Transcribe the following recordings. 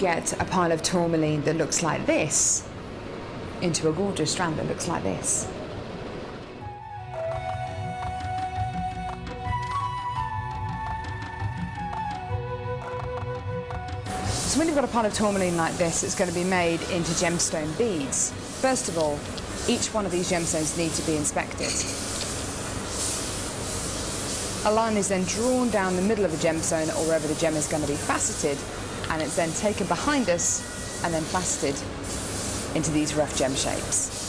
get a pile of tourmaline that looks like this into a gorgeous strand that looks like this. So when you've got a pile of tourmaline like this, it's going to be made into gemstone beads. First of all, each one of these gemstones need to be inspected. A line is then drawn down the middle of the gemstone or wherever the gem is going to be faceted, and it's then taken behind us and then faceted into these rough gem shapes.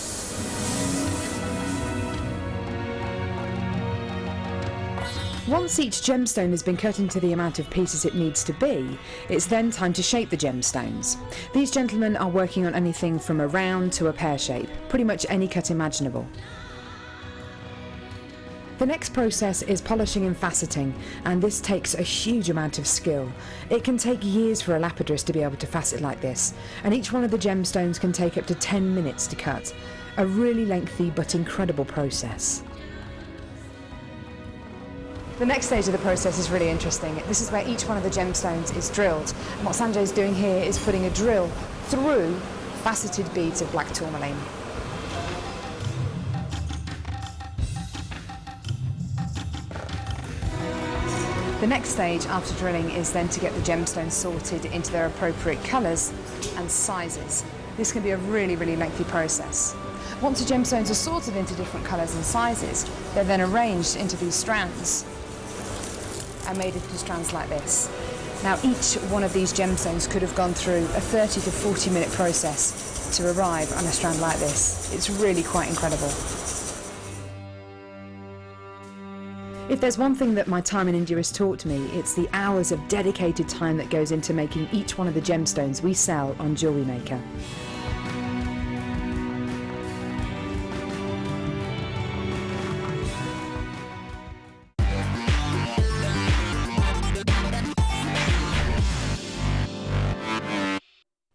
Once each gemstone has been cut into the amount of pieces it needs to be, it's then time to shape the gemstones. These gentlemen are working on anything from a round to a pear shape, pretty much any cut imaginable. The next process is polishing and faceting, and this takes a huge amount of skill. It can take years for a lapidress to be able to facet like this, and each one of the gemstones can take up to 10 minutes to cut. A really lengthy but incredible process. The next stage of the process is really interesting. This is where each one of the gemstones is drilled, and what Sanjay's doing here is putting a drill through faceted beads of black tourmaline. The next stage after drilling is then to get the gemstones sorted into their appropriate colours and sizes. This can be a really, really lengthy process. Once the gemstones are sorted into different colours and sizes, they're then arranged into these strands and made into strands like this. Now each one of these gemstones could have gone through a 30 to 40 minute process to arrive on a strand like this. It's really quite incredible. If there's one thing that my time in India has taught me, it's the hours of dedicated time that goes into making each one of the gemstones we sell on Jewellery Maker.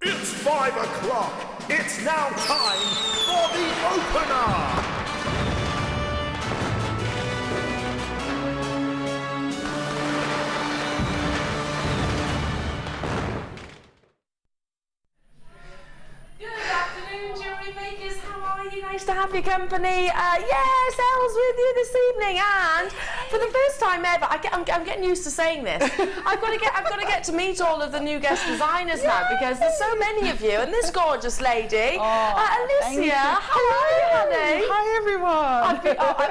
It's 5 o'clock. It's now time for the opener. Nice to have your company. Yes, Elle's with you this evening, and for the first time ever, I'm getting used to saying this. I've got to get to meet all of the new guest designers now, because there's so many of you, and this gorgeous lady, Alicia. How are you, honey? Hi, everyone.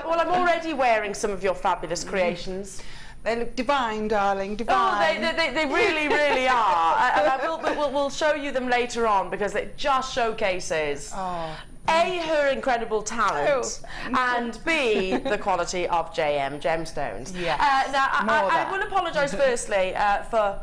Well, I'm already wearing some of your fabulous creations. They look divine, darling, divine. Oh, they really, really are. And we'll show you them later on, because it just showcases A, her incredible talent, and B, the quality of JM Gemstones. Yes. Now, I will apologise firstly for...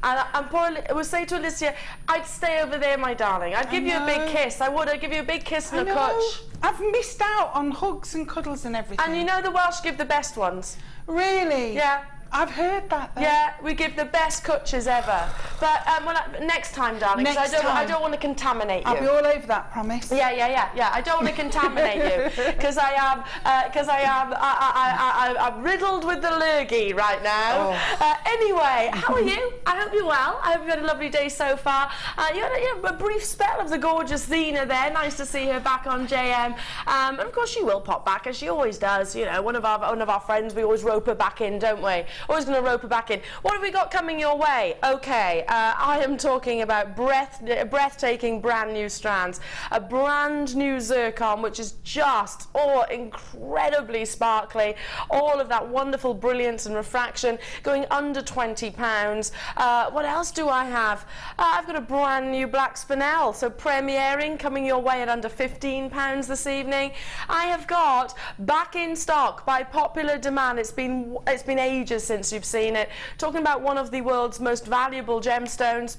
And I will say to Alicia, I'd stay over there, my darling. I'd give you a big kiss. I'd give you a big kiss and a cuddle. I've missed out on hugs and cuddles and everything. And you know the Welsh give the best ones. Really? Yeah. I've heard that, though. Yeah, we give the best cutches ever. But next time, darling, because I don't want to contaminate you. I'll be all over that, promise. Yeah. I don't want to contaminate you, because I'm riddled with the lurgy right now. Anyway, how are you? I hope you're well. I hope you've had a lovely day so far. You had a brief spell of the gorgeous Zena there. Nice to see her back on JM. And of course, she will pop back, as she always does. You know, one of our friends. We always rope her back in, don't we? Always going to rope her back in. What have we got coming your way? Okay, I am talking about breathtaking brand new strands. A brand new zircon, which is just, incredibly sparkly. All of that wonderful brilliance and refraction, going under £20. What else do I have? I've got a brand new black spinel, so premiering, coming your way at under £15 this evening. I have got back in stock by popular demand. It's been ages since you've seen it. Talking about one of the world's most valuable gemstones.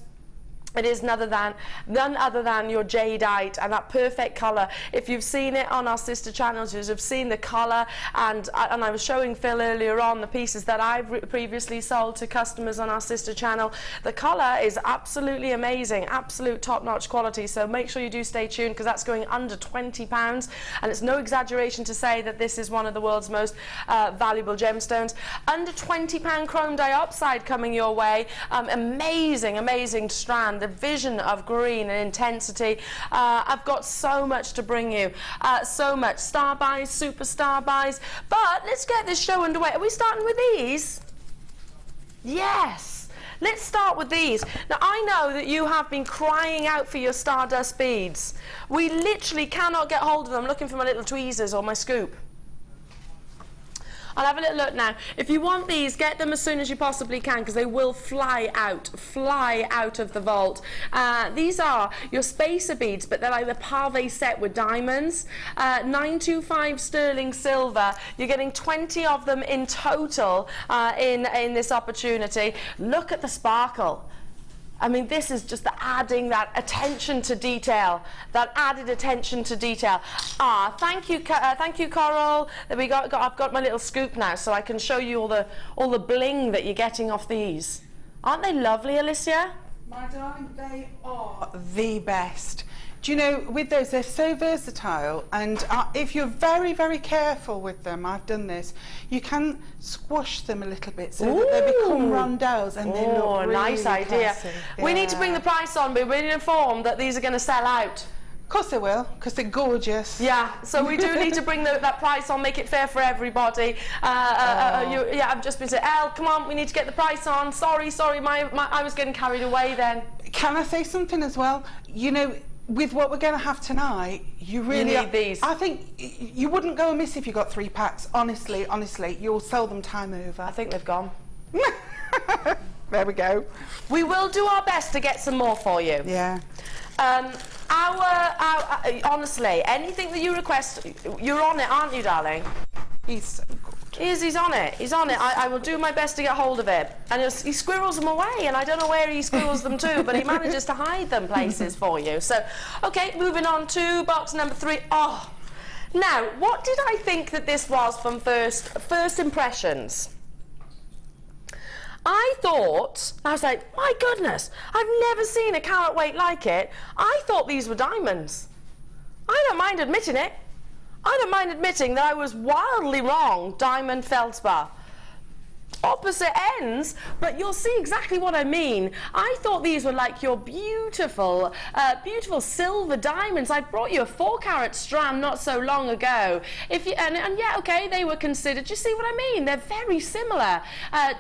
It is none other than your jadeite, and that perfect colour. If you've seen it on our sister channels, you've seen the colour, and I was showing Phil earlier on the pieces that I've previously sold to customers on our sister channel. The colour is absolutely amazing, absolute top-notch quality, so make sure you do stay tuned, because that's going under £20, and it's no exaggeration to say that this is one of the world's most valuable gemstones. Under £20 chrome dioxide coming your way. Amazing strand. The vision of green and intensity. I've got so much to bring you, so much. Star buys, superstar buys, but let's get this show underway. Are we starting with these? Yes, let's start with these. Now, I know that you have been crying out for your Stardust beads. We literally cannot get hold of them. I'm looking for my little tweezers or my scoop. I'll have a little look now. If you want these, get them as soon as you possibly can, because they will fly out of the vault. These are your spacer beads, but they're like the pave set with diamonds. 925 sterling silver. You're getting 20 of them in total in this opportunity. Look at the sparkle. I mean, this is just adding that attention to detail, that added attention to detail. Thank you, Coral. I've got my little scoop now, so I can show you all the bling that you're getting off these. Aren't they lovely, Alicia? My darling, they are the best. Do you know, with those, they're so versatile, and if you're very, very careful with them, I've done this, you can squash them a little bit so that they become rondelles, and they look really nice idea. classy. We need to bring the price on, but we're informed that these are going to sell out. Of course they will, because they're gorgeous. Yeah, so we do need to bring that price on, make it fair for everybody. Yeah, I've just been saying, Elle, come on, we need to get the price on. Sorry, I was getting carried away then. Can I say something as well? You know, with what we're going to have tonight, you really need these. I think you wouldn't go amiss if you got 3 packs. Honestly, you'll sell them time over. I think they've gone. There we go. We will do our best to get some more for you. Yeah. Honestly, anything that you request, you're on it, aren't you, darling? He's so good. He's on it. He's on it. I will do my best to get hold of it. And he squirrels them away, and I don't know where he squirrels them to, but he manages to hide them places for you. So, okay, moving on to box number 3. Oh, now, what did I think that this was from first impressions? I was like, my goodness, I've never seen a carat weight like it. I thought these were diamonds. I don't mind admitting it. I don't mind admitting that I was wildly wrong. Diamond feldspar. Opposite ends, but you'll see exactly what I mean. I thought these were like your beautiful silver diamonds. I brought you a 4-carat strand not so long ago. And yeah, okay, they were considered. You see what I mean? They're very similar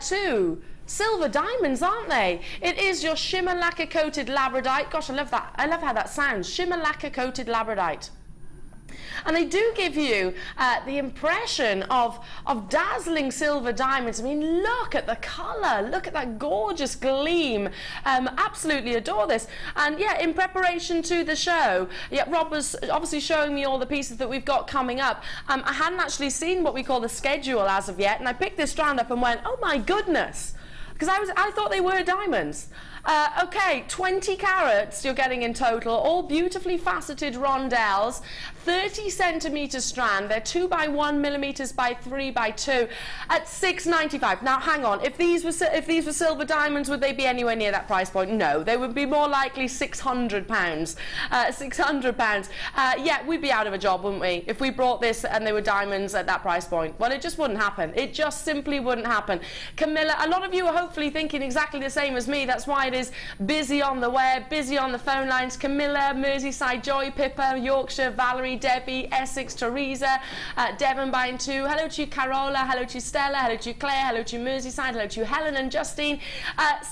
to silver diamonds, aren't they? It is your shimmer lacquer coated labradorite. Gosh, I love that. I love how that sounds. Shimmer lacquer coated labradorite. And they do give you the impression of dazzling silver diamonds. I mean, look at the colour, look at that gorgeous gleam. Absolutely adore this. And yeah, in preparation to the show, yeah, Rob was obviously showing me all the pieces that we've got coming up. I hadn't actually seen what we call the schedule as of yet, and I picked this strand up and went, oh my goodness, because I thought they were diamonds. Okay, 20 carats you're getting in total, all beautifully faceted rondelles, 30 centimetre strand. They're 2 by 1 millimetres by 3 by 2 at $6.95. Now, hang on. If these were silver diamonds, would they be anywhere near that price point? No, they would be more likely £600. £600. Yeah, we'd be out of a job, wouldn't we? If we brought this and they were diamonds at that price point. Well, it just wouldn't happen. It just simply wouldn't happen. Camilla, a lot of you are hopefully thinking exactly the same as me. That's why it is busy on the web, busy on the phone lines. Camilla, Merseyside, Joy, Pippa, Yorkshire, Valerie, Debbie, Essex, Teresa, Devon buying 2. Hello to you, Carola. Hello to you, Stella. Hello to you, Claire. Hello to you, Merseyside. Hello to you, Helen and Justine.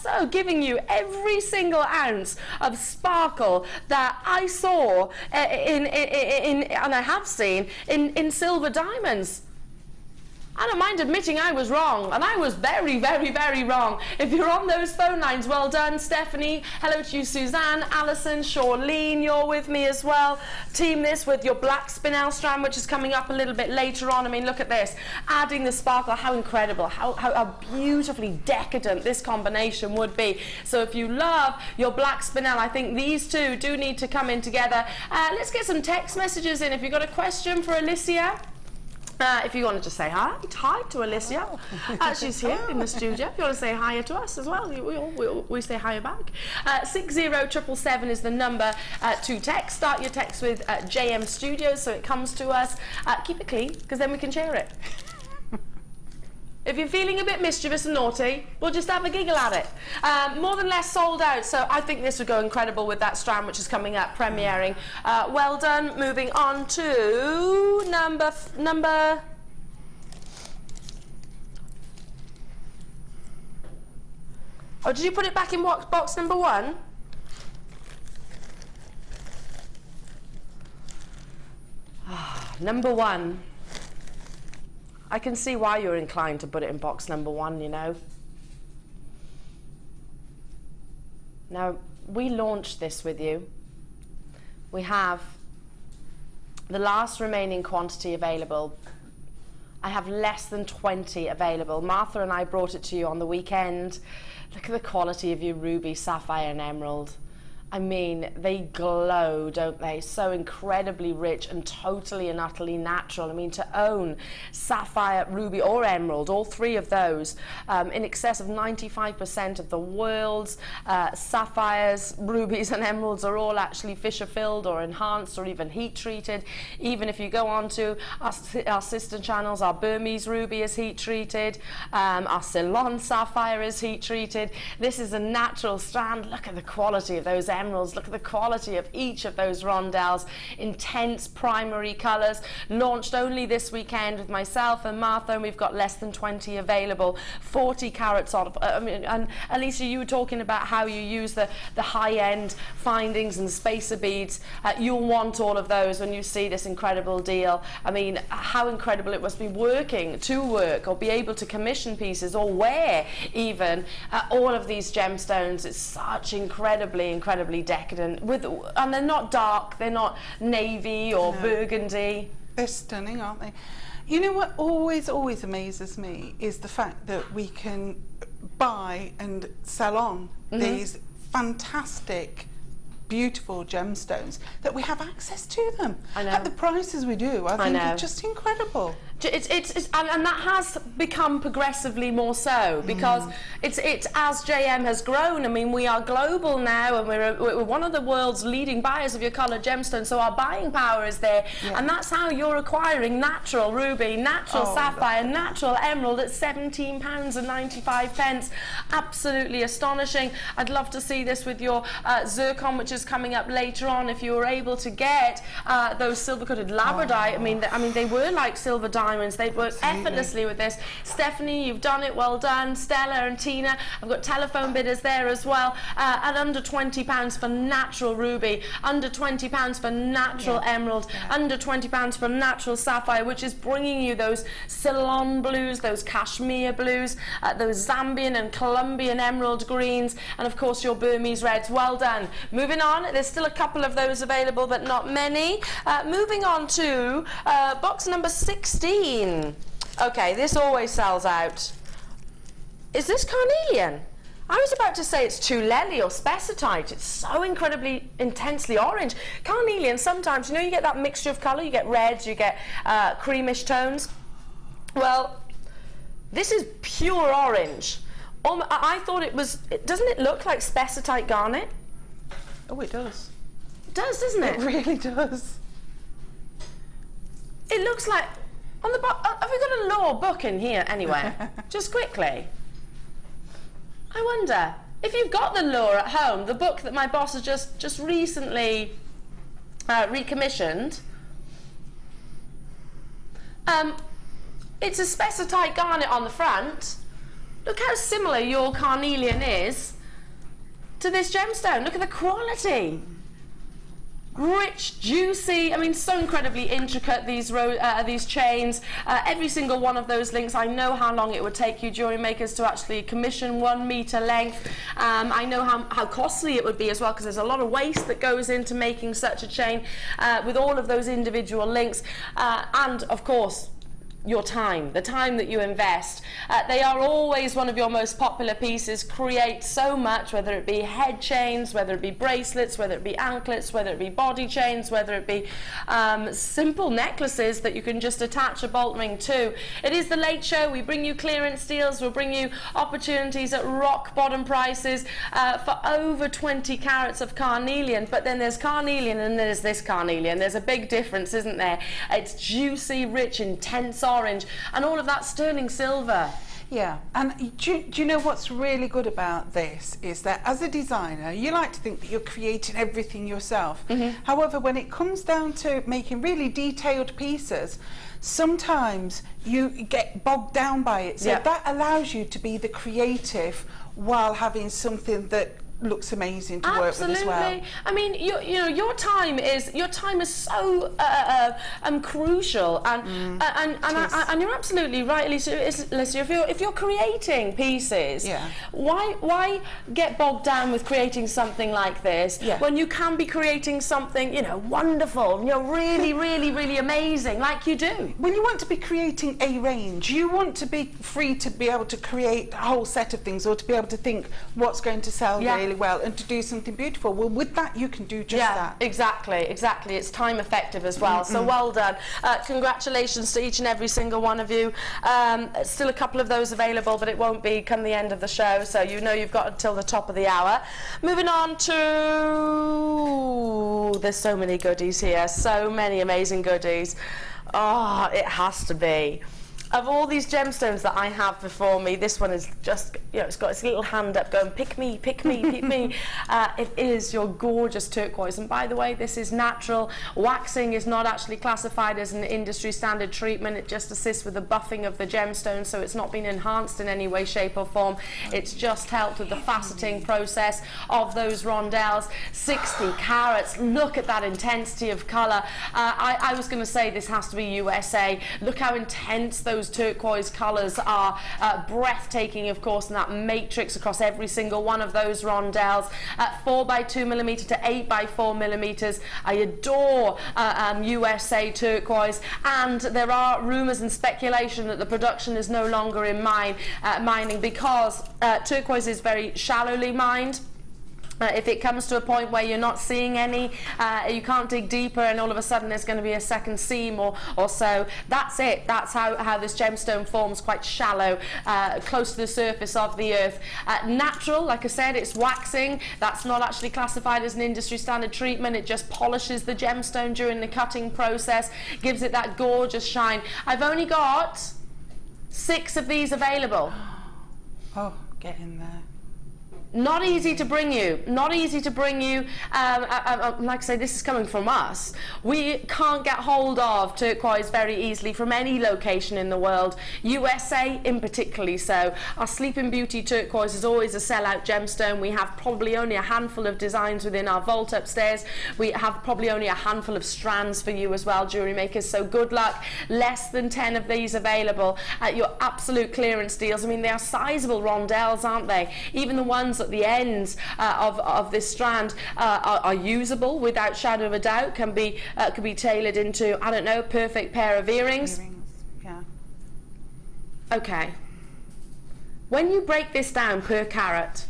So giving you every single ounce of sparkle that I saw and I have seen in silver diamonds. I don't mind admitting I was wrong, and I was very, very, very wrong. If you're on those phone lines, well done, Stephanie. Hello to you, Suzanne, Alison, Charlene, you're with me as well. Team this with your black spinel strand, which is coming up a little bit later on. I mean, look at this. Adding the sparkle, how incredible, how beautifully decadent this combination would be. So if you love your black spinel, I think these two do need to come in together. Let's get some text messages in. If you've got a question for Alicia, if you want to just say hi to Alicia, she's here in the studio. If you want to say hi to us as well, we say hi back. 60777 is the number to text. Start your text with JM Studios so it comes to us. Keep it clean, because then we can share it. If you're feeling a bit mischievous and naughty, we'll just have a giggle at it. More than less sold out, so I think this would go incredible with that strand, which is coming up, premiering. Well done. Moving on to number... Oh, did you put it back in box number 1? Number 1. I can see why you're inclined to put it in box number 1, you know. Now, we launched this with you. We have the last remaining quantity available. I have less than 20 available. Martha and I brought it to you on the weekend. Look at the quality of your ruby, sapphire and emerald. I mean, they glow, don't they? So incredibly rich and totally and utterly natural. I mean, to own sapphire, ruby or emerald, all three of those, in excess of 95% of the world's sapphires, rubies and emeralds are all actually fissure-filled or enhanced or even heat-treated. Even if you go on to our sister channels, our Burmese ruby is heat-treated, our Ceylon sapphire is heat-treated. This is a natural strand. Look at the quality of those emeralds. Look at the quality of each of those rondelles. Intense primary colours. Launched only this weekend with myself and Martha, and we've got less than 20 available. 40 carats of. And Alicia, you were talking about how you use the high-end findings and spacer beads. You'll want all of those when you see this incredible deal. I mean, how incredible it must be working to work or be able to commission pieces or wear even all of these gemstones. It's such incredibly decadent, and they're not dark, they're not navy or burgundy. They're stunning, aren't they? You know what always amazes me is the fact that we can buy and sell on these fantastic, beautiful gemstones, that we have access to them at the prices we do. I think it's just incredible. And that has become progressively more so, because it's as JM has grown. I mean, we are global now, and we're one of the world's leading buyers of your coloured gemstones, so our buying power is there, and that's how you're acquiring natural ruby, natural sapphire, natural emerald at £17.95. Absolutely astonishing. I'd love to see this with your zircon, which is coming up later on. If you were able to get those silver-coated labradite, I mean, they were like silver diamonds. They'd work effortlessly with this. Stephanie, you've done it, well done. Stella and Tina, I've got telephone bidders there as well. At under £20 for natural ruby, under £20 for natural emerald, under £20 for natural sapphire, which is bringing you those Ceylon blues, those Kashmir blues, those Zambian and Colombian emerald greens, and of course your Burmese reds. Well done. Moving on, there's still a couple of those available, but not many. Moving on to box number 16. Okay, this always sells out. Is this carnelian? I was about to say it's tulele or spessartite. It's so incredibly intensely orange. Carnelian, sometimes, you know, you get that mixture of colour. You get reds, you get creamish tones. Well, this is pure orange. I thought it was... Doesn't it look like spessartite garnet? Oh, it does. It does, doesn't it? It really does. It looks like... On the have we got a law book in here anywhere? Just quickly. I wonder if you've got the law at home, the book that my boss has just recently recommissioned. It's a spessartite garnet on the front. Look how similar your carnelian is to this gemstone. Look at the quality. Rich, juicy, I mean, so incredibly intricate, these chains. Every single one of those links, I know how long it would take you, jewellery makers, to actually commission 1 metre length. I know how costly it would be as well, because there's a lot of waste that goes into making such a chain with all of those individual links. And, of course, your time, the time that you invest. They are always one of your most popular pieces, create so much, whether it be head chains, whether it be bracelets, whether it be anklets, whether it be body chains, whether it be simple necklaces that you can just attach a bolt ring to. It is the Late Show. We bring you clearance deals, we'll bring you opportunities at rock bottom prices for over 20 carats of carnelian. But then there's carnelian and there's this carnelian. There's a big difference, isn't there? It's juicy, rich, intense orange, and all of that sterling silver. Yeah, and do you know what's really good about this is that as a designer, you like to think that you're creating everything yourself. However, when it comes down to making really detailed pieces, sometimes you get bogged down by it. So that allows you to be the creative while having something that looks amazing to work with as well. I mean, you know, your time is so crucial, and you're absolutely right, Alicia. If you're creating pieces, why get bogged down with creating something like this when you can be creating something, you know, wonderful, you know, really, really, really amazing, like you do. When you want to be creating a range, you want to be free to be able to create a whole set of things, or to be able to think what's going to sell really well and to do something beautiful. Well, with that you can do just that. Exactly. It's time effective as well. So well done. Congratulations to each and every single one of you. Still a couple of those available, but it won't be come the end of the show, so you know you've got until the top of the hour. Moving on to, there's so many goodies here, so many amazing goodies. Oh, it has to be. Of all these gemstones that I have before me, this one is just, you know, it's got its little hand up going, pick me, pick me, pick me. It is your gorgeous turquoise. And by the way, this is natural. Waxing is not actually classified as an industry standard treatment. It just assists with the buffing of the gemstone, so it's not been enhanced in any way, shape or form. It's just helped with the faceting process of those rondelles. 60 carats. Look at that intensity of colour. I was going to say this has to be USA. Look how intense those turquoise colours are, breathtaking, of course, and that matrix across every single one of those rondelles. 4x2mm to 8x4mm. I adore USA turquoise, and there are rumours and speculation that the production is no longer in mining, because turquoise is very shallowly mined. If it comes to a point where you're not seeing any, you can't dig deeper, and all of a sudden there's going to be a second seam or so. That's it. That's how this gemstone forms, quite shallow, close to the surface of the earth. Natural, like I said, it's waxing. That's not actually classified as an industry standard treatment. It just polishes the gemstone during the cutting process, gives it that gorgeous shine. I've only got 6 of these available. Oh, get in there. Not easy to bring you, not easy to bring you. Like I say, this is coming from us. We can't get hold of turquoise very easily from any location in the world, USA in particularly so. Our Sleeping Beauty turquoise is always a sellout gemstone. We have probably only a handful of designs within our vault upstairs. We have probably only a handful of strands for you as well, jewellery makers, so good luck. Less than 10 of these available at your absolute clearance deals. I mean, they are sizable rondelles, aren't they? Even the ones at the ends of this strand are usable without shadow of a doubt, can be tailored into, I don't know, a perfect pair of earrings. Okay, when you break this down per carat,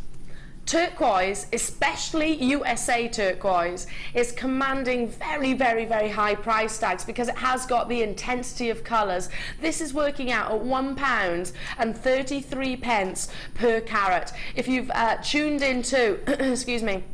turquoise, especially USA turquoise, is commanding very, very, very high price tags because it has got the intensity of colours. This is working out at £1.33 per carat. If you've tuned into, excuse me,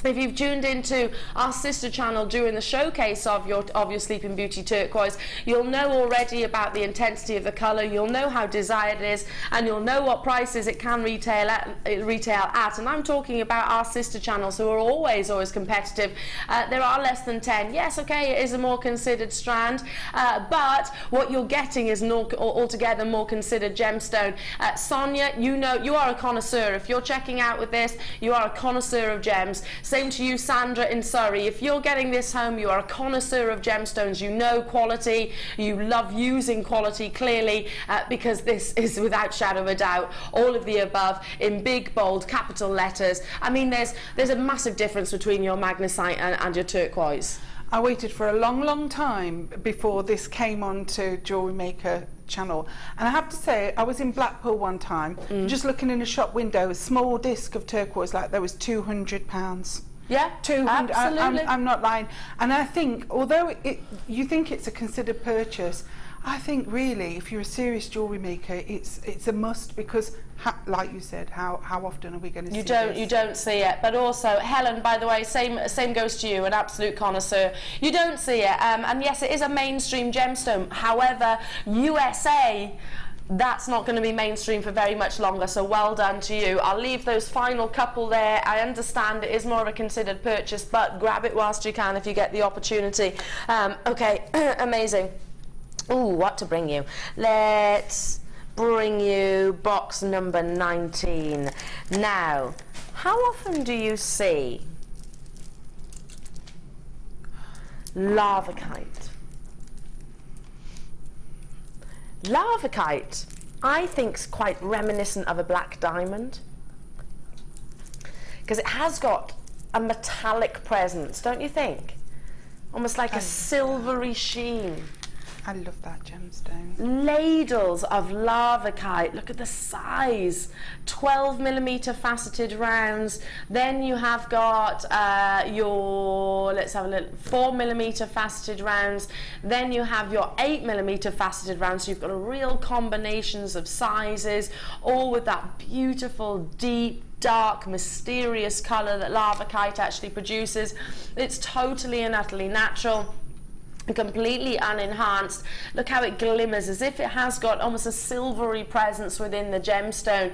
if you've tuned into our sister channel during the showcase of your Sleeping Beauty turquoise, you'll know already about the intensity of the colour, you'll know how desired it is, and you'll know what prices it can retail at. And I'm talking about our sister channels, who are always accometitive. There are less than 10. Yes, okay, it is a more considered strand, but what you're getting is an altogether more considered gemstone. Sonia, you know, you are a connoisseur. If you're checking out with this, you are a connoisseur of gems. Same to you, Sandra in Surrey. If you're getting this home, you are a connoisseur of gemstones, you know quality, you love using quality clearly, because this is without shadow of a doubt all of the above in big, bold, capital letters. I mean, there's a massive difference between your magnesite and your turquoise. I waited for a long, long time before this came on to Jewellery Maker channel, and I have to say, I was in Blackpool one time, just looking in a shop window, a small disc of turquoise, like there was £200. Yeah, 200. absolutely. I'm not lying. And I think, although you think it's a considered purchase, I think really, if you're a serious jewellery maker, it's a must, because, like you said, how often are we going to see this? You don't see it. But also, Helen, by the way, same goes to you, an absolute connoisseur. You don't see it. And yes, it is a mainstream gemstone. However, USA, that's not going to be mainstream for very much longer, so well done to you. I'll leave those final couple there. I understand it is more of a considered purchase, but grab it whilst you can if you get the opportunity. Okay, amazing. Ooh, what to bring you? Let's bring you box number 19. Now, how often do you see lavakite? Lavakite, I think, is quite reminiscent of a black diamond, because it has got a metallic presence, don't you think? Almost like a silvery sheen. I love that gemstone. Ladles of lavakite. Look at the size. 12mm faceted rounds. Then you have got your, let's have a look, 4mm faceted rounds. Then you have your 8mm faceted rounds. So you've got a real combinations of sizes, all with that beautiful, deep, dark, mysterious colour that lavakite actually produces. It's totally and utterly natural, completely unenhanced. Look how it glimmers, as if it has got almost a silvery presence within the gemstone.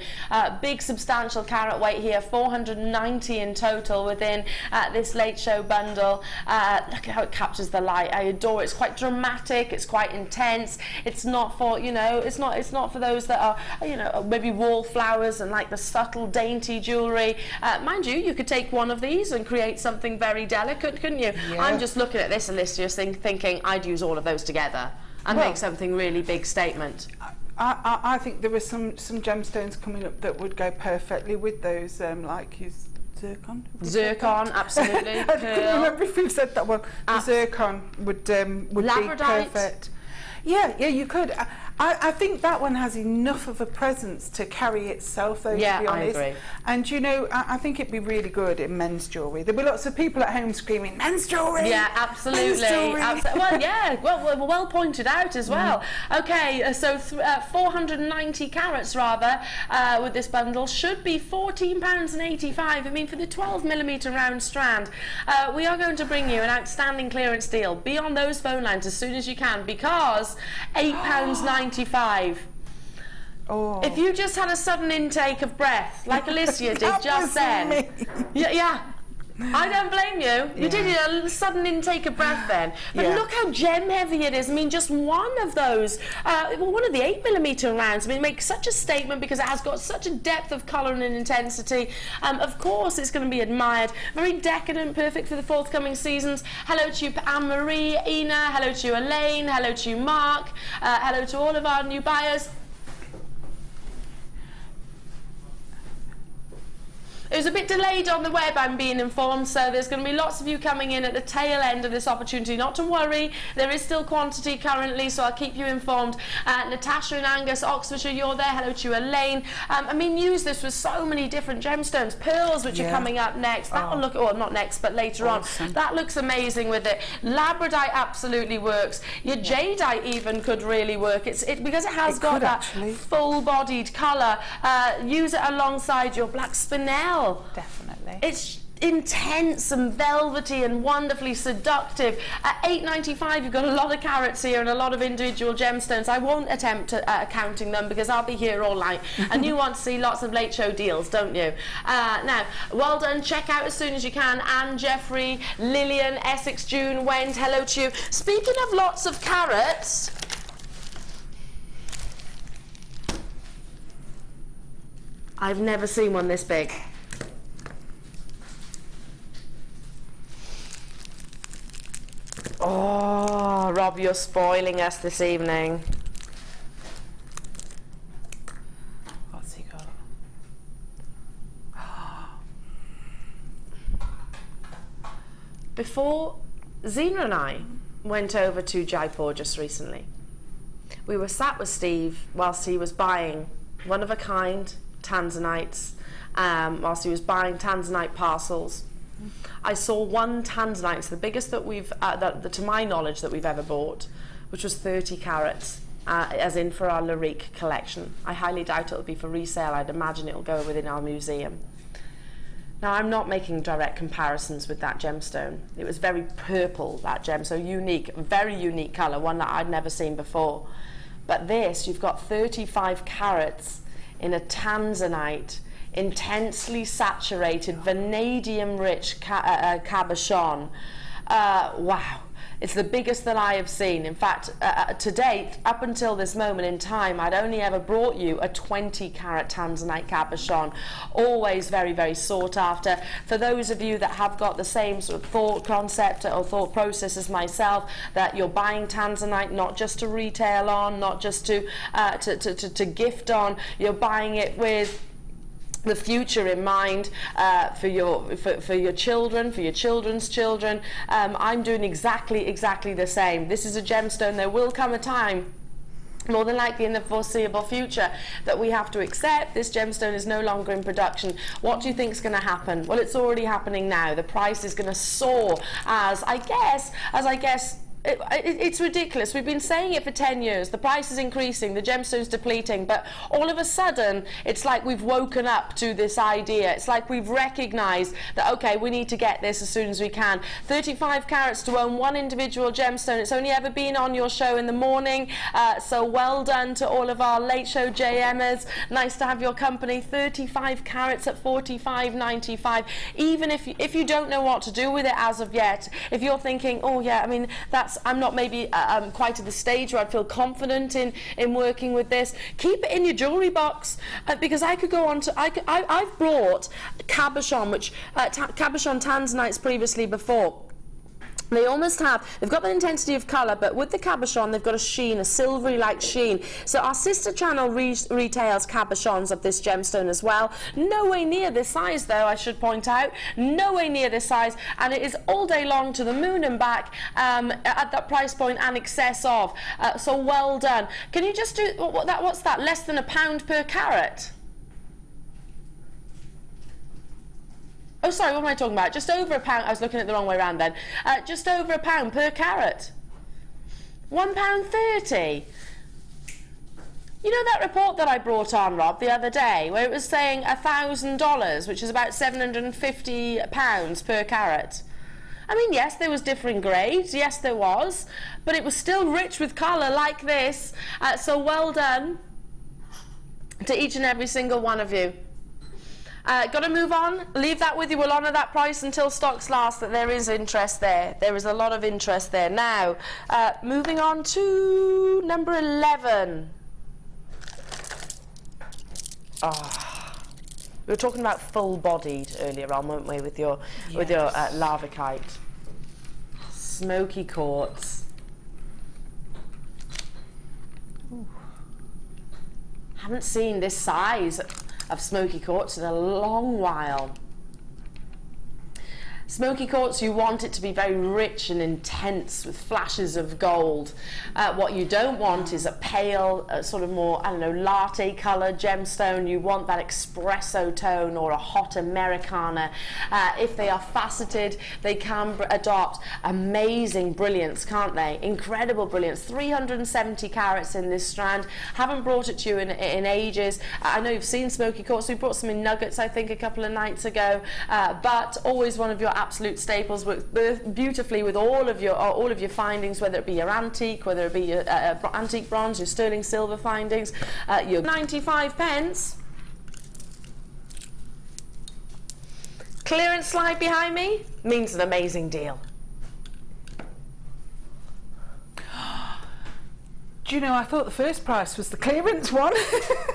Big substantial carat weight here, 490 in total within this late show bundle. Look at how it captures the light. I adore it. It's quite dramatic, it's quite intense. It's not for, you know, it's not for those that are, you know, maybe wallflowers and like the subtle dainty jewellery. Mind you, you could take one of these and create something very delicate, couldn't you? Yeah. I'm just looking at this, Alicia, thinking I'd use all of those together and make something really big statement. I think there are some gemstones coming up that would go perfectly with those, like his zircon. Zircon, absolutely. I couldn't remember if you said that one. The zircon would be perfect. Yeah, you could. I think that one has enough of a presence to carry itself, though, yeah, to be honest. I agree. And, you know, I think it'd be really good in men's jewellery. There'll be lots of people at home screaming, men's jewellery! Yeah, absolutely. Well, yeah, well pointed out as well. Okay, so 490 carats, rather, with this bundle, should be £14.85. I mean, for the 12mm round strand, we are going to bring you an outstanding clearance deal. Be on those phone lines as soon as you can, because £8.95. Oh. If you just had a sudden intake of breath, like Alicia did just then. Yeah. I don't blame you. You did a sudden intake of breath then. But look how gem heavy it is. I mean, just one of those, one of the 8mm rounds, I mean, it makes such a statement because it has got such a depth of colour and intensity. Of course, it's going to be admired. Very decadent, perfect for the forthcoming seasons. Hello to you, Anne-Marie, Ina. Hello to you, Elaine. Hello to you, Mark. Hello to all of our new buyers. It was a bit delayed on the web, I'm being informed, so there's going to be lots of you coming in at the tail end of this opportunity. Not to worry, there is still quantity currently, so I'll keep you informed. Natasha and Angus, Oxfordshire, you're there. Hello to you, Elaine. I mean, use this with so many different gemstones. Pearls, which are coming up next. That will look, well, not next, but later on. That looks amazing with it. Labradite absolutely works. Your jadeite even could really work. Because it has got that full-bodied colour. Use it alongside your black spinel. Definitely. It's intense and velvety and wonderfully seductive. At $8.95, you've got a lot of carats here and a lot of individual gemstones. I won't attempt counting them because I'll be here all night. And you want to see lots of late show deals, don't you? Now, well done. Check out as soon as you can. Anne, Jeffrey, Lillian, Essex, June, Wend, hello to you. Speaking of lots of carats, I've never seen one this big. Oh, Rob, you're spoiling us this evening. What's he got? Before Zena and I went over to Jaipur just recently, we were sat with Steve whilst he was buying one-of-a-kind tanzanites, whilst he was buying tanzanite parcels. I saw one tanzanite, it's the biggest that we've, to my knowledge, that we've ever bought, which was 30 carats, as in for our Larique collection. I highly doubt it'll be for resale. I'd imagine it'll go within our museum. Now, I'm not making direct comparisons with that gemstone. It was very purple, that gem, so unique, very unique colour, one that I'd never seen before. But this, you've got 35 carats in a tanzanite, intensely saturated, vanadium-rich cabochon. Wow. It's the biggest that I have seen. In fact, to date, up until this moment in time, I'd only ever brought you a 20-carat tanzanite cabochon. Always very, very sought after. For those of you that have got the same sort of thought concept or thought process as myself, that you're buying tanzanite not just to retail on, not just to gift on, you're buying it with the future in mind, for your children, for your children's children. I'm doing exactly the same. This is a gemstone. There will come a time, more than likely in the foreseeable future, that we have to accept this gemstone is no longer in production. What do you think is going to happen? Well, it's already happening now. The price is going to soar as I guess. It's ridiculous. We've been saying it for 10 years. The price is increasing, the gemstone's depleting, but all of a sudden, it's like we've woken up to this idea. It's like we've recognized that, okay, we need to get this as soon as we can. 35 carats to own one individual gemstone. It's only ever been on your show in the morning, so well done to all of our late show JMers. Nice to have your company. 35 carats at $45.95. Even if you don't know what to do with it as of yet, if you're thinking, oh yeah, I mean, I'm not maybe quite at the stage where I'd feel confident in working with this, keep it in your jewellery box, because I could go on to, I've brought cabochon, cabochon tanzanites previously before. They almost have, they've got the intensity of colour, but with the cabochon, they've got a sheen, a silvery-like sheen. So our sister channel retails cabochons of this gemstone as well. Nowhere near this size, though, I should point out. Nowhere near this size, and it is all day long to the moon and back at that price point and excess of. So well done. Can you just do, what's that, less than £1 per carat? Oh, sorry, what am I talking about? Just over £1. I was looking at the wrong way around then. Just over £1 per carat. £1.30. You know that report that I brought on, Rob, the other day, where it was saying $1,000, which is about £750 per carat? I mean, yes, there was different grades. Yes, there was. But it was still rich with colour like this. So well done to each and every single one of you. Got to move on. Leave that with you. We'll honour that price until stocks last. That there is interest there. There is a lot of interest there. Now, moving on to number 11. We were talking about full-bodied earlier on, weren't we, with your lavicite, smoky quartz. Ooh. Haven't seen this size of smoky quartz in a long while. Smoky quartz, you want it to be very rich and intense with flashes of gold. What you don't want is a pale, sort of more, I don't know, latte colour gemstone. You want that espresso tone or a hot Americana. If they are faceted, they can adopt amazing brilliance, can't they? Incredible brilliance. 370 carats in this strand. Haven't brought it to you in ages. I know you've seen smoky quartz. We brought some in nuggets, I think, a couple of nights ago. But always one of your absolute staples. Works beautifully with all of your findings, whether it be your antique, whether it be your antique bronze, your sterling silver findings. Your 95 pence. Clearance slide behind me means an amazing deal. Do you know, I thought the first price was the clearance one.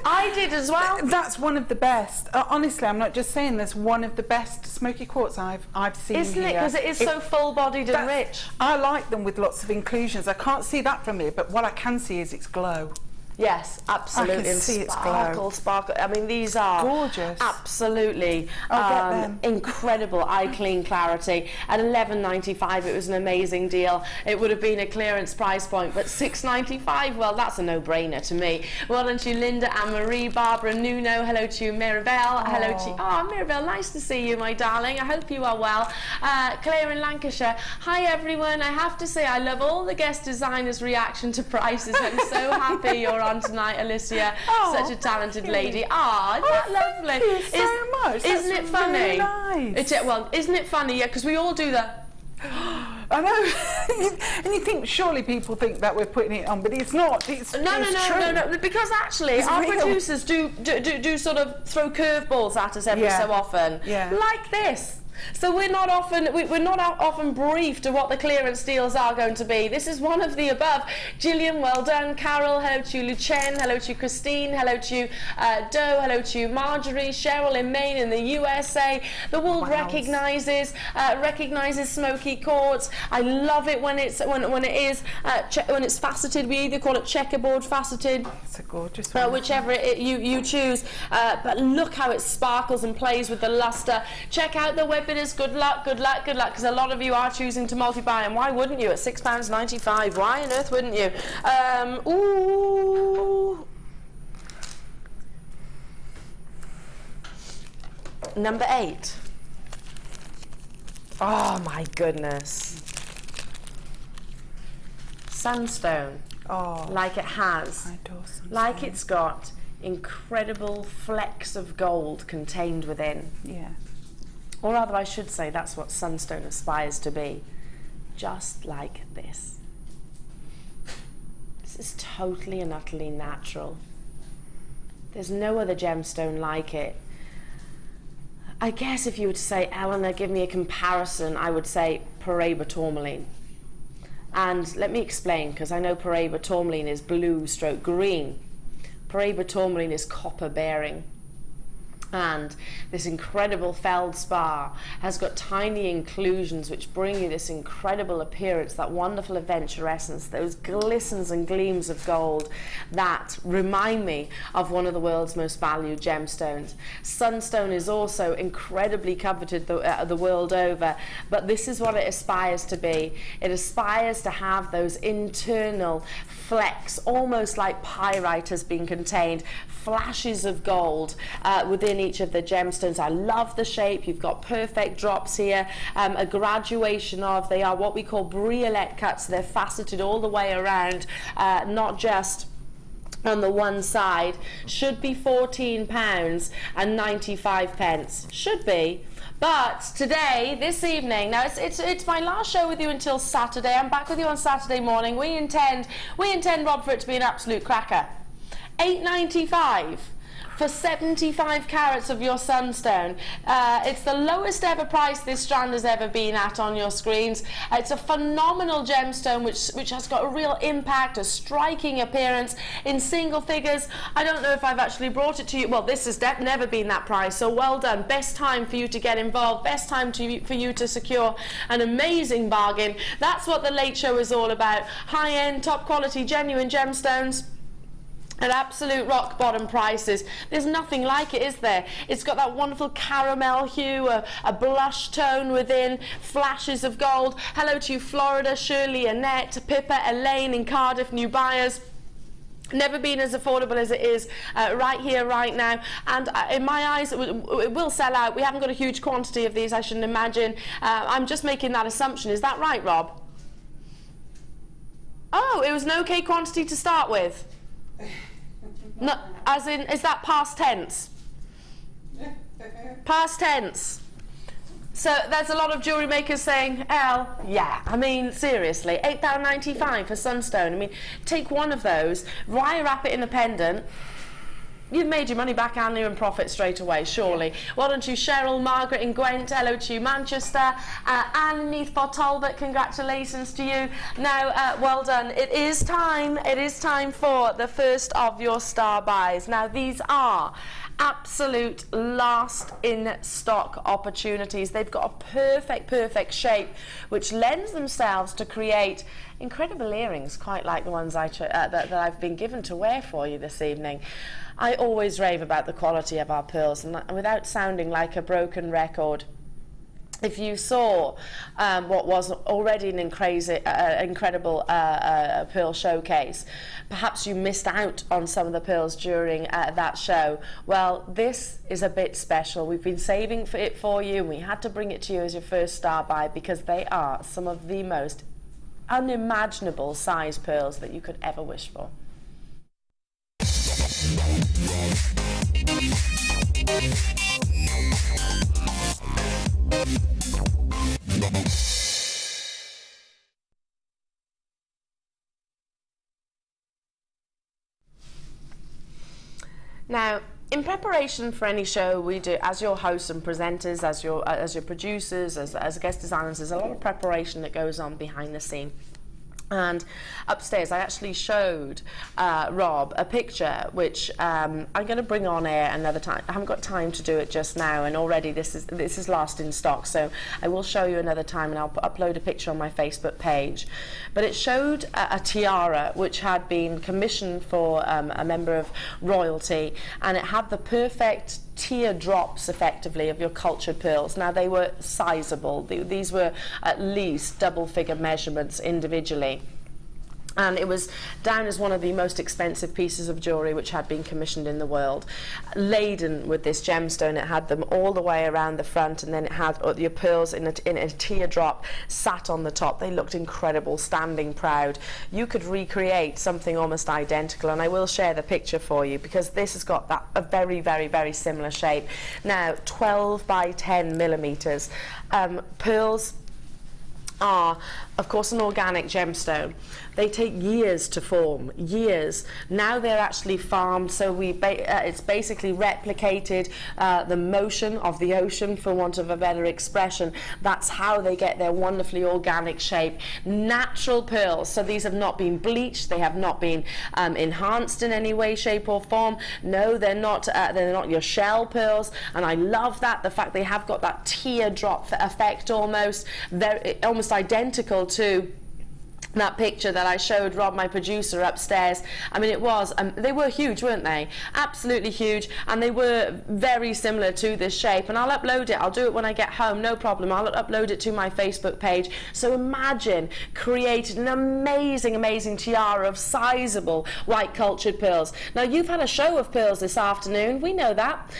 I did as well. That's one of the best. Honestly, I'm not just saying, there's one of the best smoky quartz I've seen. Isn't it? Because it is so full-bodied and rich. I like them with lots of inclusions. I can't see that from here, but what I can see is its glow. Yes, absolutely. I can see its glow. Sparkle. I mean, these are gorgeous. Absolutely incredible eye clean clarity. At $11.95, it was an amazing deal. It would have been a clearance price point, but $6.95, well, that's a no-brainer to me. Well done to you, Linda, Anne-Marie, Barbara, Nuno. Hello to you, Mirabelle. Hello to you. Oh, Mirabelle, nice to see you, my darling. I hope you are well. Claire in Lancashire. Hi, everyone. I have to say, I love all the guest designers' reaction to prices. I'm so happy you're on tonight, Alicia. Such a talented lady. Ah, isn't that lovely? Thank you so much. Isn't it funny? Really nice. Well, isn't it funny? Yeah, because we all do that. I know. And you think, surely people think that we're putting it on, but it's not. It's No. Because actually, it's our real. producers do sort of throw curveballs at us every so often, like this. So we're not often briefed to what the clearance deals are going to be. This is one of the above. Gillian, well done. Carol, hello to you. Lucien, hello to you. Christine, hello to you. Doe, hello to you. Marjorie, Cheryl in Maine in the USA. The world recognises smoky quartz. I love it when it's when it's faceted. We either call it checkerboard, faceted. It's a gorgeous one. Whichever you choose. But look how it sparkles and plays with the luster. Check out the web. Good luck, because a lot of you are choosing to multi-buy, and why wouldn't you at £6.95? Why on earth wouldn't you? Ooh. Number 8. Oh my goodness. Sunstone. Oh, like it has. I adore sunstone. Like it's got incredible flecks of gold contained within. Yeah. Or rather, I should say, that's what sunstone aspires to be. Just like this. This is totally and utterly natural. There's no other gemstone like it. I guess if you were to say, Eleanor, give me a comparison, I would say Paraiba tourmaline. And let me explain, because I know Paraiba tourmaline is blue/green. Paraiba tourmaline is copper bearing. And this incredible feldspar has got tiny inclusions which bring you this incredible appearance, that wonderful adventurescence, those glistens and gleams of gold that remind me of one of the world's most valued gemstones. Sunstone is also incredibly coveted the world over, but this is what it aspires to be. It aspires to have those internal flecks, almost like pyrite has been contained, flashes of gold within each of the gemstones. I love the shape. You've got perfect drops here, a graduation of, they are what we call briolette cuts. They're faceted all the way around, not just on the one side. Should be £14.95. Should be. But today, this evening, now it's my last show with you until Saturday. I'm back with you on Saturday morning. We intend, Rob, for it to be an absolute cracker. $8.95 for 75 carats of your sunstone. It's the lowest ever price this strand has ever been at on your screens. It's a phenomenal gemstone which has got a real impact, a striking appearance in single figures. I don't know if I've actually brought it to you. Well, this has never been that price, so well done. Best time for you to get involved, best time for you to secure an amazing bargain. That's what the Late Show is all about. High-end, top quality, genuine gemstones at absolute rock bottom prices. There's nothing like it, is there? It's got that wonderful caramel hue, a blush tone within, flashes of gold. Hello to you, Florida, Shirley, Annette, Pippa, Elaine in Cardiff, new buyers. Never been as affordable as it is right here, right now. And in my eyes, it will sell out. We haven't got a huge quantity of these, I shouldn't imagine. I'm just making that assumption. Is that right, Rob? Oh, it was an okay quantity to start with. No, as in, is that past tense? Past tense. So there's a lot of jewellery makers saying, yeah, I mean, seriously, £8.95 for sunstone. I mean, take one of those, wire wrap it in a pendant, you've made your money back and you're in profit straight away, surely. Well done to you, Cheryl, Margaret in Gwent, hello to you, Manchester, Anne Neath for Talbot, congratulations to you. Now, well done. It is time for the first of your star buys. Now, these are absolute last in stock opportunities. They've got a perfect shape which lends themselves to create incredible earrings, quite like the ones that I've been given to wear for you this evening. I always rave about the quality of our pearls, and without sounding like a broken record, if you saw what was already an incredible pearl showcase, perhaps you missed out on some of the pearls during that show. Well, this is a bit special. We've been saving it for you, and we had to bring it to you as your first star buy because they are some of the most unimaginable size pearls that you could ever wish for. Now, in preparation for any show we do, as your hosts and presenters, as your producers, as guest designers, there's a lot of preparation that goes on behind the scene. And upstairs, I actually showed Rob a picture which I'm going to bring on air another time. I haven't got time to do it just now, and already this is last in stock. So I will show you another time, and I'll upload a picture on my Facebook page. But it showed a tiara which had been commissioned for a member of royalty, and it had the perfect teardrops, effectively, of your cultured pearls. Now, they were sizable. These were at least double-figure measurements individually. And it was down as one of the most expensive pieces of jewellery which had been commissioned in the world. Laden with this gemstone, it had them all the way around the front, and then it had your pearls in a teardrop sat on the top. They looked incredible, standing proud. You could recreate something almost identical, and I will share the picture for you because this has got a very similar shape. Now, 12 by 10 millimeters. Pearls are, of course, an organic gemstone. They take years to form, years. Now they're actually farmed, so it's basically replicated the motion of the ocean, for want of a better expression. That's how they get their wonderfully organic shape. Natural pearls, so these have not been bleached, they have not been enhanced in any way, shape or form. No, they're not your shell pearls, and I love that, the fact they have got that teardrop effect almost identical to that picture that I showed Rob, my producer, upstairs. I mean, it was, they were huge, weren't they? Absolutely huge, and they were very similar to this shape. And I'll upload it, I'll do it when I get home, no problem. I'll upload it to my Facebook page. So imagine creating an amazing tiara of sizable white cultured pearls. Now, you've had a show of pearls this afternoon, we know that.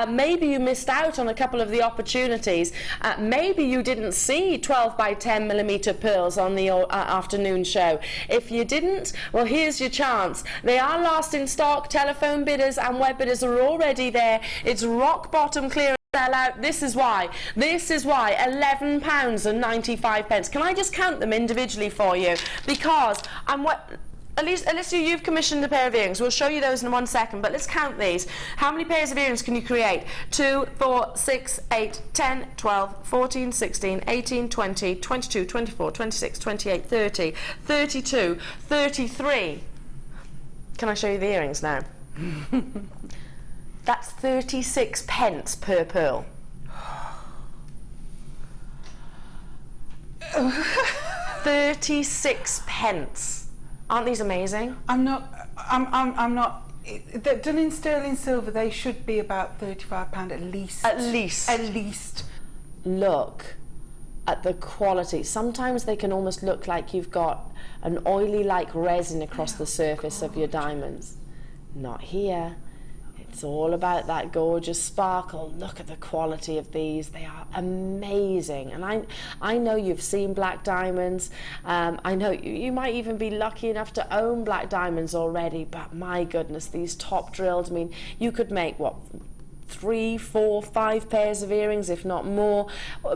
Maybe you missed out on a couple of the opportunities. Maybe you didn't see 12 by 10 millimeter pearls on the afternoon show. If you didn't, well, here's your chance. They are last in stock. Telephone bidders and web bidders are already there. It's rock bottom clearance sell out. This is why £11.95. Can I just count them individually for you? Because Alicia, you've commissioned a pair of earrings. We'll show you those in 1 second, but let's count these. How many pairs of earrings can you create? 2, 4, 6, 8, 10, 12, 14, 16, 18, 20, 22, 24, 26, 28, 30, 32, 33. Can I show you the earrings now? That's 36 pence per pearl. 36 pence. Aren't these amazing? I'm not. They're done in sterling silver. They should be about £35 at least. At least. Look at the quality. Sometimes they can almost look like you've got an oily-like resin across the surface of your diamonds. Not here. It's all about that gorgeous sparkle. Look at the quality of these. They are amazing. And I know you've seen black diamonds. I know you might even be lucky enough to own black diamonds already, but my goodness, these top drilled, I mean, you could make, what, 3, 4, 5 pairs of earrings, if not more,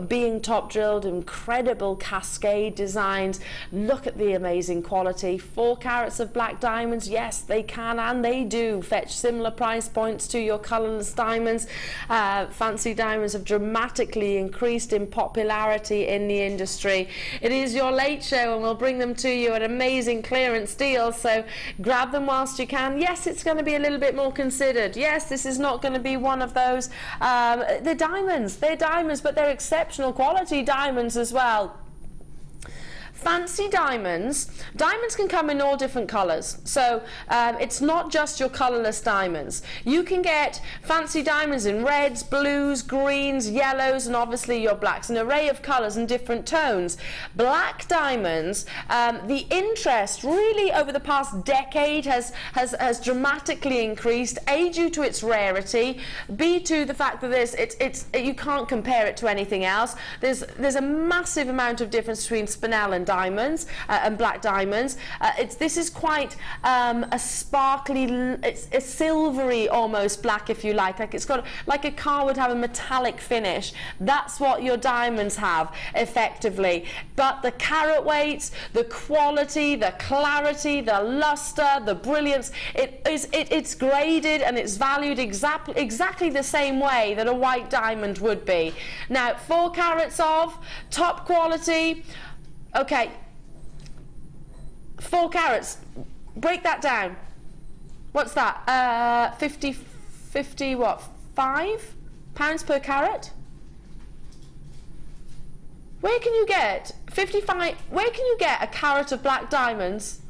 being top drilled, incredible cascade designs. Look at the amazing quality. 4 carats of black diamonds, yes, they can and they do fetch similar price points to your colourless diamonds. Fancy diamonds have dramatically increased in popularity in the industry. It is your late show and we'll bring them to you at amazing clearance deals, so grab them whilst you can. Yes, it's going to be a little bit more considered. Yes, this is not going to be one of those. They're diamonds, but they're exceptional quality diamonds as well. Fancy diamonds can come in all different colours, so it's not just your colourless diamonds. You can get fancy diamonds in reds, blues, greens, yellows, and obviously your blacks, an array of colours and different tones. Black diamonds, the interest really over the past decade has dramatically increased, A, due to its rarity, B, to the fact that you can't compare it to anything else. There's a massive amount of difference between spinel and diamonds and black diamonds. This is quite a sparkly, it's a silvery almost black, if you like it's got, like a car would have a metallic finish. That's what your diamonds have effectively. But the carat weights, the quality, the clarity, the luster, the brilliance, it's graded and it's valued exactly the same way that a white diamond would be. Now, 4 carats of top quality. Okay, 4 carats, break that down. What's that? 50 what, £5 per carat? Where can you get where can you get a carat of black diamonds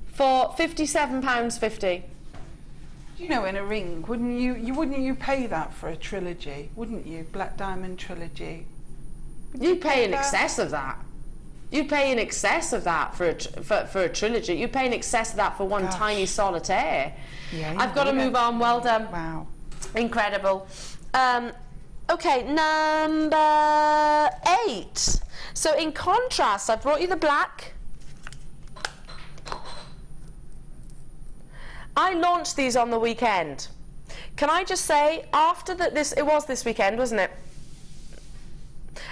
for £57.50? You know, in a ring, wouldn't you pay that for a trilogy? Wouldn't you? Black diamond trilogy. You'd pay in excess of that. You'd pay in excess of that for a trilogy. You'd pay in excess of that for one tiny solitaire. Yeah, I've got to move on. Well done. Wow. Incredible. Okay, number 8. So in contrast, I brought you the black. I launched these on the weekend. Can I just say, after it was this weekend, wasn't it?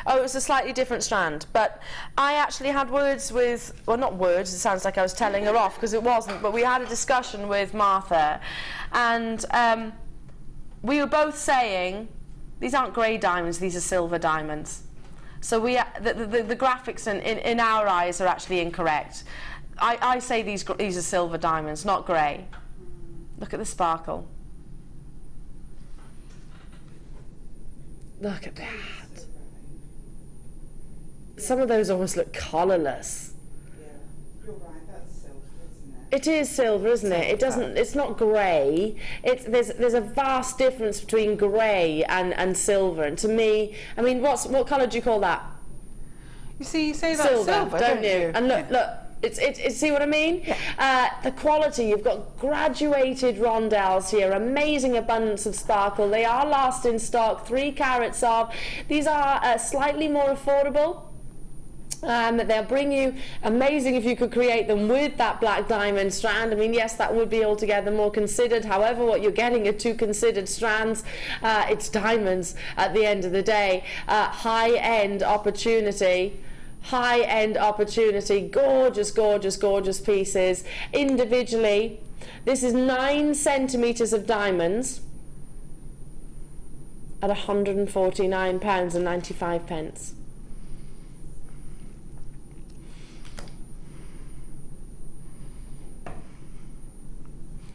Oh, it was a slightly different strand, but I actually had words with, well, not words, it sounds like I was telling her off, because it wasn't, but we had a discussion with Martha, and we were both saying, these aren't grey diamonds, these are silver diamonds. So the graphics in our eyes are actually incorrect. I say these are silver diamonds, not grey. Look at the sparkle. Look at that. Some of those almost look colourless. Yeah, you're right, that's silver, isn't it? It is silver, isn't it? It doesn't. It's not grey. There's a vast difference between grey and silver. And to me, I mean, what colour do you call that? You see, you say that's silver, don't you? And look. It's see what I mean? Yeah. The quality, you've got graduated rondelles here, amazing abundance of sparkle. They are last in stock, 3 carats of. These are slightly more affordable. They'll bring you, amazing if you could create them with that black diamond strand. I mean, yes, that would be altogether more considered. However, what you're getting are 2 considered strands. It's diamonds at the end of the day. High-end opportunity. High-end opportunity. Gorgeous, gorgeous, gorgeous pieces. Individually, this is 9 centimetres of diamonds at £149.95.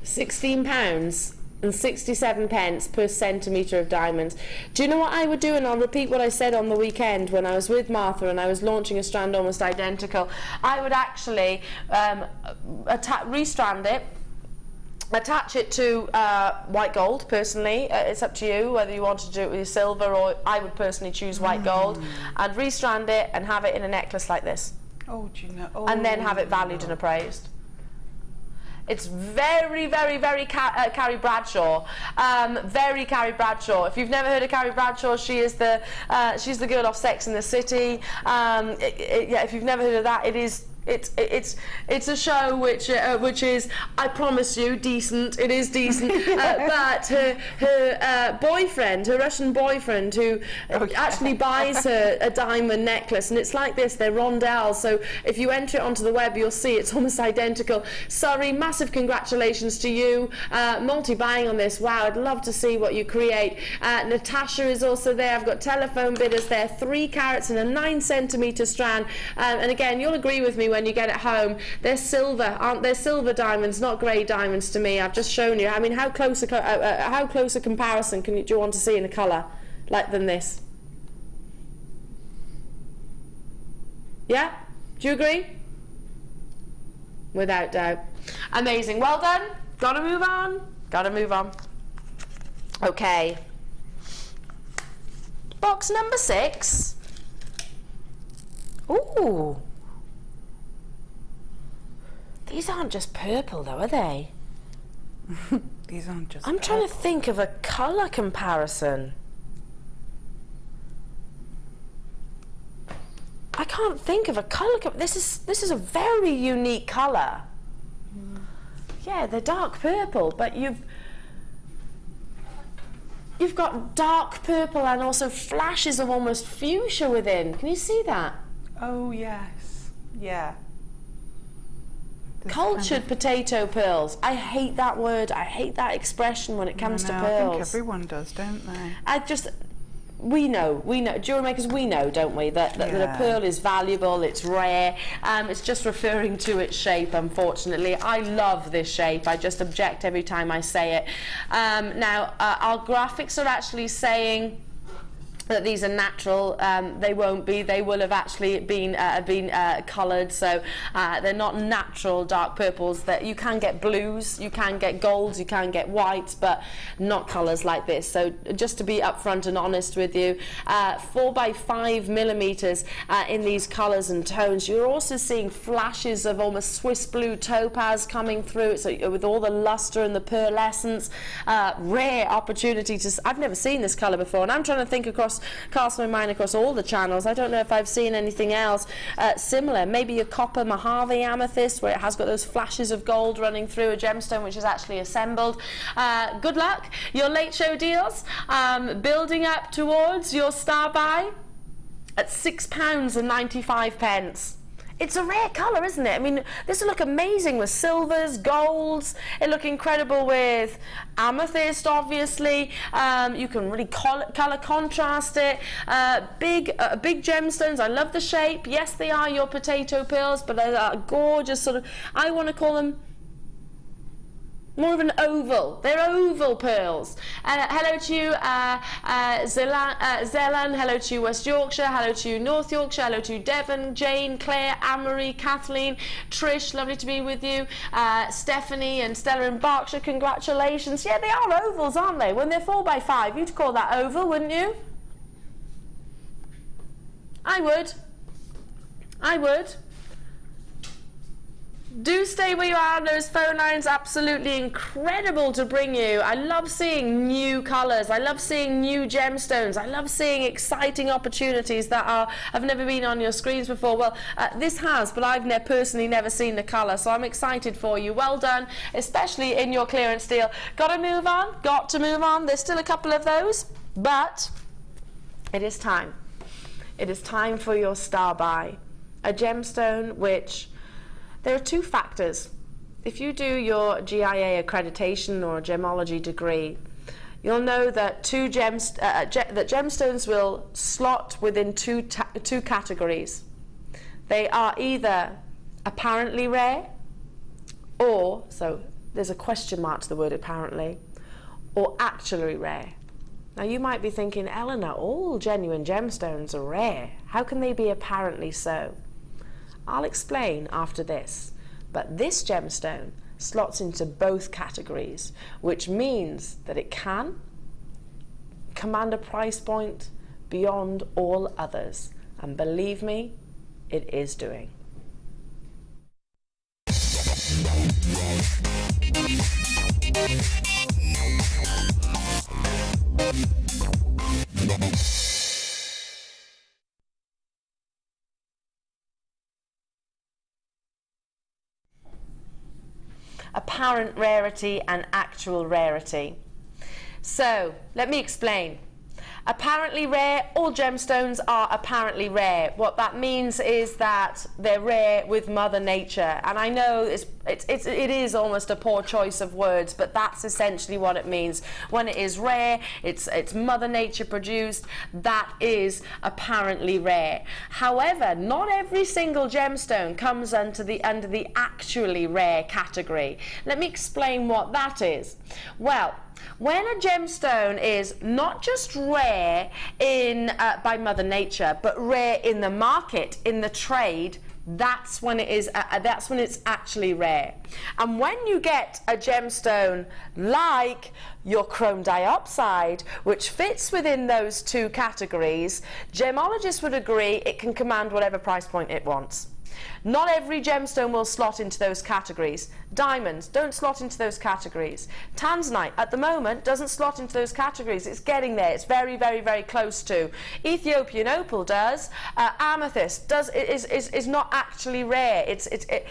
£16.67 per centimetre of diamonds. Do you know what I would do? And I'll repeat what I said on the weekend when I was with Martha and I was launching a strand almost identical. I would actually restrand it, attach it to white gold. Personally, it's up to you whether you want to do it with silver, or I would personally choose white gold, and restrand it and have it in a necklace like this. Oh, do you know? Oh, and then have it valued and appraised. It's very, very, very Carrie Bradshaw. Very Carrie Bradshaw. If you've never heard of Carrie Bradshaw, she's the girl off Sex and the City. Yeah, if you've never heard of that, it is It's a show which is, I promise you, decent. It is decent. But her boyfriend, her Russian boyfriend, who actually buys her a diamond necklace, and it's like this. They're rondelles. So if you enter it onto the web, you'll see it's almost identical. Sorry, massive congratulations to you. Multi-buying on this. Wow, I'd love to see what you create. Natasha is also there. I've got telephone bidders there. 3 carats and a 9-centimeter strand. And again, you'll agree with me when you get it home, they're silver, aren't they? Silver diamonds, not grey diamonds to me. I've just shown you. I mean, how close a comparison do you want to see in a colour like than this? Yeah? Do you agree? Without doubt. Amazing. Well done. Gotta move on. Gotta move on. Okay. Box number 6. Ooh. These aren't just purple though, are they? These aren't just I'm trying to think of a colour comparison. I can't think of a colour. This is a very unique colour. Yeah, they're dark purple, but you've got dark purple and also flashes of almost fuchsia within. Can you see that? Oh yes, yeah. Cultured potato pearls. I hate that word. I hate that expression when it comes to pearls. I think everyone does, don't they? We know, jewellery makers, we know, don't we, that a pearl is valuable, it's rare. It's just referring to its shape, unfortunately. I love this shape. I just object every time I say it. Now, our graphics are actually saying that these are natural. They won't be. They will have actually been coloured, so they're not natural dark purples. That you can get blues, you can get golds, you can get whites, but not colours like this. So just to be upfront and honest with you, 4 by 5 millimeters in these colours and tones. You're also seeing flashes of almost Swiss blue topaz coming through. So with all the lustre and the pearlescence, rare opportunity to. I've never seen this colour before, and I'm trying to think cast my mind across all the channels. I don't know if I've seen anything else similar. Maybe a copper Mojave amethyst where it has got those flashes of gold running through a gemstone which is actually assembled. Good luck. Your late show deals building up towards your star buy at £6.95. It's a rare colour, isn't it? I mean, this will look amazing with silvers, golds. It'll look incredible with amethyst, obviously. You can really colour contrast it. Big gemstones. I love the shape. Yes, they are your potato pearls, but they are gorgeous sort of, I want to call them more of an oval. They're oval pearls. Hello to you, Zelan. Hello to you, West Yorkshire. Hello to you, North Yorkshire. Hello to you, Devon, Jane, Claire, Anne-Marie, Kathleen, Trish. Lovely to be with you. Stephanie and Stella in Berkshire. Congratulations. Yeah, they are ovals, aren't they? When they're 4 by 5, you'd call that oval, wouldn't you? I would. I would. Do stay where you are on those phone lines. Absolutely incredible to bring you. I love seeing new colours. I love seeing new gemstones. I love seeing exciting opportunities that have never been on your screens before. Well, this has, but I've personally never seen the colour, so I'm excited for you. Well done, especially in your clearance deal. Got to move on. Got to move on. There's still a couple of those, but it is time. It is time for your star buy. A gemstone which... There are 2 factors. If you do your GIA accreditation or a gemology degree, you'll know that gemstones will slot within two categories. They are either apparently rare, or, so there's a question mark to the word apparently, or actually rare. Now you might be thinking, Eleanor, all genuine gemstones are rare. How can they be apparently so? I'll explain after this, but this gemstone slots into both categories, which means that it can command a price point beyond all others, and believe me, it is doing. apparent rarity and actual rarity. So let me explain. Apparently rare, all gemstones are apparently rare. What that means is that they're rare with Mother Nature. And I know it is almost a poor choice of words, but that's essentially what it means. When it is rare, it's Mother Nature produced, that is apparently rare. However, not every single gemstone comes under the actually rare category. Let me explain what that is. Well, when a gemstone is not just rare by Mother Nature, but rare in the market, in the trade, that's when it's actually rare. And when you get a gemstone like your chrome dioxide, which fits within those two categories, gemologists would agree it can command whatever price point it wants. Not every gemstone will slot into those categories. Diamonds don't slot into those categories. Tanzanite, at the moment, doesn't slot into those categories. It's getting there. It's very, very, very close to. Ethiopian opal does. Amethyst is not actually rare. It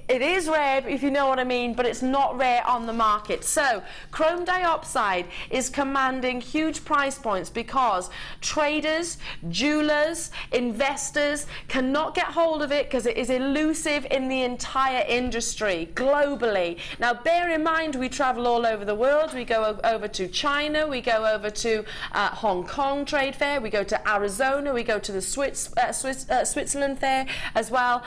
is rare, if you know what I mean, but it's not rare on the market. So chrome dioxide is commanding huge price points because traders, jewelers, investors cannot get hold of it because it is elusive in the entire industry globally. Now bear in mind, we travel all over the world. We go over to China, we go over to Hong Kong trade fair, we go to Arizona, we go to the Switzerland fair as well.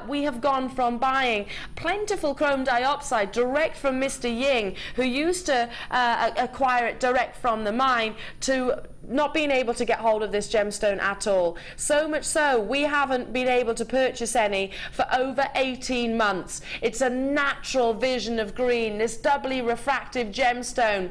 We have gone from buying plentiful chrome dioxide direct from Mr. Ying, who used to acquire it direct from the mine, to not being able to get hold of this gemstone at all. So much so, we haven't been able to purchase any for over 18 months. It's a natural vision of green, this doubly refractive gemstone.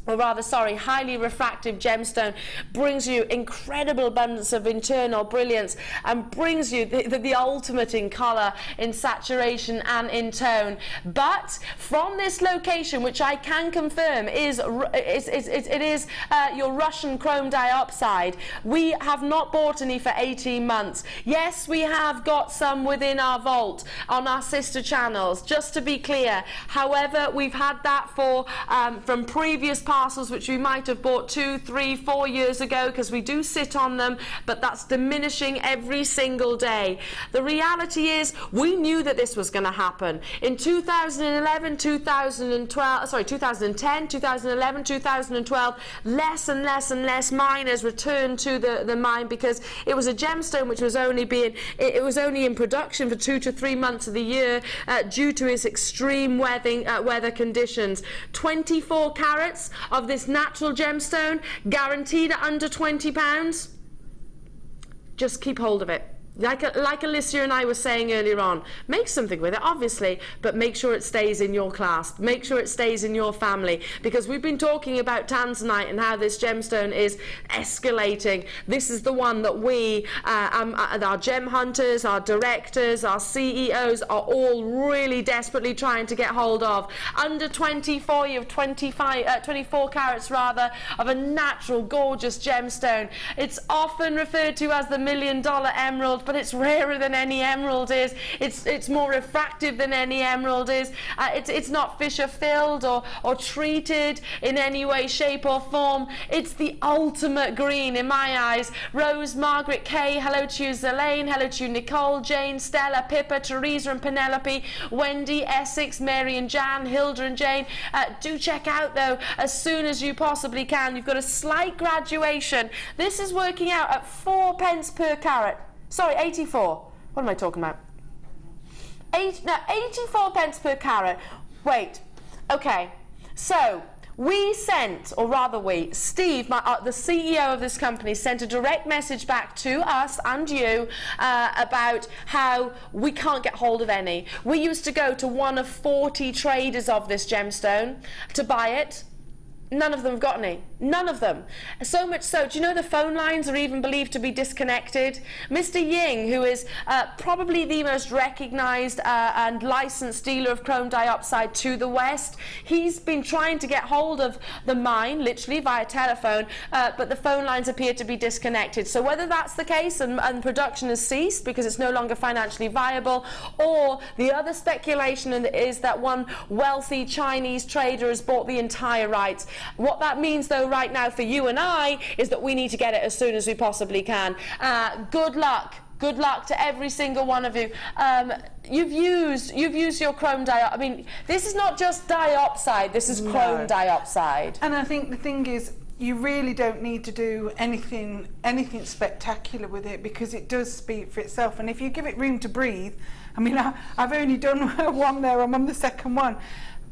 Or rather, sorry, highly refractive gemstone brings you incredible abundance of internal brilliance and brings you the ultimate in colour, in saturation and in tone. But from this location, which I can confirm is your Russian chrome dioxide, we have not bought any for 18 months. Yes, we have got some within our vault on our sister channels, just to be clear. However, we've had that from previous parcels which we might have bought 2, 3, 4 years ago, because we do sit on them, but that's diminishing every single day. The reality is, we knew that this was going to happen. In 2011, 2010, 2011, 2012, less and less and less miners returned to the mine because it was a gemstone which was only in production for 2 to 3 months of the year due to its extreme weather conditions. 24 carats of this natural gemstone, guaranteed at under £20. Just keep hold of it. Like Alicia and I were saying earlier on, make something with it, obviously, but make sure it stays in your class. Make sure it stays in your family, because we've been talking about tanzanite and how this gemstone is escalating. This is the one that we, our gem hunters, our directors, our CEOs are all really desperately trying to get hold of. Under 24, you have 24 carats rather, of a natural, gorgeous gemstone. It's often referred to as the $1 million emerald, but it's rarer than any emerald is. It's more refractive than any emerald is. It's not fissure filled or treated in any way, shape or form. It's the ultimate green in my eyes. Rose, Margaret, Kay, hello to you, Zelane, hello to you, Nicole, Jane, Stella, Pippa, Teresa and Penelope, Wendy, Essex, Mary and Jan, Hilda and Jane. Do check out though as soon as you possibly can. You've got a slight graduation. This is working out at 4 pence per carat. Sorry, 84. What am I talking about? 84 pence per carat. Wait. Okay. So we sent, or rather Steve, the CEO of this company, sent a direct message back to us and you about how we can't get hold of any. We used to go to one of 40 traders of this gemstone to buy it. None of them have got any. None of them. So much so, do you know the phone lines are even believed to be disconnected? Mr. Ying, who is probably the most recognised and licensed dealer of chrome dioxide to the West, he's been trying to get hold of the mine, literally via telephone, but the phone lines appear to be disconnected. So whether that's the case and production has ceased because it's no longer financially viable, or the other speculation is that one wealthy Chinese trader has bought the entire rights. What that means, though, right now for you and I is that we need to get it as soon as we possibly can. Good luck. Good luck to every single one of you. You've used your chrome dioxide. I mean, this is not just diopside. This is chrome dioxide. And I think the thing is, you really don't need to do anything spectacular with it, because it does speak for itself. And if you give it room to breathe, I mean, I've only done one there. I'm on the second one.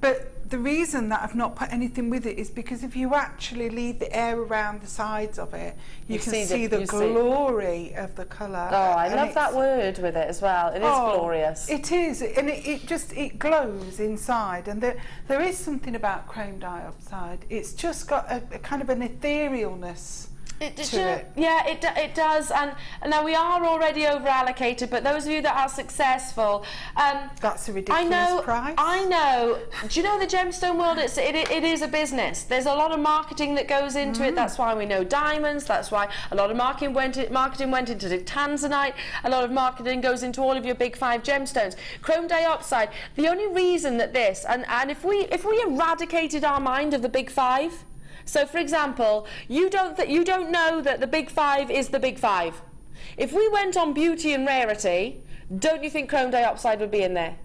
But the reason that I've not put anything with it is because if you actually leave the air around the sides of it, you can see the glory of the colour. Oh, I love that word with it as well. It is glorious. It is, and it glows inside. And there is something about chrome dioxide. It's just got a kind of an etherealness. Yeah, it does, and now we are already over allocated, but those of you that are successful, that's a ridiculous price. I know. Do you know the gemstone world? It is a business. There's a lot of marketing that goes into it. That's why we know diamonds. That's why a lot of marketing went into the tanzanite. A lot of marketing goes into all of your big 5 gemstones. Chrome dioxide. The only reason that this and if we eradicated our mind of the big 5. So, for example, you don't know that the big 5 is the big 5. If we went on beauty and rarity, don't you think chrome dioxide would be in there?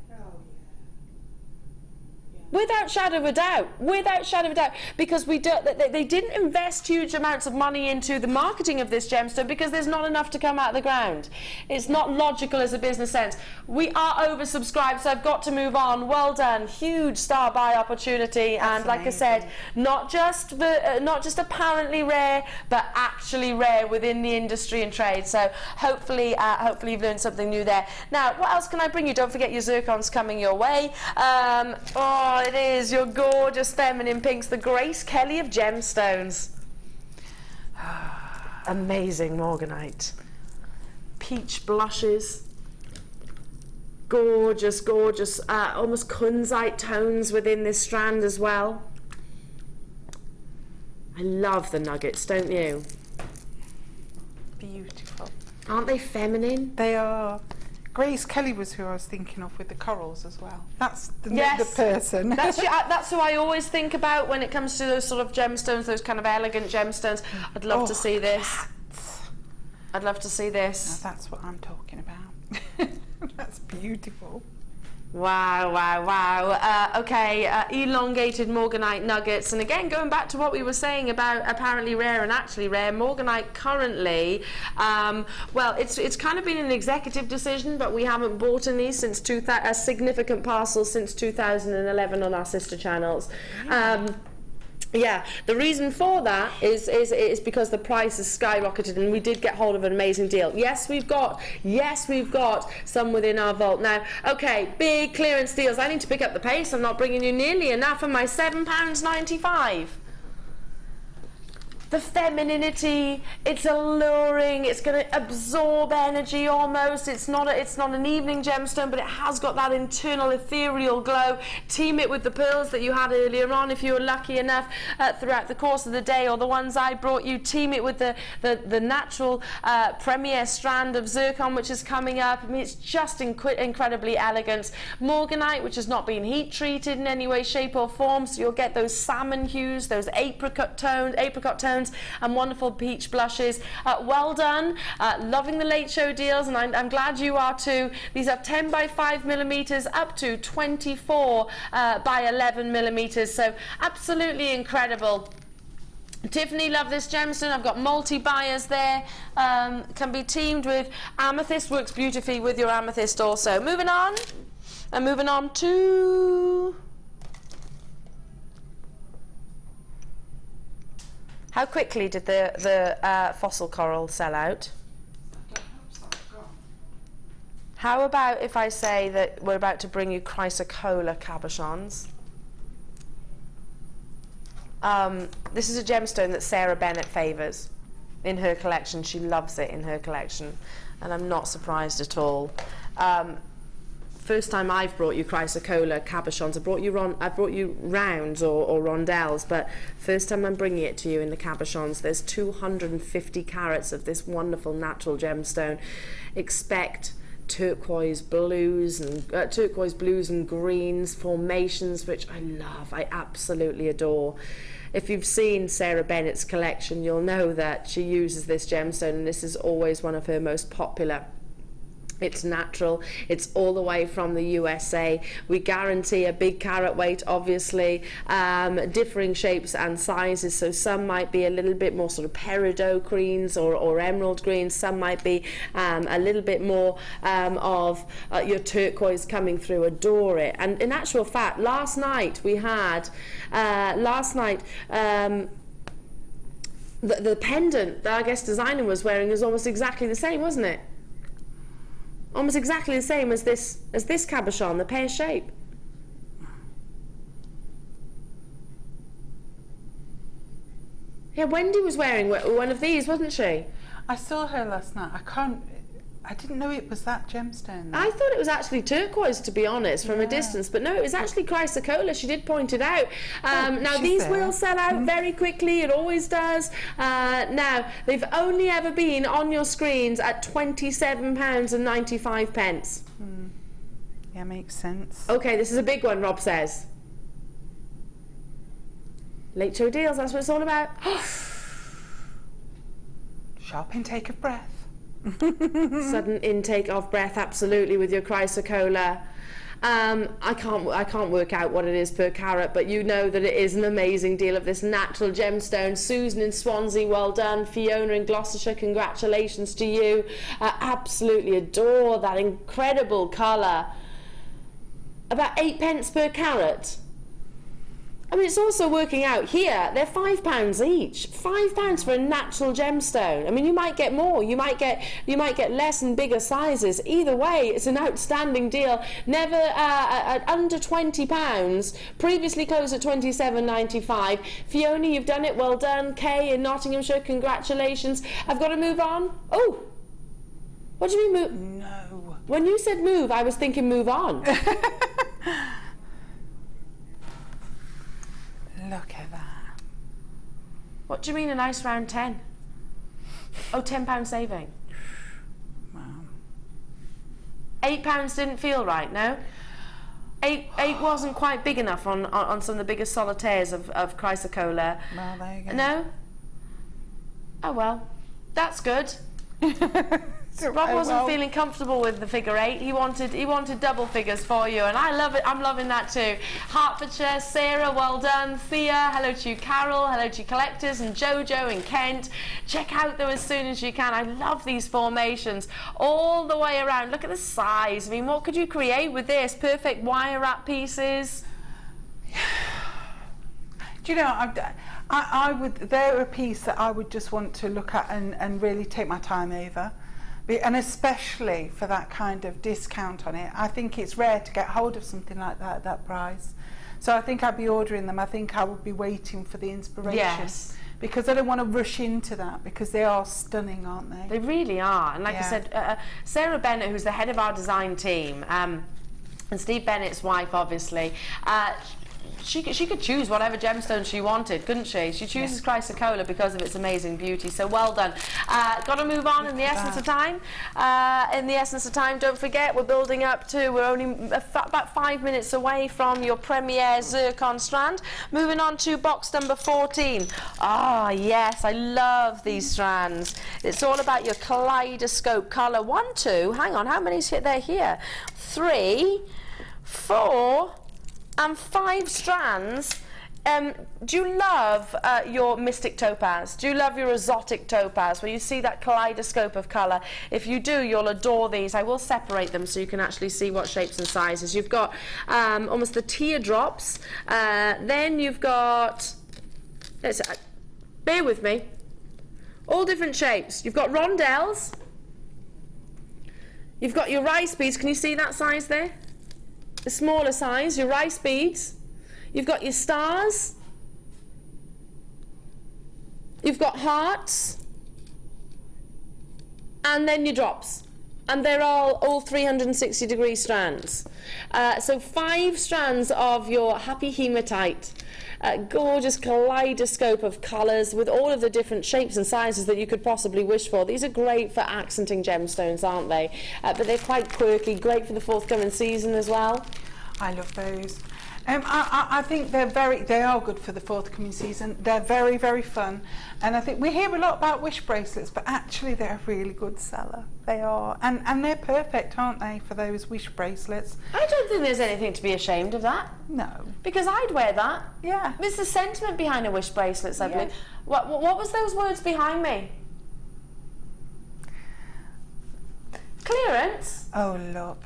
Without shadow of a doubt, because they didn't invest huge amounts of money into the marketing of this gemstone because there's not enough to come out of the ground. It's not logical as a business sense. We are oversubscribed, so I've got to move on. Well done, huge star buy opportunity, and like I said, not just apparently rare, but actually rare within the industry and trade. So hopefully you've learned something new there. Now, what else can I bring you? Don't forget your zircons coming your way. It is your gorgeous feminine pinks, the Grace Kelly of gemstones. Amazing morganite. Peach blushes. Gorgeous, gorgeous, almost kunzite tones within this strand as well. I love the nuggets, don't you? Beautiful. Aren't they feminine? They are. Grace Kelly was who I was thinking of with the corals as well. That's the person. That's who I always think about when it comes to those sort of gemstones, those kind of elegant gemstones. I'd love to see this. I'd love to see this. Now that's what I'm talking about. That's beautiful. Wow, wow, wow. Okay, elongated morganite nuggets. And again, going back to what we were saying about apparently rare and actually rare, morganite currently, well, it's kind of been an executive decision, but we haven't bought in these since a significant parcel since 2011 on our sister channels. Yeah, the reason for that is because the price has skyrocketed, and we did get hold of an amazing deal. Yes, we've got some within our vault. Now, okay, big clearance deals. I need to pick up the pace. I'm not bringing you nearly enough for my £7.95. The femininity, it's alluring, it's going to absorb energy almost. It's not an evening gemstone, but it has got that internal ethereal glow. Team it with the pearls that you had earlier on if you were lucky enough throughout the course of the day, or the ones I brought you. Team it with the natural premier strand of zircon which is coming up. I mean, it's just incredibly elegant. Morganite, which has not been heat treated in any way, shape or form, so you'll get those salmon hues, those apricot tones, and wonderful peach blushes. Well done. Loving the late show deals, and I'm glad you are too. These are 10 by 5 millimeters up to 24 by 11 millimeters, so absolutely incredible. Tiffany, love this gemstone. I've got multi-buyers there. Can be teamed with amethyst, works beautifully with your amethyst also. Moving on, and moving on to... How quickly did the fossil coral sell out? How about if I say that we're about to bring you chrysocolla cabochons? This is a gemstone that Sarah Bennett favours in her collection. She loves it in her collection, and I'm not surprised at all. First time I've brought you chrysocolla cabochons. I brought you rounds or rondelles, but first time I'm bringing it to you in the cabochons. There's 250 carats of this wonderful natural gemstone. Expect turquoise blues and greens, formations, which I love. I absolutely adore. If you've seen Sarah Bennett's collection, you'll know that she uses this gemstone, and this is always one of her most popular. It's natural, it's all the way from the USA. We guarantee a big carat weight, obviously, differing shapes and sizes. So some might be a little bit more sort of peridot greens or emerald greens. Some might be a little bit more of your turquoise coming through. Adore it. And in actual fact, last night we had, the pendant that our guest designer was wearing was almost exactly the same, wasn't it? Almost exactly the same as this cabochon, the pear shape. Yeah, Wendy was wearing one of these, wasn't she? I saw her last night. I didn't know it was that gemstone, though. I thought it was actually turquoise, to be honest, from a distance, but no, it was actually chrysocolla. She did point it out. Now, these will sell out very quickly. It always does. Now, they've only ever been on your screens at £27.95. Yeah, makes sense. Okay, this is a big one, Rob says. Late show deals, that's what it's all about. Sharp intake of breath. Sudden intake of breath, absolutely, with your chrysocolla. I can't work out what it is per carat, but you know that it is an amazing deal of this natural gemstone. Susan in Swansea, well done. Fiona in Gloucestershire, congratulations to you. Absolutely adore that incredible colour. About 8p per carat. I mean, it's also working out here, they're £5 each. £5 for a natural gemstone. I mean, you might get more, you might get less and bigger sizes. Either way, it's an outstanding deal. Never at under £20. Previously closed at £27.95. Fiona, you've done it, well done. Kay in Nottinghamshire, congratulations. I've got to move on. Oh, what do you mean move? No. When you said move, I was thinking move on. Look at that. What do you mean a nice round 10? Oh, £10 saving. Wow. £8 didn't feel right, no? Eight wasn't quite big enough on some of the biggest solitaires of chrysocolla. Well, there you go. No? Oh well, that's good. Rob wasn't feeling comfortable with the figure 8. He wanted double figures for you, and I love it. I'm loving that too. Hertfordshire, Sarah, well done. Thea, hello to you. Carol, hello to you collectors, and Jojo in Kent. Check out them as soon as you can. I love these formations all the way around. Look at the size. I mean, what could you create with this? Perfect wire wrap pieces. Do you know, I would. They're a piece that I would just want to look at and really take my time over. And especially for that kind of discount on it. I think it's rare to get hold of something like that at that price. So I think I'd be ordering them. I think I would be waiting for the inspiration. Yes. Because I don't want to rush into that, because they are stunning, aren't they? They really are. And like I said, Sarah Bennett, who's the head of our design team, and Steve Bennett's wife, obviously, she could choose whatever gemstone she wanted, couldn't she? She chooses chrysocolla because of its amazing beauty. So well done. Got to move on in the essence of time. Don't forget, we're building up to, we're only about 5 minutes away from your premiere zircon strand. Moving on to box number 14. Ah, yes, I love these strands. It's all about your kaleidoscope colour. 1, 2, hang on, how many's there here? 3, 4, and 5 strands. Do you love your mystic topaz? Do you love your exotic topaz, where you see that kaleidoscope of colour? If you do, you'll adore these. I will separate them so you can actually see what shapes and sizes. You've got almost the teardrops. Then you've got, bear with me, all different shapes. You've got rondelles. You've got your rice beads. Can you see that size there? The smaller size, your rice beads. You've got your stars. You've got hearts, and then your drops. And they're all 360-degree strands. So 5 strands of your happy hematite. Gorgeous kaleidoscope of colours with all of the different shapes and sizes that you could possibly wish for. These are great for accenting gemstones, aren't they? But they're quite quirky, great for the forthcoming season as well. I love those. I think they are good for the forthcoming season. They're very, very fun. And I think we hear a lot about wish bracelets, but actually they're a really good seller. They are. And they're perfect, aren't they, for those wish bracelets? I don't think there's anything to be ashamed of that. No. Because I'd wear that. Yeah. There's the sentiment behind a wish bracelets, I believe. What was those words behind me? Clearance? Oh, look.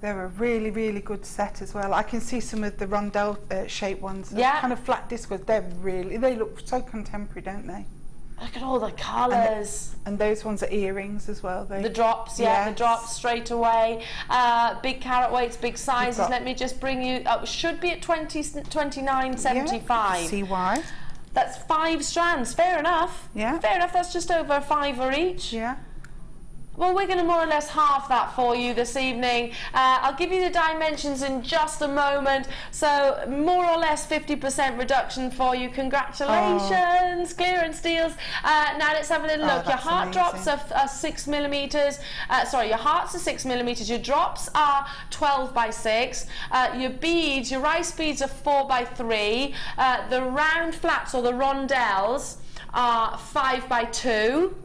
They're a really, really good set as well. I can see some of the rondelle shaped ones. Yeah. Kind of flat disc ones. They look so contemporary, don't they? Look at all the colours. And those ones are earrings as well. The drops, yeah, the drops straight away. Big carat weights, big sizes. Let me just bring you, should be at 29.75. Yeah, see why. That's 5 strands, fair enough. Yeah. Fair enough, that's just over $5 each. Yeah. Well, we're going to more or less half that for you this evening. I'll give you the dimensions in just a moment. So more or less 50% reduction for you. Congratulations, clearance deals. Now let's have a little look. Your heart drops are 6 millimeters. Sorry, your hearts are 6 millimeters. Your drops are 12 by 6. Your beads, your rice beads are 4 by 3. The round flats or the rondelles are 5 by 2.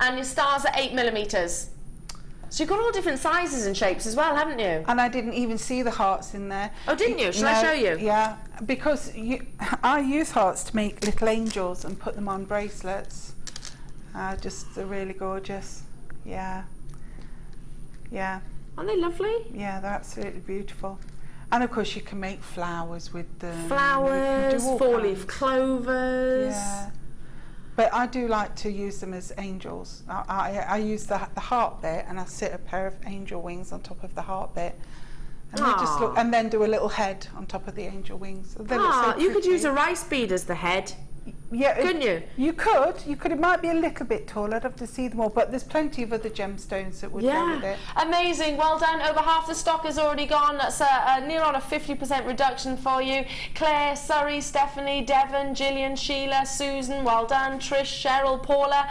And your stars are 8 millimeters. So you've got all different sizes and shapes as well, haven't you? And I didn't even see the hearts in there. Oh, didn't you? Shall I show you? Yeah, because I use hearts to make little angels and put them on bracelets. Just they're really gorgeous. Yeah. Yeah. Aren't they lovely? Yeah, they're absolutely beautiful. And of course you can make flowers with them. Flowers, 4-leaf clovers. Yeah. But I do like to use them as angels. I use the heart bit and I sit a pair of angel wings on top of the heart bit. And they just look, and then do a little head on top of the angel wings. They look so you could pretty. use a rice bead as the head. Yeah, couldn't you? You could. It might be a little bit tall. I'd have to see them all, but there's plenty of other gemstones that would go with it. Amazing. Well done. Over half the stock has already gone. That's near on a 50% reduction for you. Claire, Surrey, Stephanie, Devon, Gillian, Sheila, Susan. Well done. Trish, Cheryl, Paula.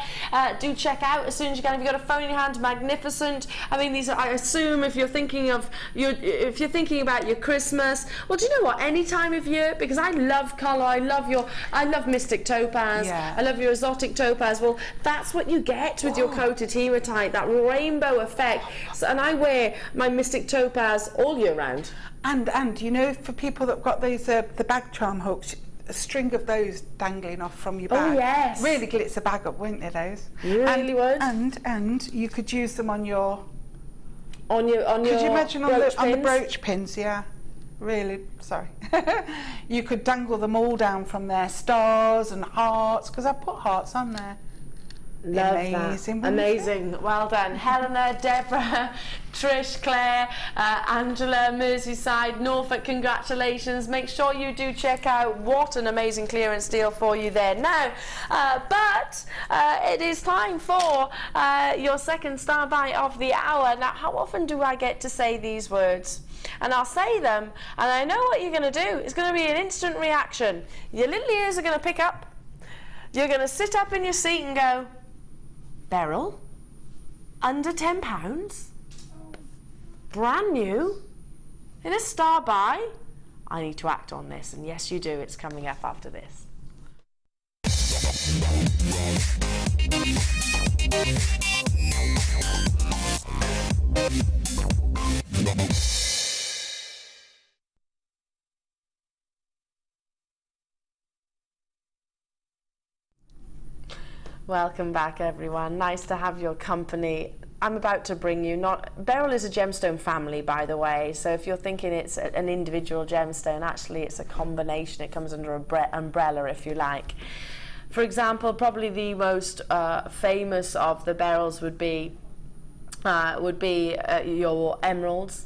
Do check out as soon as you can. If you've got a phone in your hand, magnificent. I mean, these are. I assume if you're thinking of if you're thinking about your Christmas. Well, do you know what? Any time of year, because I love colour. I love Mystic Topaz. Yeah. I love your exotic topaz. Well, that's what you get with your coated hematite, that rainbow effect. So, and I wear my Mystic Topaz all year round. And you know, for people that've got those the bag charm hooks, a string of those dangling off from your bag. Oh yes. Really glitz the bag up, wouldn't they? Those. You really would. And you could use them on your. Could you imagine on the brooch pins? Yeah. Really, sorry. You could dangle them all down from there, stars and hearts, because I put hearts on there. Love Amazing, that. Amazing. Well done. Helena, Deborah, Trish, Claire, Angela, Merseyside, Norfolk, congratulations. Make sure you do check out what an amazing clearance deal for you there. Now, but it is time for your second star buy of the hour. Now, how often do I get to say these words? And I'll say them, and I know what you're going to do. It's going to be an instant reaction. Your little ears are going to pick up. You're going to sit up in your seat and go, Beryl, under £10, brand new, in a star buy. I need to act on this, and yes, you do. It's coming up after this. Welcome back, everyone. Nice to have your company. I'm about to bring you, Beryl is a gemstone family, by the way, so if you're thinking it's an individual gemstone, actually it's a combination. It comes under an umbrella, if you like. For example, probably the most famous of the Beryls would be your emeralds.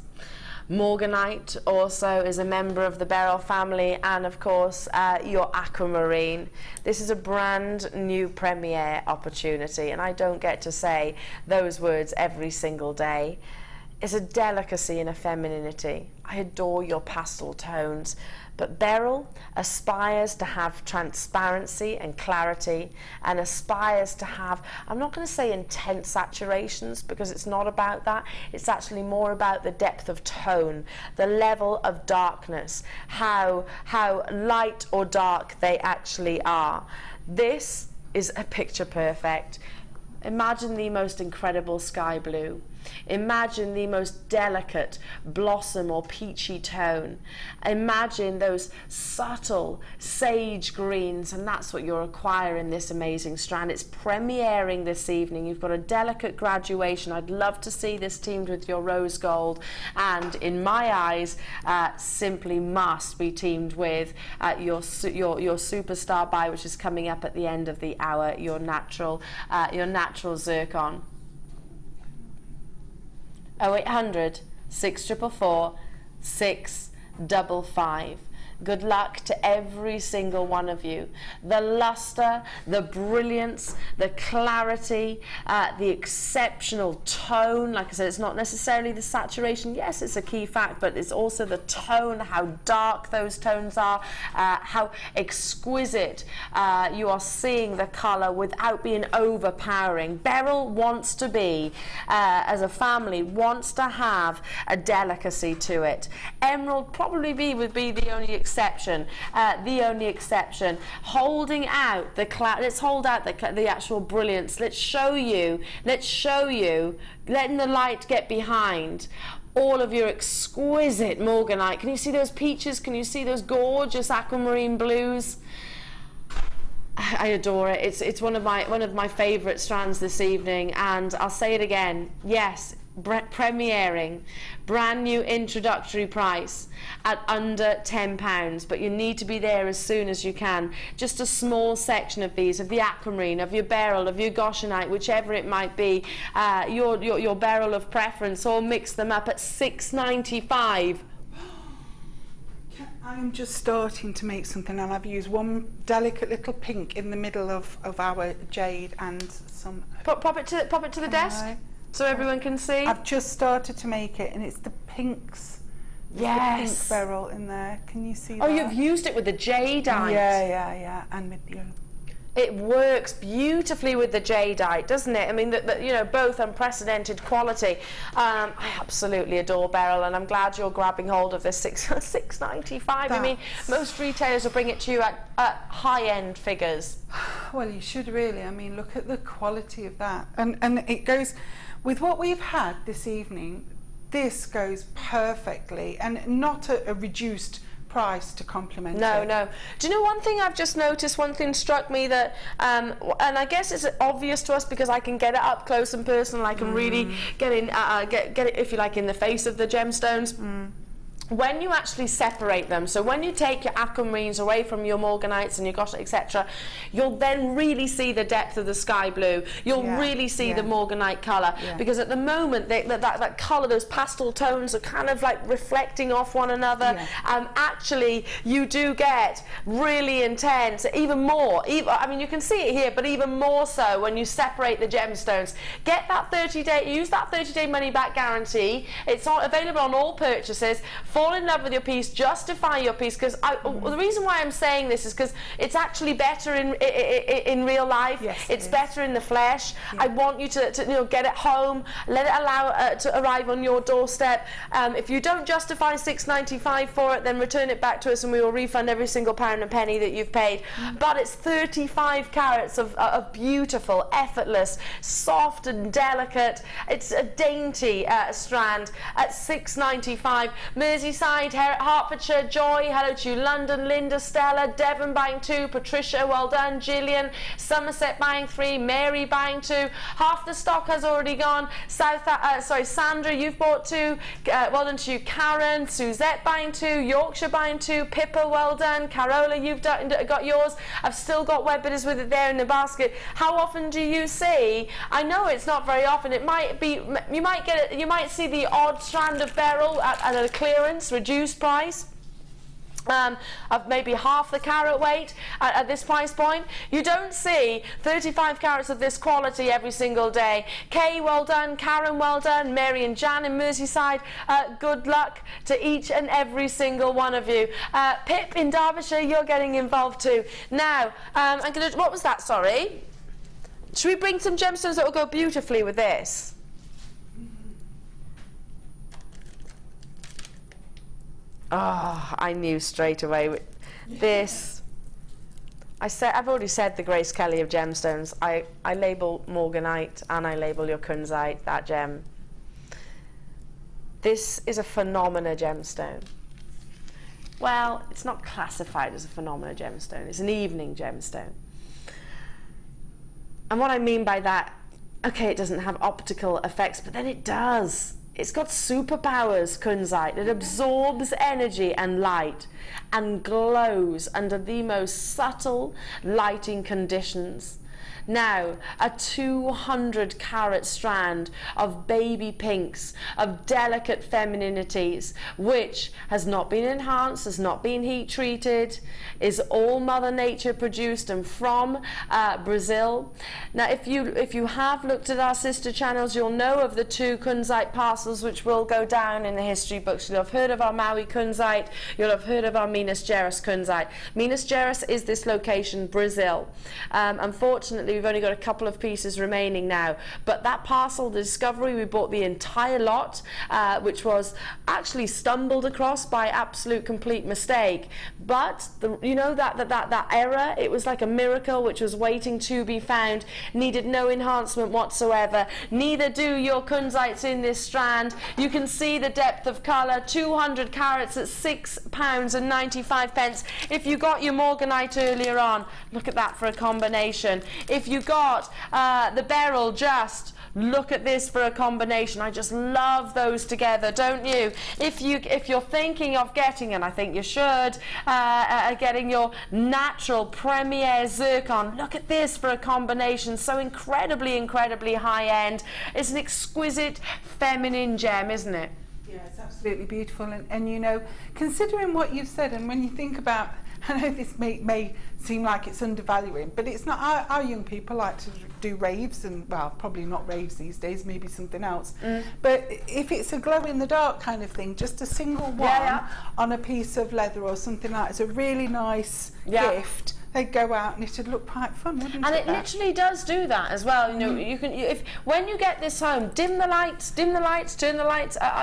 Morganite also is a member of the beryl family, and of course your aquamarine. This is a brand new premiere opportunity, and I don't get to say those words every single day. It's a delicacy and a femininity. I adore your pastel tones, but beryl aspires to have transparency and clarity, and aspires to have, I'm not going to say intense saturations, because it's not about that. It's actually more about the depth of tone, the level of darkness, how light or dark they actually are. This is a picture perfect. Imagine the most incredible sky blue. Imagine the most delicate blossom or peachy tone. Imagine those subtle sage greens, and that's what you're acquiring this amazing strand. It's premiering this evening. You've got a delicate graduation. I'd love to see this teamed with your rose gold, and in my eyes, simply must be teamed with your superstar buy, which is coming up at the end of the hour, your natural zircon. 0800 644 655. Good luck to every single one of you. The luster, the brilliance, the clarity, the exceptional tone. Like I said, it's not necessarily the saturation. Yes, it's a key fact, but it's also the tone, how dark those tones are, how exquisite you are seeing the colour without being overpowering. Beryl wants to be, as a family, wants to have a delicacy to it. Emerald probably would be the only exception, holding out the let's hold out the actual brilliance. Let's show you, letting the light get behind all of your exquisite morganite. Can you see those peaches? Can you see those gorgeous aquamarine blues? I adore it. It's one of my favorite strands this evening, and I'll say it again. Yes, premiering, brand new introductory price at under £10, but you need to be there as soon as you can. Just a small section of these, of the aquamarine, of your beryl, of your goshenite, whichever it might be, your beryl of preference, or mix them up at £6.95. I'm just starting to make something, and I've used one delicate little pink in the middle of our jade and some. Pop it to the desk so everyone can see. I've just started to make it, and it's the pinks. Yes. The pink beryl in there. Can you see that? Oh, you've used it with the jadeite. Yeah, and with the. It works beautifully with the jadeite, doesn't it? I mean, you know, both unprecedented quality. I absolutely adore beryl, and I'm glad you're grabbing hold of this $6.95. I mean, most retailers will bring it to you at high-end figures. Well, you should really. I mean, look at the quality of that, and it goes with what we've had this evening. This goes perfectly, and not a reduced price to complement it. No. Do you know one thing I've just noticed? One thing struck me that, and I guess it's obvious to us because I can get it up close and personal. I can really get it, if you like, in the face of the gemstones. When you actually separate them, so when you take your aquamarines away from your morganites and your goshenite, etc., you'll then really see the depth of the sky blue. You'll really see the morganite colour, because at the moment that colour, those pastel tones are kind of like reflecting off one another. Actually, you do get really intense, even more. I mean, you can see it here, but even more so when you separate the gemstones. Get that 30-day, use that 30-day money-back guarantee. It's available on all purchases. Fall in love with your piece, justify your piece, because the reason why I'm saying this is because it's actually better in real life. Yes, it's better in the flesh. I want you to get it home, let it allow to arrive on your doorstep. If you don't justify $6.95 for it, then return it back to us and we will refund every single pound and penny that you've paid. But it's 35 carats of beautiful, effortless, soft and delicate. It's a dainty strand at $6.95. Mersey, Merseyside, Hertfordshire, Joy, hello to you. London, Linda, Stella, Devon buying 2, Patricia, well done. Gillian, Somerset buying 3, Mary buying 2. Half the stock has already gone. Sandra, you've bought 2. Well done to you. Karen, Suzette buying 2, Yorkshire buying 2, Pippa, well done. Carola, you've got yours. I've still got web bidders with it there in the basket. How often do you see? I know it's not very often. It might be, you might see the odd strand of beryl at a clearance, reduced price. Of maybe half the carat weight at this price point. You don't see 35 carats of this quality every single day. Kay, well done. Karen, well done. Mary and Jan in Merseyside, good luck to each and every single one of you. Pip in Derbyshire, you're getting involved too. Now, what was that, sorry? Should we bring some gemstones that will go beautifully with this? Oh, I knew straight away with this. I've already said the Grace Kelly of gemstones. I label morganite and I label your kunzite, that gem. This is a phenomena gemstone. Well, it's not classified as a phenomena gemstone. It's an evening gemstone. And what I mean by that, okay, it doesn't have optical effects, but then it does. It's got superpowers, kunzite. It absorbs energy and light and glows under the most subtle lighting conditions. Now, a 200 carat strand of baby pinks, of delicate femininities, which has not been enhanced, has not been heat treated, is all Mother Nature produced and from Brazil. Now, if you have looked at our sister channels, you'll know of the 2 kunzite parcels which will go down in the history books. You'll have heard of our Maui kunzite, you'll have heard of our Minas Gerais kunzite. Minas Gerais is this location, Brazil. Unfortunately, we've only got a couple of pieces remaining now, but that parcel, the discovery, we bought the entire lot, which was actually stumbled across by absolute complete mistake. But you know that error, it was like a miracle which was waiting to be found, needed no enhancement whatsoever. Neither do your kunzites in this strand. You can see the depth of colour, 200 carats at £6.95. If you got your morganite earlier on, look at that for a combination. If you got the beryl, just look at this for a combination. I just love those together, don't you? If you're thinking of getting, and I think you should, getting your natural premier zircon, look at this for a combination. So incredibly high end. It's an exquisite feminine gem, isn't it? Yeah, it's absolutely beautiful. And you know, considering what you've said, and when you think about, I know this may seem like it's undervaluing, but it's not. Our young people like to do raves, and well, probably not raves these days, maybe something else. But if it's a glow-in-the-dark kind of thing, just a single one on a piece of leather or something like that, it's a really nice gift. They'd go out and it'd look quite fun, wouldn't it? And it literally does do that as well. You know, you can, when you get this home, dim the lights, turn the lights.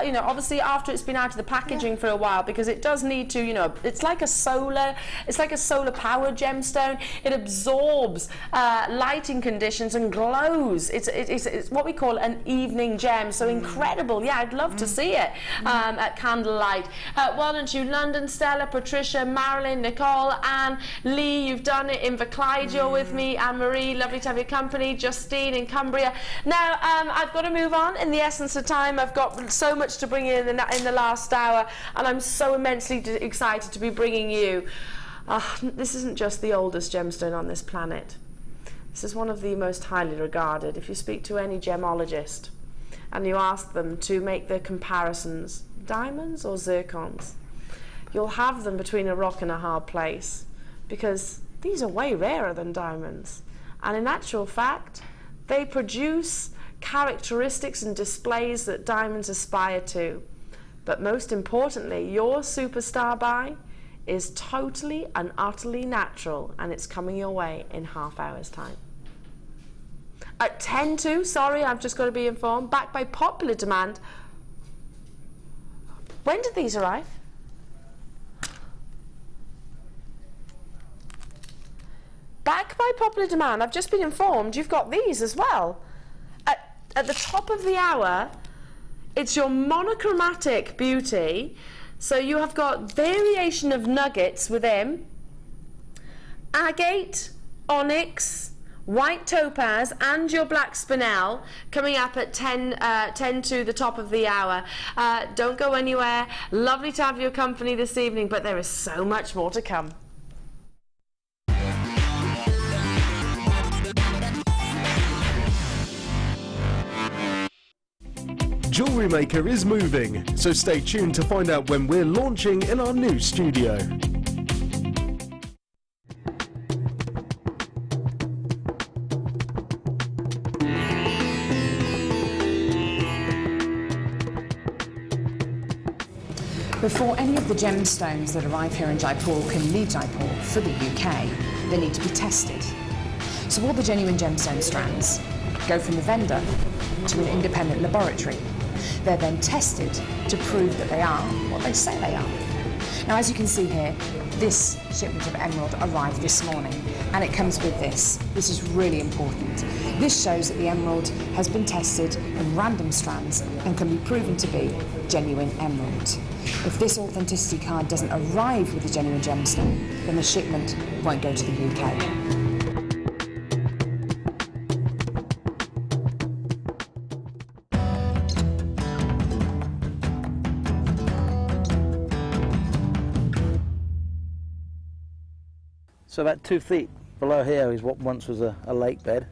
You know, obviously after it's been out of the packaging for a while, because it does need to. You know, it's like a solar powered gemstone. It absorbs lighting conditions and glows. It's what we call an evening gem. So incredible. Yeah, I'd love to see it at candlelight. Well done to you, London, Stella, Patricia, Marilyn, Nicole, Anne, Lee. You've done it. In Clyde, you're with me. Anne-Marie, lovely to have your company. Justine in Cumbria. Now, I've got to move on. In the essence of time, I've got so much to bring in the last hour, and I'm so immensely excited to be bringing you. This isn't just the oldest gemstone on this planet. This is one of the most highly regarded. If you speak to any gemologist and you ask them to make their comparisons, diamonds or zircons, you'll have them between a rock and a hard place, because these are way rarer than diamonds. And in actual fact, they produce characteristics and displays that diamonds aspire to. But most importantly, your superstar buy is totally and utterly natural, and it's coming your way in half hour's time. At 10 to, sorry, I've just got to be informed, backed by popular demand. When did these arrive? Backed by popular demand, I've just been informed you've got these as well. At the top of the hour, it's your monochromatic beauty, So you have got variation of nuggets within, agate, onyx, white topaz and your black spinel coming up at 10 to the top of the hour. Don't go anywhere. Lovely to have your company this evening, but there is so much more to come. Jewellery Maker is moving, so stay tuned to find out when we're launching in our new studio. Before any of the gemstones that arrive here in Jaipur can leave Jaipur for the UK, they need to be tested. So all the genuine gemstone strands go from the vendor to an independent laboratory. They're then tested to prove that they are what they say they are. Now, as you can see here, this shipment of emerald arrived this morning, and it comes with this. This is really important. This shows that the emerald has been tested in random strands and can be proven to be genuine emerald. If this authenticity card doesn't arrive with a genuine gemstone, then the shipment won't go to the UK. So about 2 feet below here is what once was a lake bed.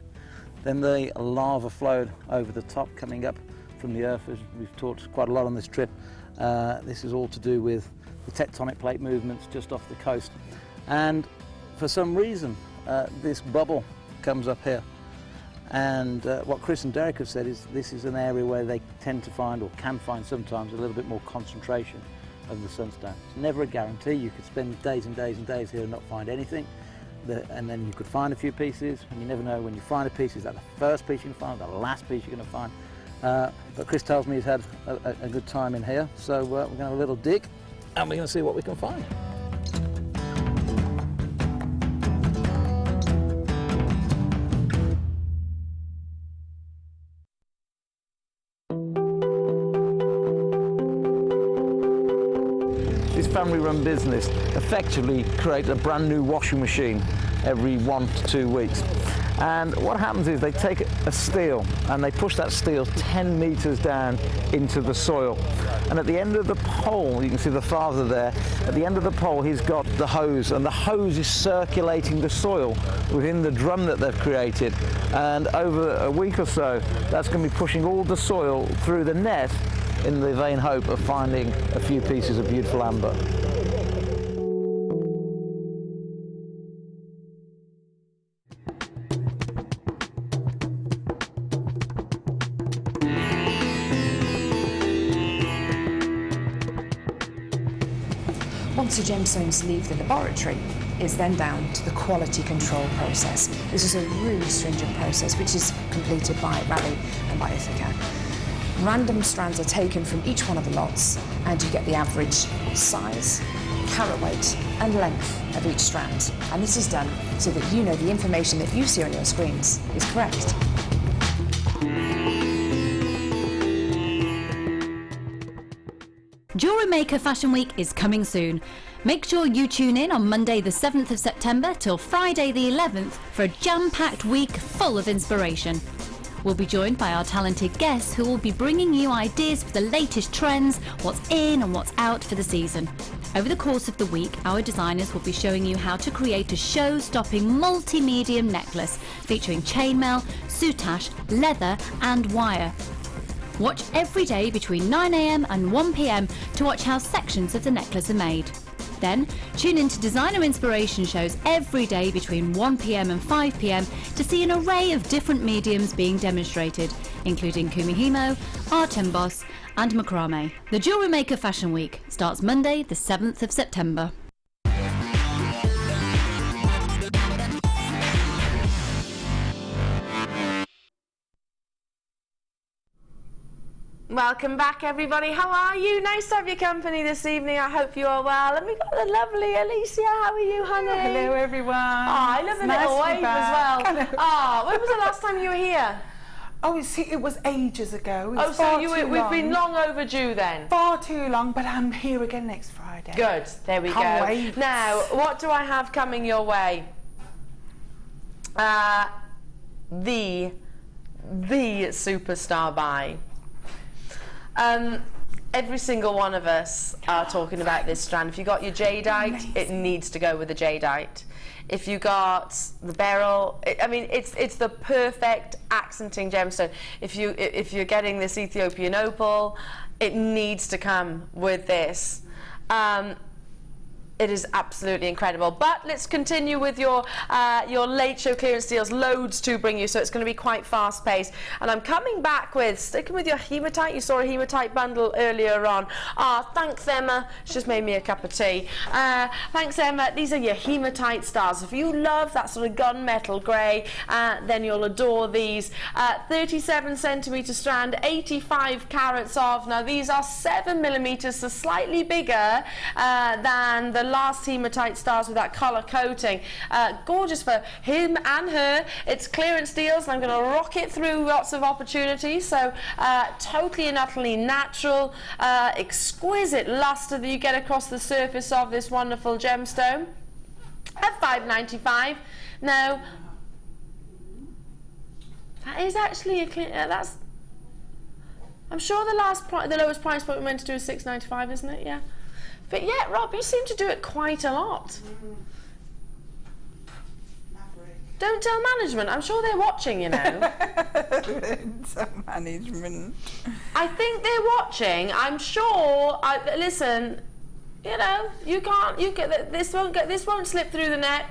Then the lava flowed over the top, coming up from the earth, as we've talked quite a lot on this trip. This is all to do with the tectonic plate movements just off the coast. And for some reason, this bubble comes up here. And what Chris and Derek have said is this is an area where they tend to find, or can find sometimes, a little bit more concentration of the sunstone. It's never a guarantee. You could spend days and days and days here and not find anything, and then you could find a few pieces, and you never know when you find a piece, is that the first piece you can find, the last piece you're going to find. But Chris tells me he's had a good time in here, so we're going to have a little dig and we're going to see what we can find. Family-run business effectively creates a brand new washing machine every 1 to 2 weeks. And what happens is they take a steel and they push that steel 10 meters down into the soil. And at the end of the pole, you can see the father there, at the end of the pole he's got the hose, and the hose is circulating the soil within the drum that they've created. And over a week or so, that's going to be pushing all the soil through the net in the vain hope of finding a few pieces of beautiful amber. Once the gemstones leave the laboratory, it's then down to the quality control process. This is a really stringent process which is completed by Raleigh and by Ithaca. Random strands are taken from each one of the lots, and you get the average size, carat weight and length of each strand. And this is done so that you know the information that you see on your screens is correct. Jewellery Maker Fashion Week is coming soon. Make sure you tune in on Monday the 7th of September till Friday the 11th for a jam-packed week full of inspiration. We'll be joined by our talented guests who will be bringing you ideas for the latest trends, what's in and what's out for the season. Over the course of the week, our designers will be showing you how to create a show-stopping multi-medium necklace featuring chainmail, soutache, leather and wire. Watch every day between 9 AM and 1 PM to watch how sections of the necklace are made. Then tune in to designer inspiration shows every day between 1 PM and 5 PM to see an array of different mediums being demonstrated, including kumihimo, art emboss and macrame. The Jewellery Maker Fashion Week starts Monday the 7th of September. Welcome back, everybody. How are you? Nice to have your company this evening. I hope you are well. And we've got the lovely Alicia. How are you, honey? Hello, everyone. Oh, I love the little wave as well. Oh, when was the last time you were here? Oh, see, it was ages ago. It was so far we've too been long. long overdue then. Far too long, but I'm here again next Friday. Good, there we Can't go. wait. Now, what do I have coming your way? The superstar buy. Every single one of us are talking about this strand. If you got your jadeite, it needs to go with the jadeite. If you got the beryl, I mean, it's the perfect accenting gemstone. If you're getting this Ethiopian opal, it needs to come with this. It is absolutely incredible. But let's continue with your late show clearance deals. Loads to bring you, so it's going to be quite fast paced. And I'm coming back with, sticking with your hematite. You saw a hematite bundle earlier on. Thanks Emma. She just made me a cup of tea. Thanks Emma. These are your hematite stars. If you love that sort of gunmetal grey, then you'll adore these. 37 centimetre strand, 85 carats of. Now these are 7mm, so slightly bigger than the last hematite stars with that colour coating. Gorgeous for him and her. It's clearance deals, and I'm going to rock it through lots of opportunities. So totally and utterly natural, exquisite lustre that you get across the surface of this wonderful gemstone at $5.95. Now that is actually a that's, I'm sure the lowest price point we're meant to do is $6.95, isn't it? Yeah. But yeah, Rob, you seem to do it quite a lot. Don't tell management. I'm sure they're watching, you know. Don't tell management. I think they're watching. I'm sure. Listen, you know, you can't. This won't slip through the net.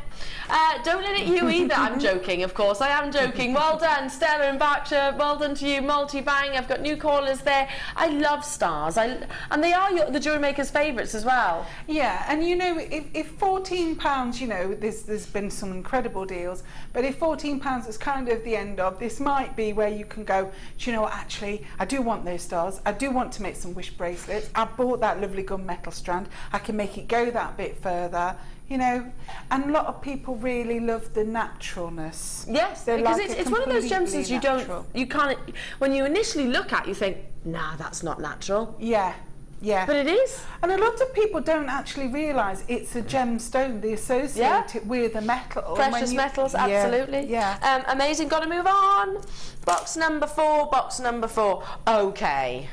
Don't let it you either. I'm joking, of course. I am joking. Well done, Stella and Berkshire. Well done to you, Multi-Bang. I've got new callers there. I love stars. And they are the Jewellery Maker's favourites as well. Yeah, and you know, if £14, you know, there's been some incredible deals, but if £14 is kind of the end of, this might be where you can go, do you know what, actually, I do want those stars. I do want to make some wish bracelets. I bought that lovely gunmetal strand. I can make it go that bit further. You know, and a lot of people really love the naturalness. Yes, They're because like it's one of those gemstones natural. you can't, when you initially look at, you think, nah, that's not natural. Yeah, yeah. But it is. And a lot of people don't actually realise it's a gemstone. They associate it with a metal. Precious metals, absolutely. Yeah. Amazing. Got to move on. Box number 4. Box number 4. Okay.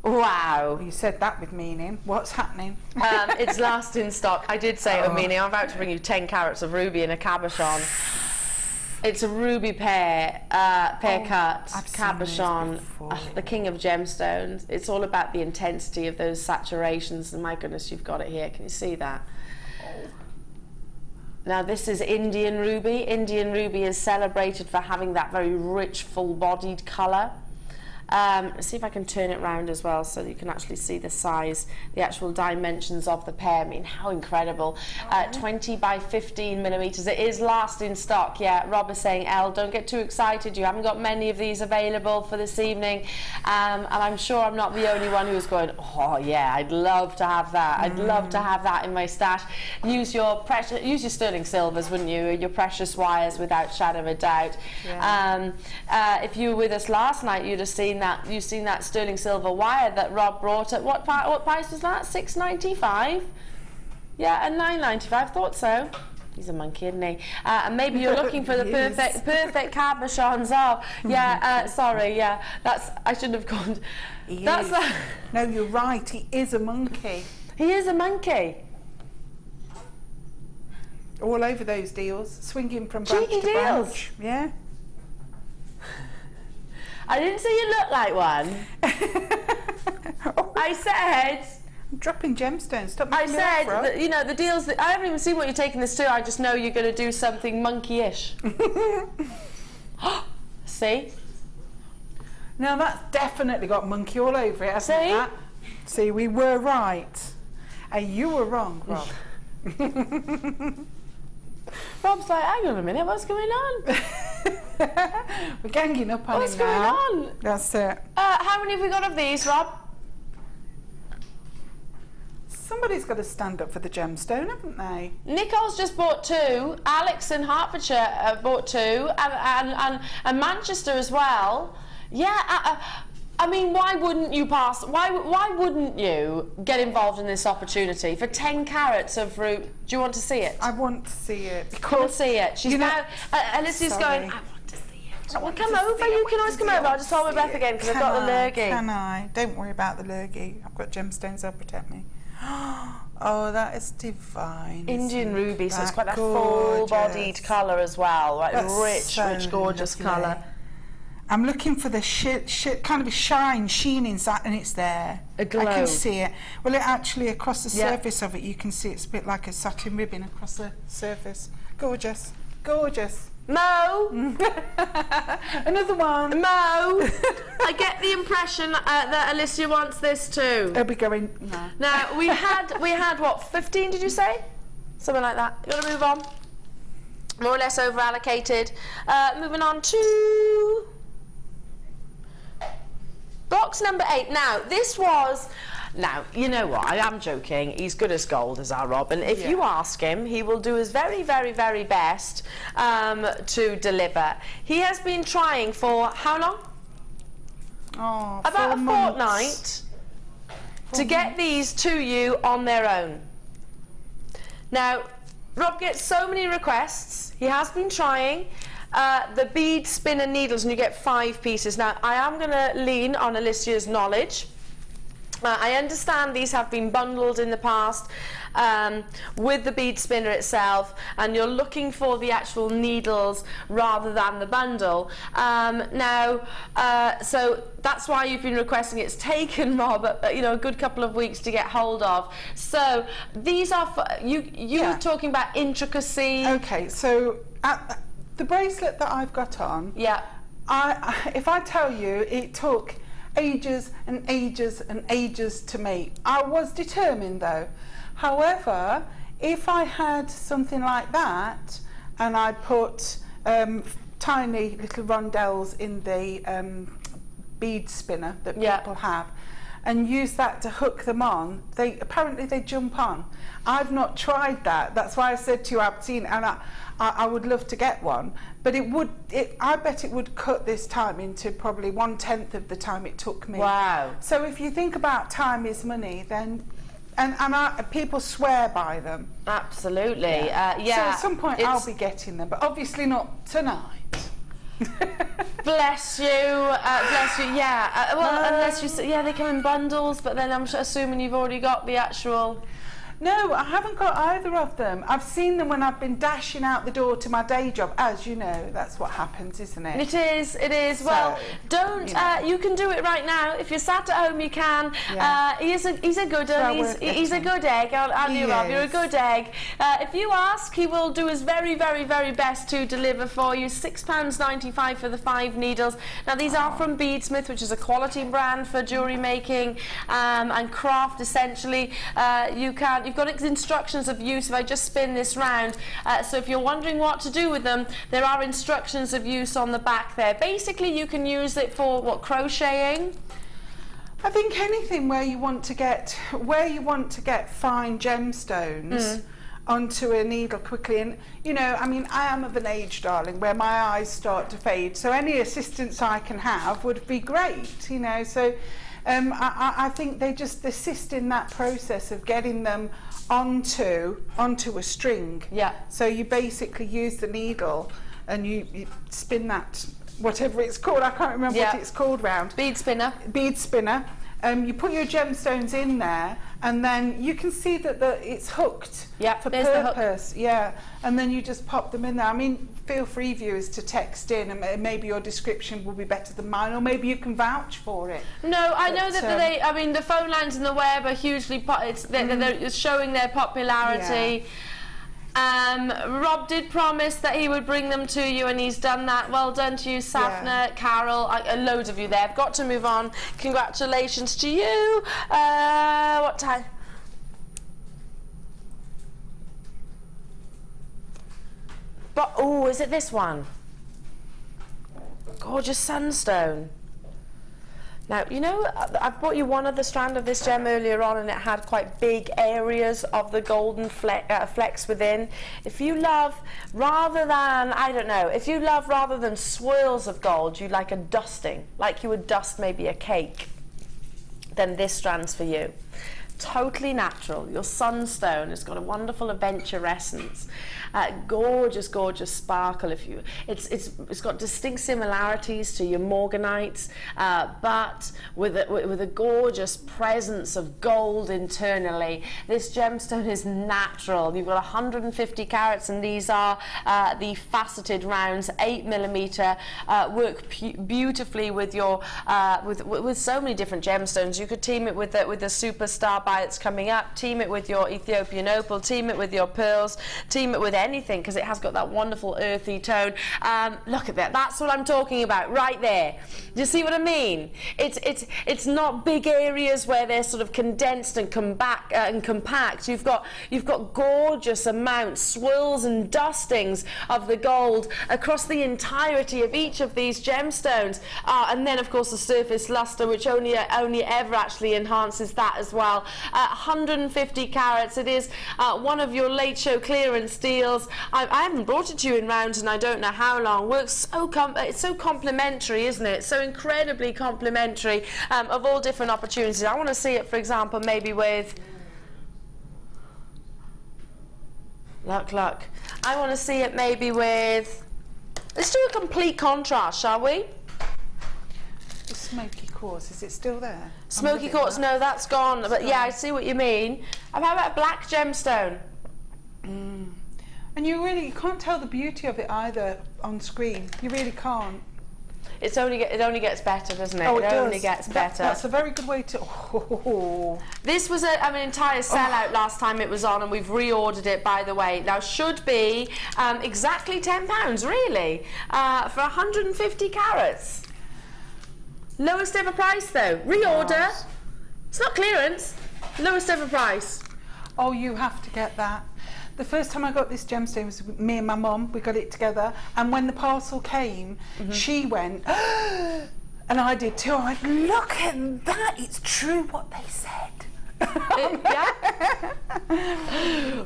Wow. You said that with meaning. What's happening? It's last in stock. I did say it with meaning. I'm about to bring you 10 carats of ruby in a cabochon. It's a ruby pear cut cabochon. The king of gemstones. It's all about the intensity of those saturations, and my goodness, you've got it here. Can you see that? Now this is Indian ruby. Indian ruby is celebrated for having that very rich, full-bodied colour. Let's see if I can turn it round as well so that you can actually see the size, the actual dimensions of the pear. I mean, how incredible. 20 by 15 millimetres. It is last in stock. Yeah, Rob is saying, Elle, don't get too excited. You haven't got many of these available for this evening. And I'm sure I'm not the only one who's going, oh yeah, I'd love to have that. I'd love to have that in my stash. Use your sterling silvers, wouldn't you? Your precious wires, without shadow of a doubt. Yeah. If you were with us last night, you'd have seen that sterling silver wire that Rob brought at what price was that? $6.95? Yeah, and $9.95. Thought so. He's a monkey, isn't he? And maybe you're looking for the perfect cabochons of. Yeah, sorry. Yeah, I shouldn't have gone. No, you're right. He is a monkey. He is a monkey. All over those deals, swinging from branch Cheeky to deals. branch. Yeah. I didn't say you looked like one. I said... I'm dropping gemstones. Stop I making me said, laugh, that, you know, the deals... I haven't even seen what you're taking this to. I just know you're going to do something monkey-ish. See? Now that's definitely got monkey all over it, hasn't it? That? See, we were right. And you were wrong, Rob. Rob's like, hang on a minute, what's going on? We're ganging up on What's him going now. on? That's it. How many have we got of these, Rob? Somebody's got to stand up for the gemstone, haven't they? Nicole's just bought 2. Alex in Hertfordshire bought 2, and Manchester as well. Yeah, I mean, why wouldn't you pass? Why wouldn't you get involved in this opportunity for 10 carats of root? Do you want to see it? I want to see it. Come and see it. She's You know- now. Alicia's Sorry. going. I want to see it. Well, come over. You can always come over. I'll just hold my breath again because I've got the lurgy. Can I? Don't worry about the lurgy. I've got gemstones. They'll protect me. Oh, that is divine. Indian ruby, so it's quite a gorgeous. full-bodied colour as well. Right, That's rich, so gorgeous lovely. colour. I'm looking for the kind of a sheen inside, and it's there. A glow. I can see it. Well, it actually, across the Yeah. surface of it, you can see it's a bit like a satin ribbon across the surface. Gorgeous. Gorgeous. Mo! Another one. Mo! I get the impression that Alicia wants this too. They'll be going, no. Now, we had what, 15 did you say? Something like that. You got to move on. More or less over allocated. Moving on to box number 8. Now, this was... Now, you know what, I am joking. He's good as gold, as our Rob. And if you ask him, he will do his very, very, very best to deliver. He has been trying for how long? Oh, About 4 a months. fortnight to get these to you on their own. Now, Rob gets so many requests. He has been trying. The bead spinner needles, and you get 5 pieces. Now, I am going to lean on Alicia's knowledge. I understand these have been bundled in the past with the bead spinner itself, and you're looking for the actual needles rather than the bundle. So that's why you've been requesting. It's taken Rob, a good couple of weeks to get hold of. So these are for, you were talking about intricacy. Okay, so the bracelet that I've got on. Yeah. If I tell you, it took ages and ages and ages to make. I was determined though. However, if I had something like that and I put tiny little rondelles in the bead spinner that people have and use that to hook them on, apparently they jump on. I've not tried that. That's why I said to you, I've seen, and I would love to get one, but I bet it would cut this time into probably 1/10 of the time it took me. Wow. So if you think about time is money, then, and people swear by them. Absolutely. So at some point I'll be getting them, but obviously not tonight. Bless you, yeah. Unless you say, they come in bundles, but then I'm assuming you've already got the actual... No, I haven't got either of them. I've seen them when I've been dashing out the door to my day job. As you know, that's what happens, isn't it? It is. So, well, don't, you can do it right now. If you're sat at home, you can. Yeah. He's a good one. He's a good egg, aren't you, Rob? You're a good egg. If you ask, he will do his very, very, very best to deliver for you. £6.95 for the 5 needles. Now, these are from Beadsmith, which is a quality brand for jewellery making and craft, essentially. You've got instructions of use if I just spin this round. So if you're wondering what to do with them, there are instructions of use on the back there. Basically, you can use it for, crocheting? I think anything where you want to get fine gemstones onto a needle quickly. And, I am of an age, darling, where my eyes start to fade. So any assistance I can have would be great, So I think they just assist in that process of getting them onto a string. Yeah. So you basically use the needle and you spin that, whatever it's called, I can't remember what it's called round. Bead spinner. Bead spinner. You put your gemstones in there, and then you can see that it's hooked for purpose. Yeah, and then you just pop them in there. I mean, feel free, viewers, to text in, and maybe your description will be better than mine, or maybe you can vouch for it. No, I know that the phone lines and the web are hugely. They're showing their popularity. Yeah. Rob did promise that he would bring them to you, and he's done that. Well done to you, Safna, Carol, loads of you there. I've got to move on. Congratulations to you. What time? But is it this one? Gorgeous sunstone. Now, you know, I've brought you one other strand of this gem earlier on, and it had quite big areas of the golden flecks within. If you love, rather than, I don't know, if you love rather than swirls of gold, you like a dusting, like you would dust maybe a cake, then this strand's for you. Totally natural. Your sunstone has got a wonderful adventurescence, gorgeous, gorgeous sparkle. It's got distinct similarities to your morganites, but with a gorgeous presence of gold internally. This gemstone is natural. You've got 150 carats, and these are the faceted rounds, 8mm. Work beautifully with your with so many different gemstones. You could team it with the superstar that's coming up, team it with your Ethiopian opal, team it with your pearls, team it with anything, because it has got that wonderful earthy tone. Look at that, that's what I'm talking about right there. Do you see what I mean? It's not big areas where they're sort of condensed and compact. You've got gorgeous amounts, swirls and dustings of the gold across the entirety of each of these gemstones, and then of course the surface luster, which only ever actually enhances that as well. 150 carats. It is one of your late show clearance deals. I haven't brought it to you in rounds, and I don't know how long. Works so it's so complimentary, isn't it? So incredibly complimentary, of all different opportunities. I want to see it, for example, maybe with look. I want to see it maybe with. Let's do a complete contrast, shall we? The smoky quartz, is it still there? Smoky quartz, no, that's gone. But yeah, I see what you mean. And how about a black gemstone? And you can't tell the beauty of it either on screen. You really can't. It only gets better, doesn't it? Oh, it only gets better. That's a very good way to. Oh. This was an entire sellout last time it was on, and we've reordered it, by the way. Now should be exactly £10, really, for 150 carats. Lowest ever price though. Reorder. Yes. It's not clearance. Lowest ever price. Oh, you have to get that. The first time I got this gemstone was with me and my mum. We got it together, and when the parcel came, she went, and I did too. I went, look at that! It's true what they said. Yeah.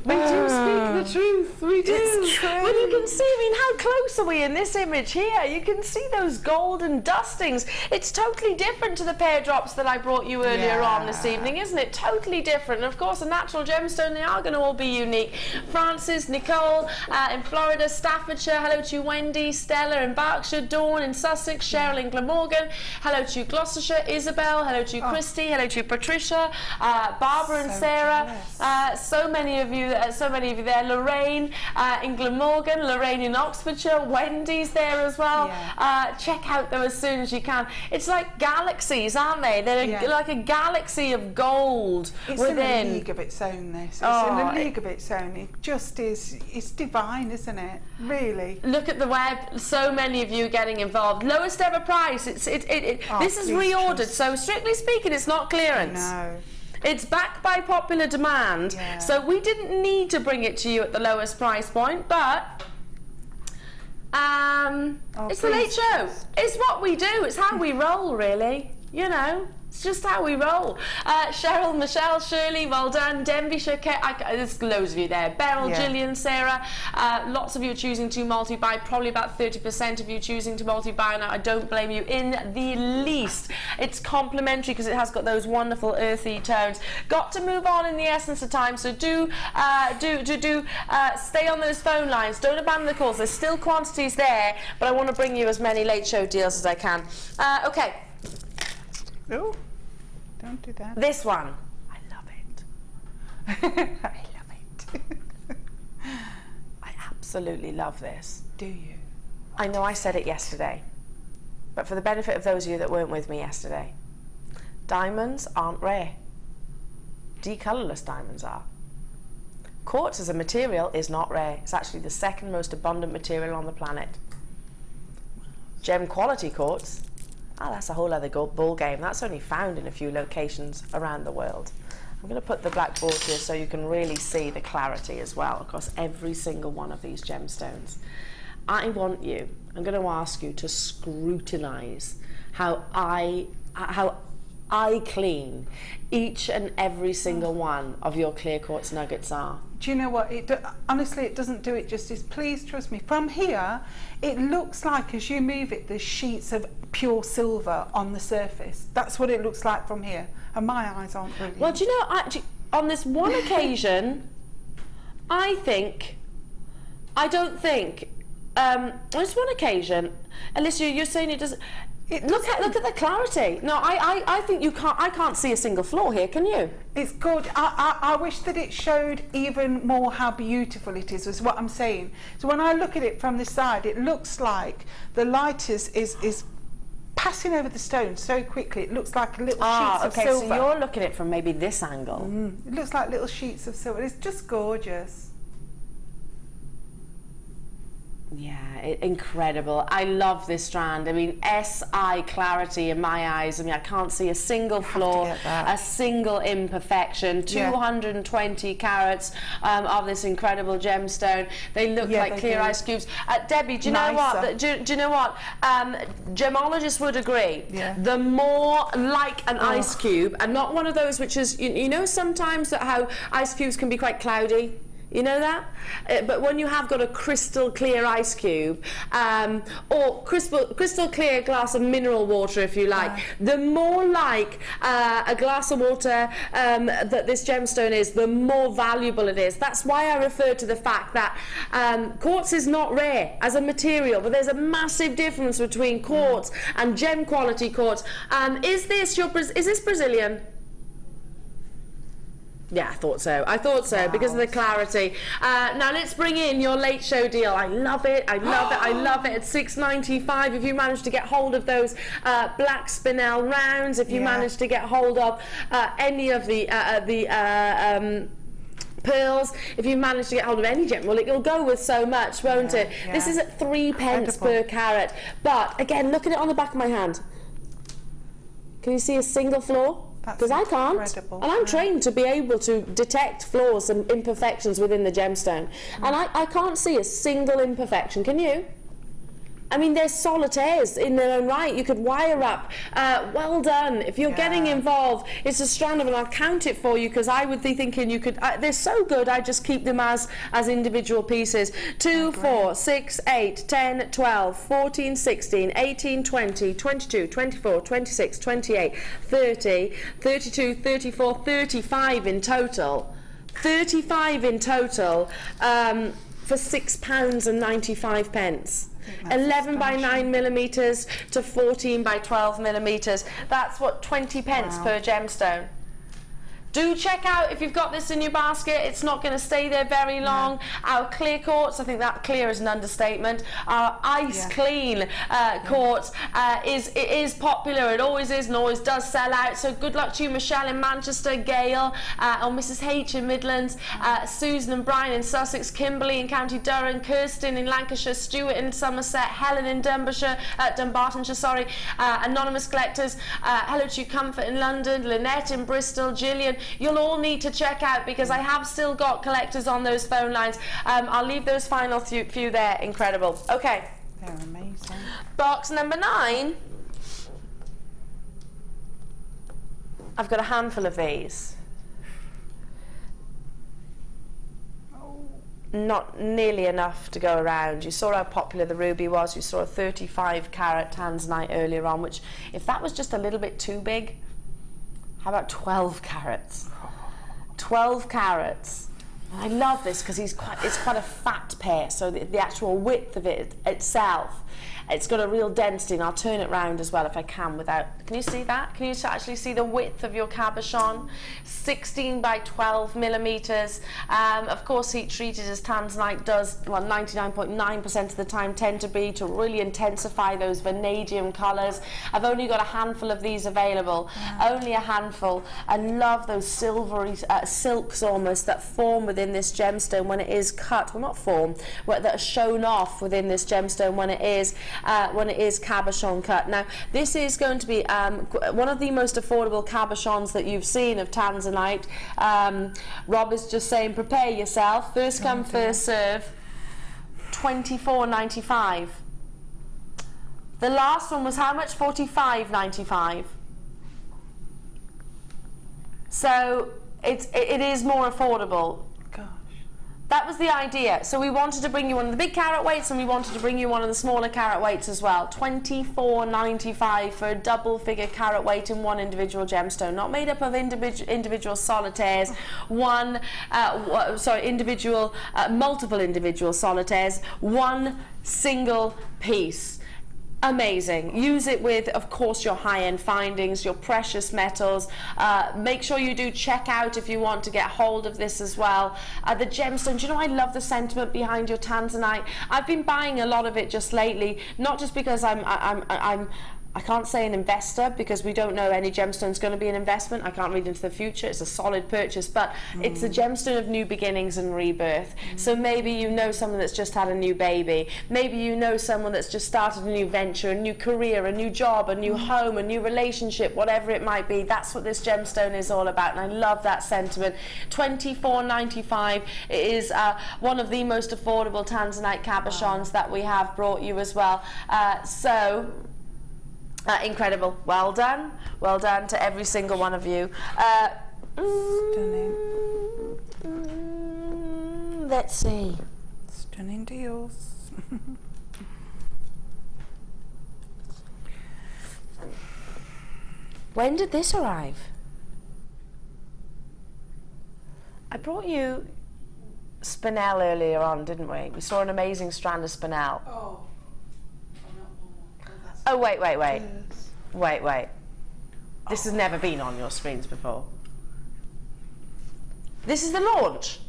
We do speak the truth. We do. It's true. Well, you can see. I mean, how close are we in this image here? You can see those golden dustings. It's totally different to the pear drops that I brought you earlier on this evening, isn't it? Totally different. And of course, a natural gemstone. They are going to all be unique. Frances, Nicole in Florida, Staffordshire. Hello to you, Wendy, Stella in Berkshire, Dawn in Sussex, Cheryl in Glamorgan. Hello to you, Gloucestershire, Isabel. Hello to you, Christy. Hello to you, Patricia. Barbara and Sarah, so many of you there. Lorraine in Glamorgan, Lorraine in Oxfordshire, Wendy's there as well. Check out them as soon as you can. It's like galaxies, aren't they? They're like a galaxy of gold within. It's in a league of its own, this. It's in a league of its own. It just is, it's divine, isn't it? Really. Look at the web, so many of you getting involved. Lowest ever price. This is reordered, so strictly speaking, it's not clearance. No. It's backed by popular demand, so we didn't need to bring it to you at the lowest price point, but it's the late show. It's what we do. It's how we roll, really. You know, it's just how we roll. Cheryl, Michelle, Shirley, well done. Denbighshire, there's loads of you there. Beryl, Gillian, Sarah. Lots of you are choosing to multi-buy. Probably about 30% of you choosing to multi-buy. Now, I don't blame you in the least. It's complimentary because it has got those wonderful earthy tones. Got to move on in the essence of time, so do stay on those phone lines. Don't abandon the calls. There's still quantities there, but I want to bring you as many late show deals as I can. Okay. Oh, don't do that. This one. I love it. I love it. I absolutely love this. Do you? I know I said it yesterday, but for the benefit of those of you that weren't with me yesterday, diamonds aren't rare. Decolorless diamonds are. Quartz as a material is not rare. It's actually the second most abundant material on the planet. Gem quality quartz, that's a whole other ball game. That's only found in a few locations around the world. I'm going to put the black board here so you can really see the clarity as well across every single one of these gemstones. I'm going to ask you to scrutinize how I how eye clean each and every single one of your clear quartz nuggets are. Do you know what? Honestly, it doesn't do it justice. Please trust me. From here, it looks like as you move it, there's sheets of pure silver on the surface. That's what it looks like from here. And my eyes aren't brilliant. Well, do you know, on this one occasion, on this one occasion, Alicia, you're saying it doesn't. Look at the clarity. No, I think you can't. I can't see a single flaw here. Can you? It's good. I wish that it showed even more how beautiful it is what I'm saying. So when I look at it from the side, it looks like the light is passing over the stone so quickly. It looks like little sheets of silver. So you're looking at it from maybe this angle. It looks like little sheets of silver. It's just gorgeous. Yeah, incredible. I love this strand. I mean, SI clarity in my eyes. I mean, I can't see a single flaw, a single imperfection. 220 carats of this incredible gemstone. They look like clear ice cubes. Debbie, do you know what? Do you know what? Gemologists would agree. Yeah. The more like an ice cube, and not one of those which is, you know, sometimes how ice cubes can be quite cloudy. You know that? But when you have got a crystal clear ice cube, or crystal clear glass of mineral water, if you like, the more like a glass of water that this gemstone is, the more valuable it is. That's why I refer to the fact that quartz is not rare as a material, but there's a massive difference between quartz and gem quality quartz. Is this Brazilian? Yeah, I thought so. Because of the clarity. Now let's bring in your late show deal. I love it. I love it. At $6.95. If you manage to get hold of those black spinel rounds, if you manage to get hold of any of the pearls, if you manage to get hold of any gem, well, it'll go with so much, won't it? Yeah. This is at 3 pence per carat. But again, look at it on the back of my hand. Can you see a single flaw? Because I can't, and I'm trained to be able to detect flaws and imperfections within the gemstone, and I can't see a single imperfection. Can you? I mean, they're solitaires in their own right. You could wire up. Well done. If you're getting involved, it's a strand of, and I'll count it for you because I would be thinking you could. They're so good. I just keep them as individual pieces. 2, 4, 6, 8, 10, 12, 14, 16, 18, 20, 22, 24, 26, 28, 30, 32, 34, 35 in total. 35 in total for £6.95. 11 by 9 millimeters to 14 by 12 millimeters. That's what 20 pence per gemstone. Do check out if you've got this in your basket. It's not going to stay there very long. Our clear quartz, I think that clear is an understatement. Our ice clean quartz is popular. It always is and always does sell out. So good luck to you, Michelle in Manchester, Gail, or Mrs H in Midlands, Susan and Brian in Sussex, Kimberly in County Durham, Kirsten in Lancashire, Stuart in Somerset, Helen in Dumbartonshire, sorry, anonymous collectors. Hello to you, Comfort in London, Lynette in Bristol, Gillian. You'll all need to check out because I have still got collectors on those phone lines. I'll leave those final few there. Incredible. Okay. They're amazing. Box number 9. I've got a handful of these. Not nearly enough to go around. You saw how popular the ruby was. You saw a 35 carat tanzanite earlier on, which if that was just a little bit too big, how about 12 carats? 12 carats. I love this because it's quite a fat pair, so the actual width of it itself, it's got a real density, and I'll turn it round as well if I can without. Can you see that? Can you actually see the width of your cabochon? 16 by 12 millimeters. Of course, heat treated as tanzanite does, well, 99.9% of the time tend to be, to really intensify those vanadium colors. I've only got a handful of these available, only a handful. I love those silvery silks almost that form within this gemstone when it is cut. Well, not form, that are shown off within this gemstone when it is cabochon cut. Now, this is going to be one of the most affordable cabochons that you've seen of tanzanite. Rob is just saying, prepare yourself. First come, first serve. $24.95. The last one was how much? $45.95. So it is more affordable. Gosh. That was the idea. So we wanted to bring you one of the big carat weights, and we wanted to bring you one of the smaller carat weights as well. $24.95 for a double figure carat weight in one individual gemstone, not made up of individual solitaires, multiple individual solitaires, one single piece. Amazing. Use it with, of course, your high-end findings, your precious metals. Make sure you do check out if you want to get hold of this as well. The gemstones, you know, I love the sentiment behind your tanzanite. I've been buying a lot of it just lately, not just because I can't say an investor, because we don't know any gemstone's going to be an investment. I can't read into the future. It's a solid purchase, but it's a gemstone of new beginnings and rebirth. So maybe you know someone that's just had a new baby. Maybe you know someone that's just started a new venture, a new career, a new job, a new home, a new relationship, whatever it might be. That's what this gemstone is all about, and I love that sentiment. $24.95. It is one of the most affordable tanzanite cabochons that we have brought you as well. Incredible. Well done to every single one of you. Stunning. Let's see. Stunning deals. When did this arrive? I brought you spinel earlier on, didn't we? We saw an amazing strand of spinel. Oh, wait. Wait. This has never been on your screens before. This is the launch.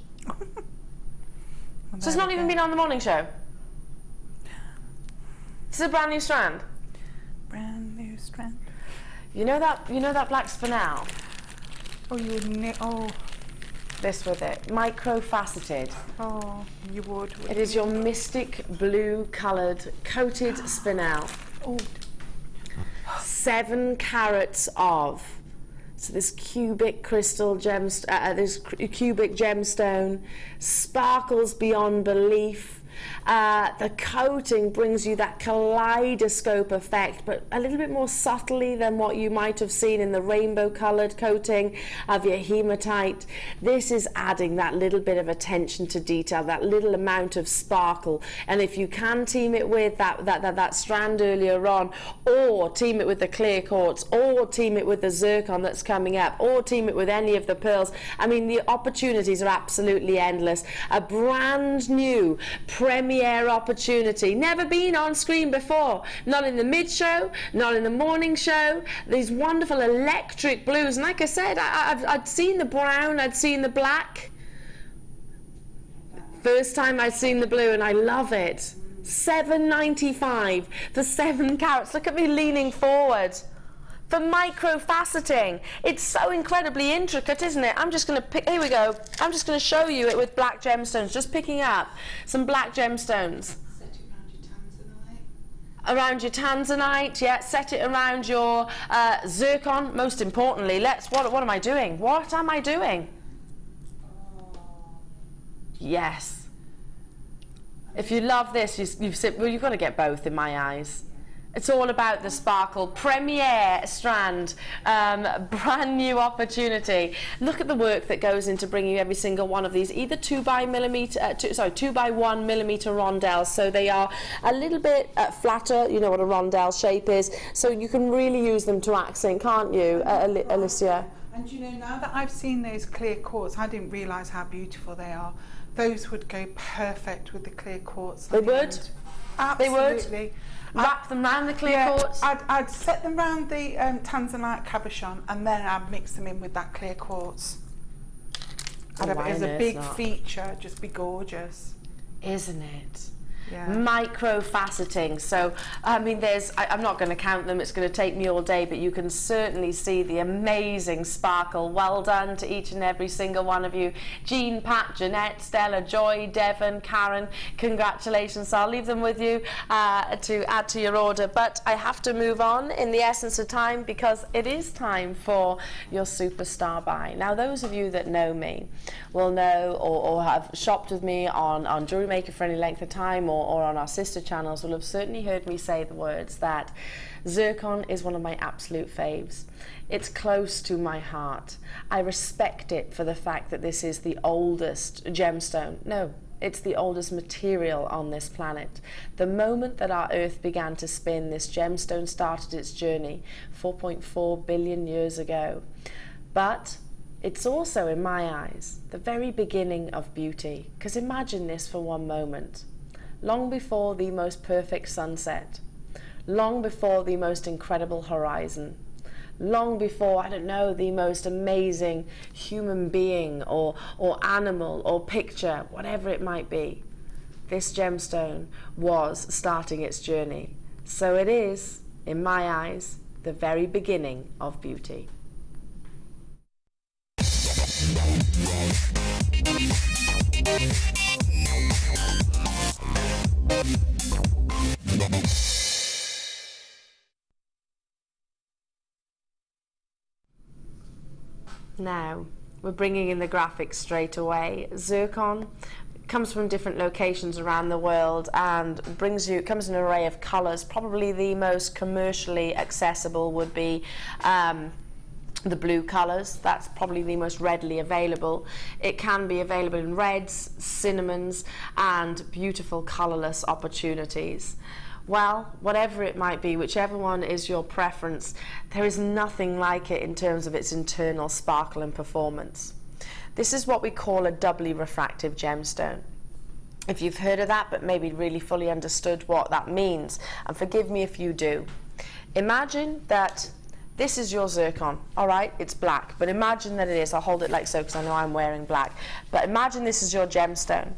So it's not even been on the morning show. This is a brand new strand. Brand new strand. You know that black spinel? Oh, you would This with it, micro-faceted. Oh, you would. It is your mystic blue coloured coated spinel. Oh. 7 carats of. So this cubic crystal cubic gemstone sparkles beyond belief. The coating brings you that kaleidoscope effect, but a little bit more subtly than what you might have seen in the rainbow coloured coating of your hematite. This is adding that little bit of attention to detail, that little amount of sparkle. And if you can team it with that strand earlier on, or team it with the clear quartz, or team it with the zircon that's coming up, or team it with any of the pearls, I mean, the opportunities are absolutely endless. A brand new premiere opportunity, never been on screen before, not in the mid-show, not in the morning show. These wonderful electric blues, and like I said, I'd seen the brown, I'd seen the black. First time I'd seen the blue, and I love it. $7.95 for 7 carats. Look at me leaning forward. For micro-faceting. It's so incredibly intricate, isn't it? I'm just going to pick, here we go. I'm just going to show you it with black gemstones, just picking up some black gemstones. Set it around your tanzanite. Around your tanzanite, yeah. Set it around your zircon, most importantly. What am I doing? What am I doing? Yes. If you love this, you've got to get both in my eyes. It's all about the sparkle. Premiere strand, brand new opportunity. Look at the work that goes into bringing you every single one of these, either 2 by 1 millimeter rondelles. So they are a little bit flatter. You know what a rondelle shape is. So you can really use them to accent, can't you, Alicia? And you know, now that I've seen those clear quartz, I didn't realise how beautiful they are. Those would go perfect with the clear quartz. They would. Absolutely. They would. Wrap them round the clear quartz? I'd set them round the tanzanite cabochon, and then I'd mix them in with that clear quartz. As a big feature, just be gorgeous. Isn't it? Yeah. Micro-faceting. So, I mean, I'm not going to count them, it's going to take me all day, but you can certainly see the amazing sparkle. Well done to each and every single one of you. Jean, Pat, Jeanette, Stella, Joy, Devon, Karen, congratulations. I'll leave them with you to add to your order, but I have to move on in the essence of time, because it is time for your superstar buy. Now, those of you that know me will know or have shopped with me on Jewellery Maker for any length of time, or on our sister channels will have certainly heard me say the words that zircon is one of my absolute faves. It's close to my heart. I respect it for the fact that this is the oldest gemstone. No, it's the oldest material on this planet. The moment that our Earth began to spin, this gemstone started its journey 4.4 billion years ago. But it's also, in my eyes, the very beginning of beauty. Because imagine this for one moment. Long before the most perfect sunset, long before the most incredible horizon, long before, I don't know, the most amazing human being or animal or picture, whatever it might be, this gemstone was starting its journey. So it is, in my eyes, the very beginning of beauty. Now, we're bringing in the graphics straight away. Zircon comes from different locations around the world and comes in an array of colours. Probably the most commercially accessible would be the blue colours. That's probably the most readily available. It can be available in reds, cinnamons, and beautiful colourless opportunities. Well, whatever it might be, whichever one is your preference, there is nothing like it in terms of its internal sparkle and performance. This is what we call a doubly refractive gemstone. If you've heard of that, but maybe really fully understood what that means, and forgive me if you do. Imagine that this is your zircon, all right? It's black, but imagine that it is. I'll hold it like so because I know I'm wearing black. But imagine this is your gemstone.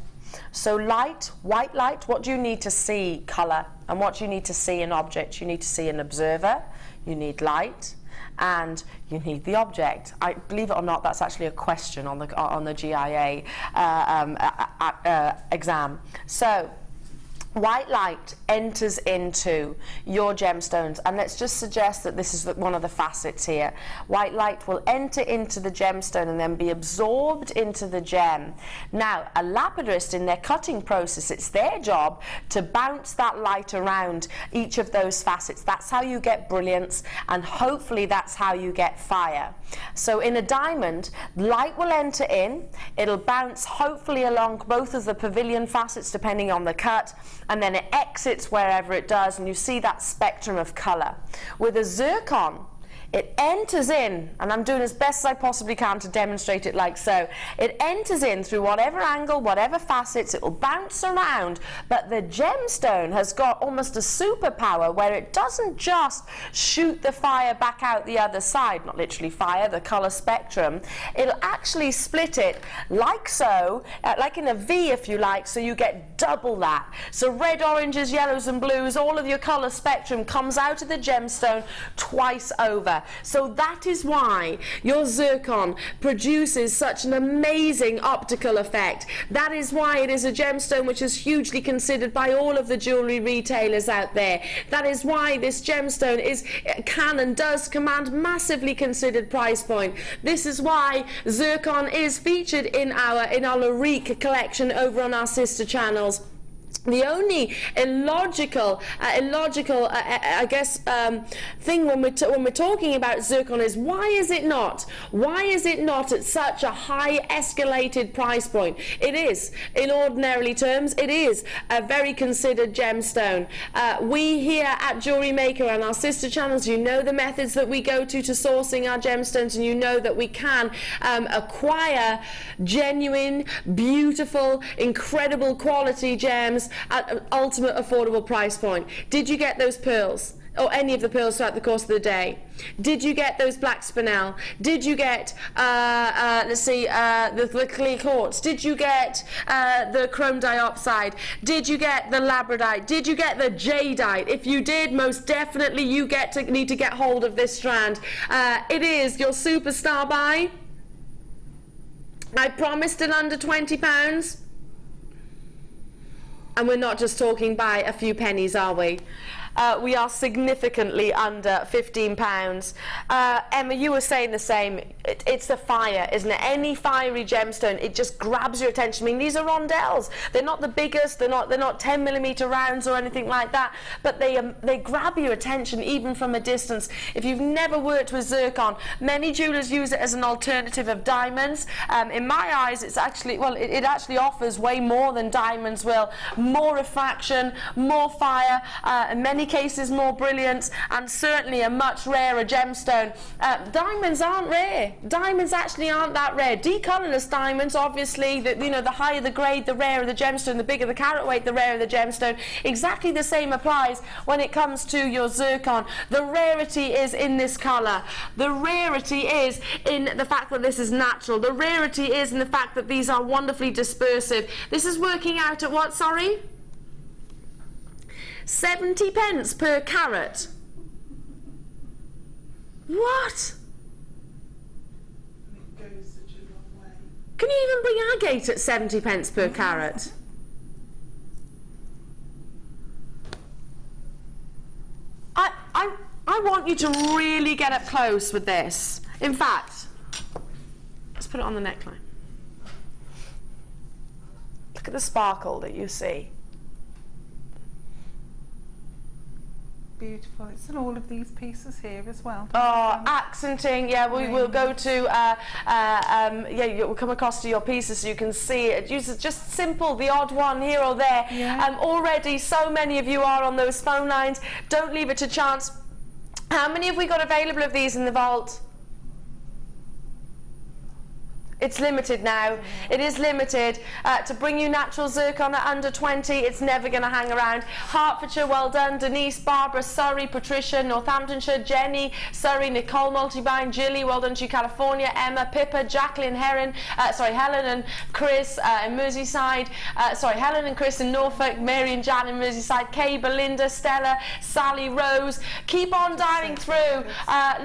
So light, white light, what do you need to see? Color. And what do you need to see? An object. You need to see an observer, you need light, and you need the object. Believe it or not, that's actually a question on the GIA exam. So white light enters into your gemstones, and let's just suggest that this is one of the facets here. White light will enter into the gemstone and then be absorbed into the gem. Now, a lapidist, in their cutting process, it's their job to bounce that light around each of those facets. That's how you get brilliance, and hopefully that's how you get fire. So in a diamond, light will enter in, it'll bounce hopefully along both of the pavilion facets depending on the cut, and then it exits wherever it does, and you see that spectrum of color. With a zircon, it enters in, and I'm doing as best as I possibly can to demonstrate it like so. It enters in through whatever angle, whatever facets, it will bounce around, but the gemstone has got almost a superpower where it doesn't just shoot the fire back out the other side, not literally fire, the color spectrum. It'll actually split it like so, like in a V if you like, so you get double that. So red, oranges, yellows and blues, all of your color spectrum comes out of the gemstone twice over. So that is why your zircon produces such an amazing optical effect. That is why it is a gemstone which is hugely considered by all of the jewellery retailers out there. That is why this gemstone can and does command massively considered price point. This is why zircon is featured in our Larique collection over on our sister channels. The only illogical thing when we're talking about zircon is why is it not at such a high escalated price point? It is, in ordinarily terms, it is a very considered gemstone. We here at Jewellery Maker and our sister channels, you know the methods that we go to sourcing our gemstones, and you know that we can acquire genuine, beautiful, incredible quality gems at an ultimate affordable price point. Did you get those pearls? Or any of the pearls throughout the course of the day? Did you get those black spinel? Did you get, the clear quartz? Did you get the chrome diopside? Did you get the labradite? Did you get the jadeite? If you did, most definitely you need to get hold of this strand. It is your superstar buy. I promised it under £20. And we're not just talking by a few pennies, are we? we are significantly under £15. Emma, you were saying the same. It's the fire, isn't it? Any fiery gemstone, it just grabs your attention. I mean, these are rondelles. They're not the biggest. They're not 10mm rounds or anything like that. But they grab your attention even from a distance. If you've never worked with zircon, many jewelers use it as an alternative of diamonds. In my eyes, it's actually, well, it actually offers way more than diamonds will. More refraction, more fire, in many cases more brilliance, and certainly a much rarer gemstone. Diamonds aren't rare. Diamonds actually aren't that rare. Decolorless diamonds, obviously, the higher the grade, the rarer the gemstone, the bigger the carat weight, the rarer the gemstone. Exactly the same applies when it comes to your zircon. The rarity is in this color. The rarity is in the fact that this is natural. The rarity is in the fact that these are wonderfully dispersive. This is working out at what, sorry? 70p per carat. What? It goes such a long way. Can you even bring agate at 70p per carat? I want you to really get up close with this. In fact, let's put it on the neckline. Look at the sparkle that you see. Beautiful. It's in all of these pieces here as well. Oh, accenting. Yeah, we will go to. We'll come across to your pieces so you can see it. Use just simple, the odd one here or there. Yeah. Already, so many of you are on those phone lines. Don't leave it to chance. How many have we got available of these in the vault? It's limited now. It is limited. To bring you natural zircon at under 20, it's never going to hang around. Hertfordshire, well done. Denise, Barbara, Surrey, Patricia, Northamptonshire, Jenny, Surrey, Nicole, Multibine, Jilly, well done to you, California, Emma, Pippa, Jacqueline, Helen and Chris in Merseyside. Helen and Chris in Norfolk, Mary and Jan in Merseyside, Kay, Belinda, Stella, Sally, Rose. Keep on dialing through.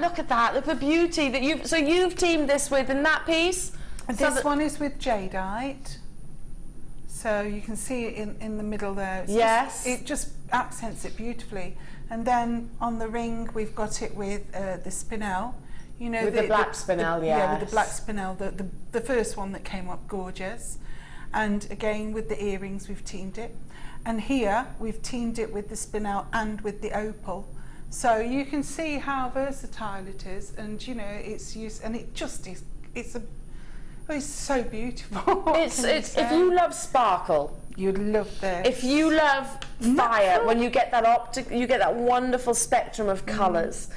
Look at that. Look at the beauty that you've teamed this with in that piece. This one is with jadeite, so you can see it in the middle there. It just accents it beautifully. And then on the ring we've got it with the spinel. You know, with the black spinel, yes. Yeah, with the black spinel, the first one that came up, gorgeous. And again with the earrings we've teamed it. And here we've teamed it with the spinel and with the opal. So you can see how versatile it is, and you know it's used, and it just is. It's so beautiful. If you love sparkle, you'd love this. If you love fire, when you get that you get that wonderful spectrum of colours.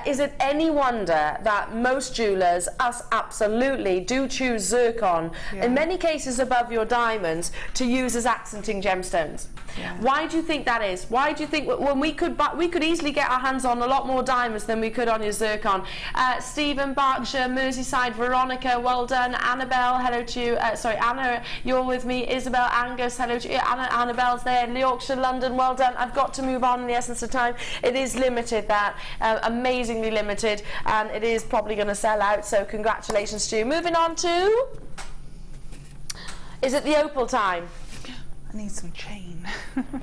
Is it any wonder that most jewellers, us absolutely, do choose zircon, in many cases above your diamonds, to use as accenting gemstones? Yeah. Why do you think that is? Why do you think when we could easily get our hands on a lot more diamonds than we could on your zircon? Stephen, Berkshire, Merseyside, Veronica, well done. Annabelle, hello to you. Anna, you're with me. Isabel, Angus, hello to you. Annabelle's there. Yorkshire, London, well done. I've got to move on in the essence of time. It is limited, that. Amazingly limited, and it is probably going to sell out, so congratulations to you. Moving on to... Is it the opal time? I need some chain. Have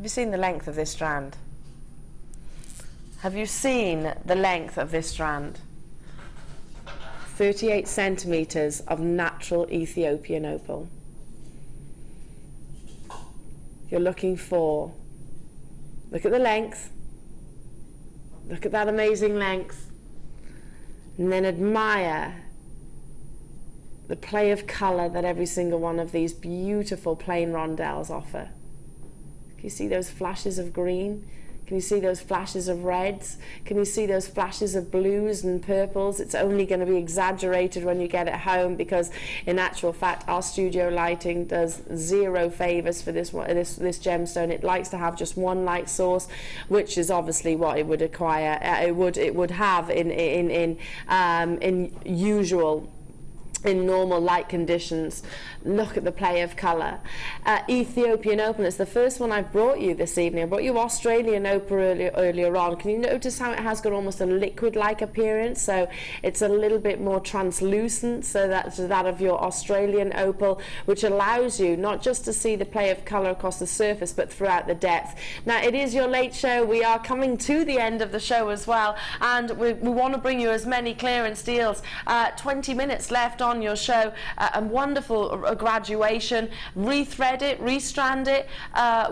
you seen the length of this strand? Have you seen the length of this strand? 38 centimetres of natural Ethiopian opal. You're looking for, look at the length, look at that amazing length, and then admire the play of colour that every single one of these beautiful plain rondelles offer. Can you see those flashes of green? Can you see those flashes of reds? Can you see those flashes of blues and purples? It's only going to be exaggerated when you get it home, because in actual fact our studio lighting does zero favours for this gemstone. It likes to have just one light source, which is obviously what it would acquire. It would have in usual in normal light conditions. Look at the play of colour. Ethiopian opal, it's the first one I've brought you this evening. I brought you Australian opal earlier on. Can you notice how it has got almost a liquid-like appearance? So it's a little bit more translucent, so that's that of your Australian opal, which allows you not just to see the play of colour across the surface, but throughout the depth. Now, it is your late show. We are coming to the end of the show as well, and we want to bring you as many clearance deals. 20 minutes left on your show, and wonderful graduation. Rethread it, restrand it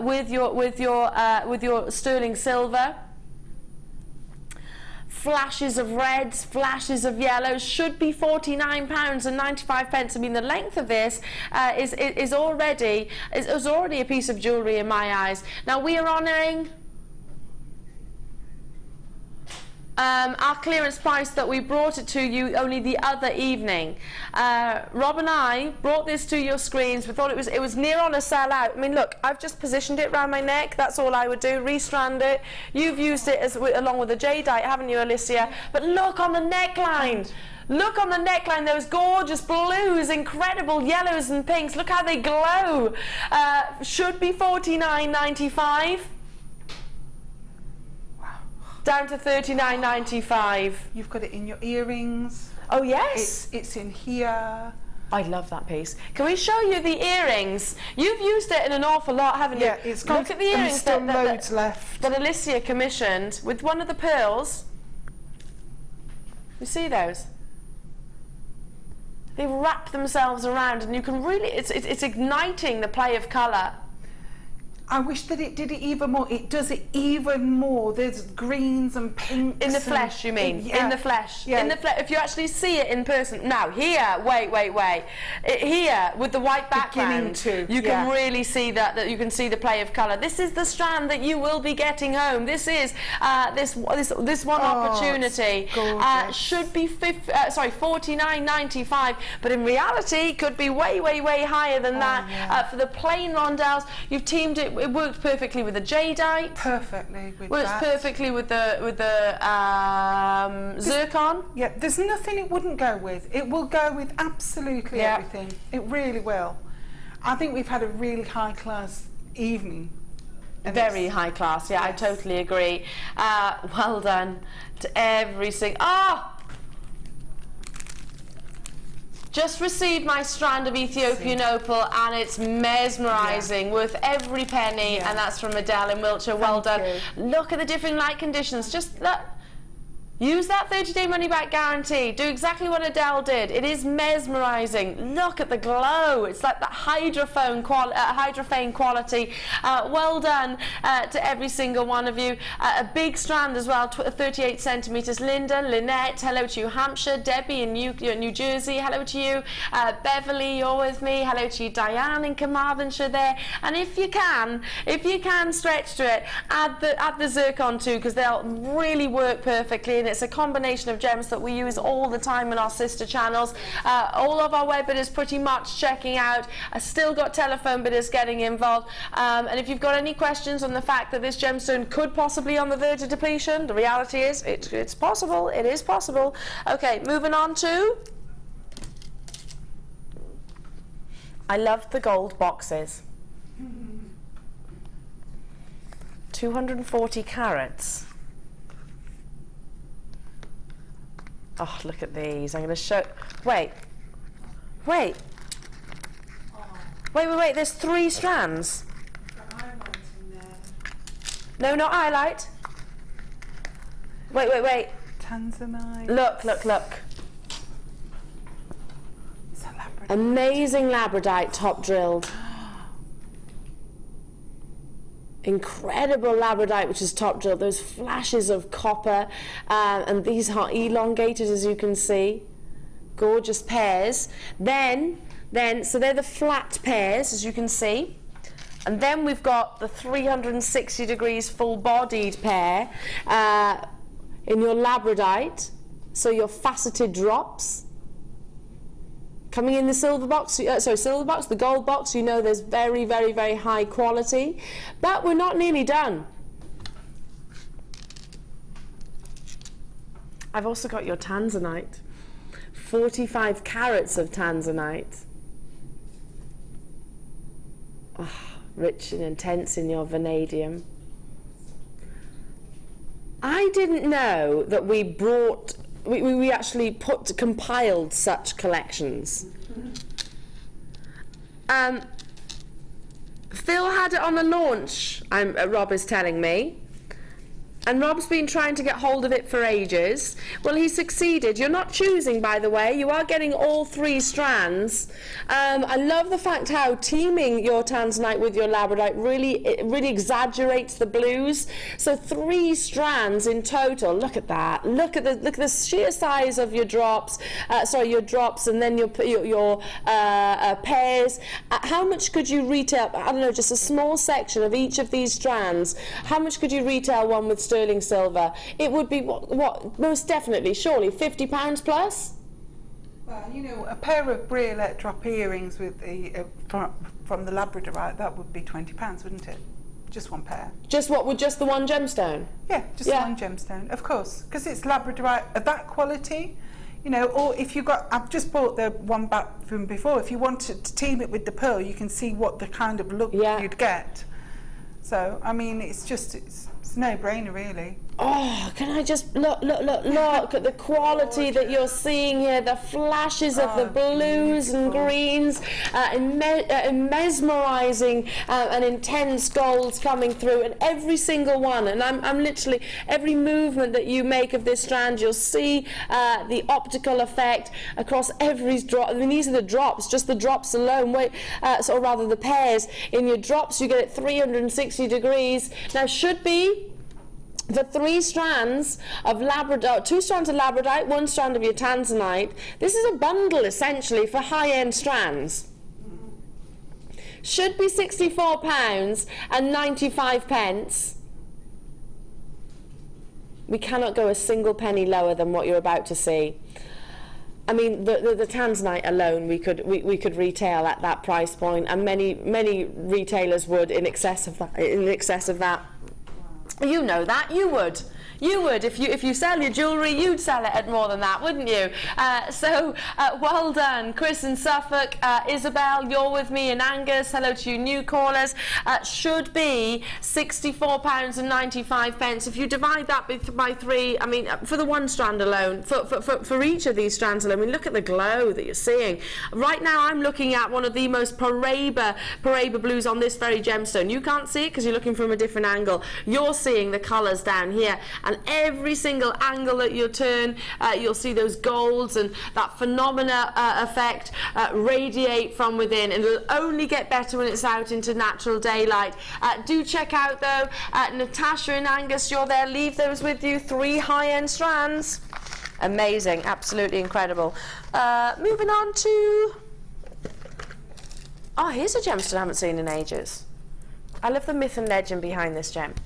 with your sterling silver. Flashes of reds, flashes of yellows. Should be £49.95. I mean, the length of this is already a piece of jewellery in my eyes. Now, we are honouring our clearance price that we brought it to you only the other evening. Rob and I brought this to your screens. We thought it was near on a sell out. I mean, look, I've just positioned it around my neck. That's all I would do. Restrand it. You've used it along with the jadeite, haven't you, Alicia? But look on the neckline. Look on the neckline, those gorgeous blues, incredible yellows and pinks. Look how they glow. Should be $49.95. Down to $39.95. You've got it in your earrings. Oh yes, it's in here. I love that piece. Can we show you the earrings? You've used it in an awful lot, haven't you? Yeah, it's got. Look at the earrings still loads left. That Alicia commissioned with one of the pearls. You see those? They wrap themselves around, and you can really. It's igniting the play of colour. I wish that it did it even more. It does it even more. There's greens and pinks. In the flesh, you mean? Yeah. In the flesh. Yeah. In the flesh. If you actually see it in person. Now, here, wait. Here, with the white background, you can really see that you can see the play of colour. This is the strand that you will be getting home. This is this one opportunity. Should be $49.95, but in reality, could be way higher than that. For the plain rondelles, you've teamed it. It worked perfectly with the jadeite. Perfectly with Works perfectly with the zircon. Yeah, there's nothing it wouldn't go with. It will go with absolutely everything. It really will. I think we've had a really high class evening. Very high class. Yeah, yes. I totally agree. Well done to every single. Just received my strand of Ethiopian opal, and it's mesmerising, worth every penny, and that's from Adele in Wiltshire. Well done. Look at the different light conditions. Just look. Use that 30-day money-back guarantee. Do exactly what Adele did. It is mesmerising. Look at the glow. It's like that hydrophane quality. Well done to every single one of you. A big strand as well, 38 centimetres. Linda, Lynette, hello to you. Hampshire, Debbie in New Jersey, hello to you. Beverly, you're with me. Hello to you. Diane in Carmarthenshire there. And if you can stretch to it, add the zircon too, because they'll really work perfectly. And it's a combination of gems that we use all the time in our sister channels. All of our web bidders pretty much checking out. I still got telephone bidders getting involved. And if you've got any questions on the fact that this gemstone could possibly be on the verge of depletion, the reality is it's possible. It is possible. Okay, moving on to. I love the gold boxes. 240 carats. Oh, look at these. I'm going to show. Wait. There's 3 strands. No, not highlight. Wait. Tanzanite. Look. It's a labradorite. Amazing labradorite top drilled. Incredible labradorite, which is top drilled. Those flashes of copper, and these are elongated, as you can see. Gorgeous pairs. Then, so they're the flat pairs, as you can see. And then we've got the 360 degrees full-bodied pair in your labradorite. So your faceted drops. Coming in the silver box, the gold box, you know there's very high quality. But we're not nearly done. I've also got your tanzanite, 45 carats of tanzanite. Oh, rich and intense in your vanadium. I didn't know that we actually compiled such collections. Phil had it on the launch, Rob is telling me. And Rob's been trying to get hold of it for ages. Well, he succeeded. You're not choosing, by the way. You are getting all 3 strands. I love the fact how teaming your tanzanite with your labradorite really exaggerates the blues. So 3 strands in total. Look at that. Look at the sheer size of your drops. Your drops, and then your pairs. How much could you retail? I don't know, just a small section of each of these strands. How much could you retail one with sterling silver? It would be what most definitely, surely £50 plus. Well, you know, a pair of briolette drop earrings with the from the labradorite, that would be £20, wouldn't it? Just one pair. Just what, with just the one gemstone? Yeah, just one gemstone, of course, because it's labradorite of that quality. You know, or if you got, I've just bought the one back from before. If you wanted to team it with the pearl, you can see what the kind of look you'd get. So, I mean, it's a no-brainer, really. Oh, can I just look at the quality that you're seeing here, the flashes of the blues and greens, mesmerizing and intense golds coming through, and every single one, and I'm literally, every movement that you make of this strand, you'll see the optical effect across every drop. I mean, these are the drops, just the drops alone, or rather the pairs. In your drops, you get it 360 degrees. Now, should be the 3 strands of labradorite, 2 strands of labradorite, 1 strand of your tanzanite. This is a bundle essentially for high-end strands. Should be £64.95. We cannot go a single penny lower than what you're about to see. I mean, the tanzanite alone, we could retail at that price point, and many retailers would in excess of that. You know that, you would. You would, if you sell your jewellery, you'd sell it at more than that, wouldn't you? Well done, Chris in Suffolk, Isabel, you're with me in Angus. Hello to you new callers. Should be £64.95. If you divide that by 3, I mean, for the 1 strand alone, for each of these strands alone, I mean, look at the glow that you're seeing. Right now, I'm looking at one of the most Paraiba blues on this very gemstone. You can't see it because you're looking from a different angle. You're seeing the colours down here. And every single angle that you turn, you'll see those golds and that phenomena effect radiate from within, and it'll only get better when it's out into natural daylight. Do check out though, Natasha and Angus, you're there, leave those with you, 3 high-end strands. Amazing, absolutely incredible. Moving on to, oh, here's a gemstone I haven't seen in ages. I love the myth and legend behind this gem.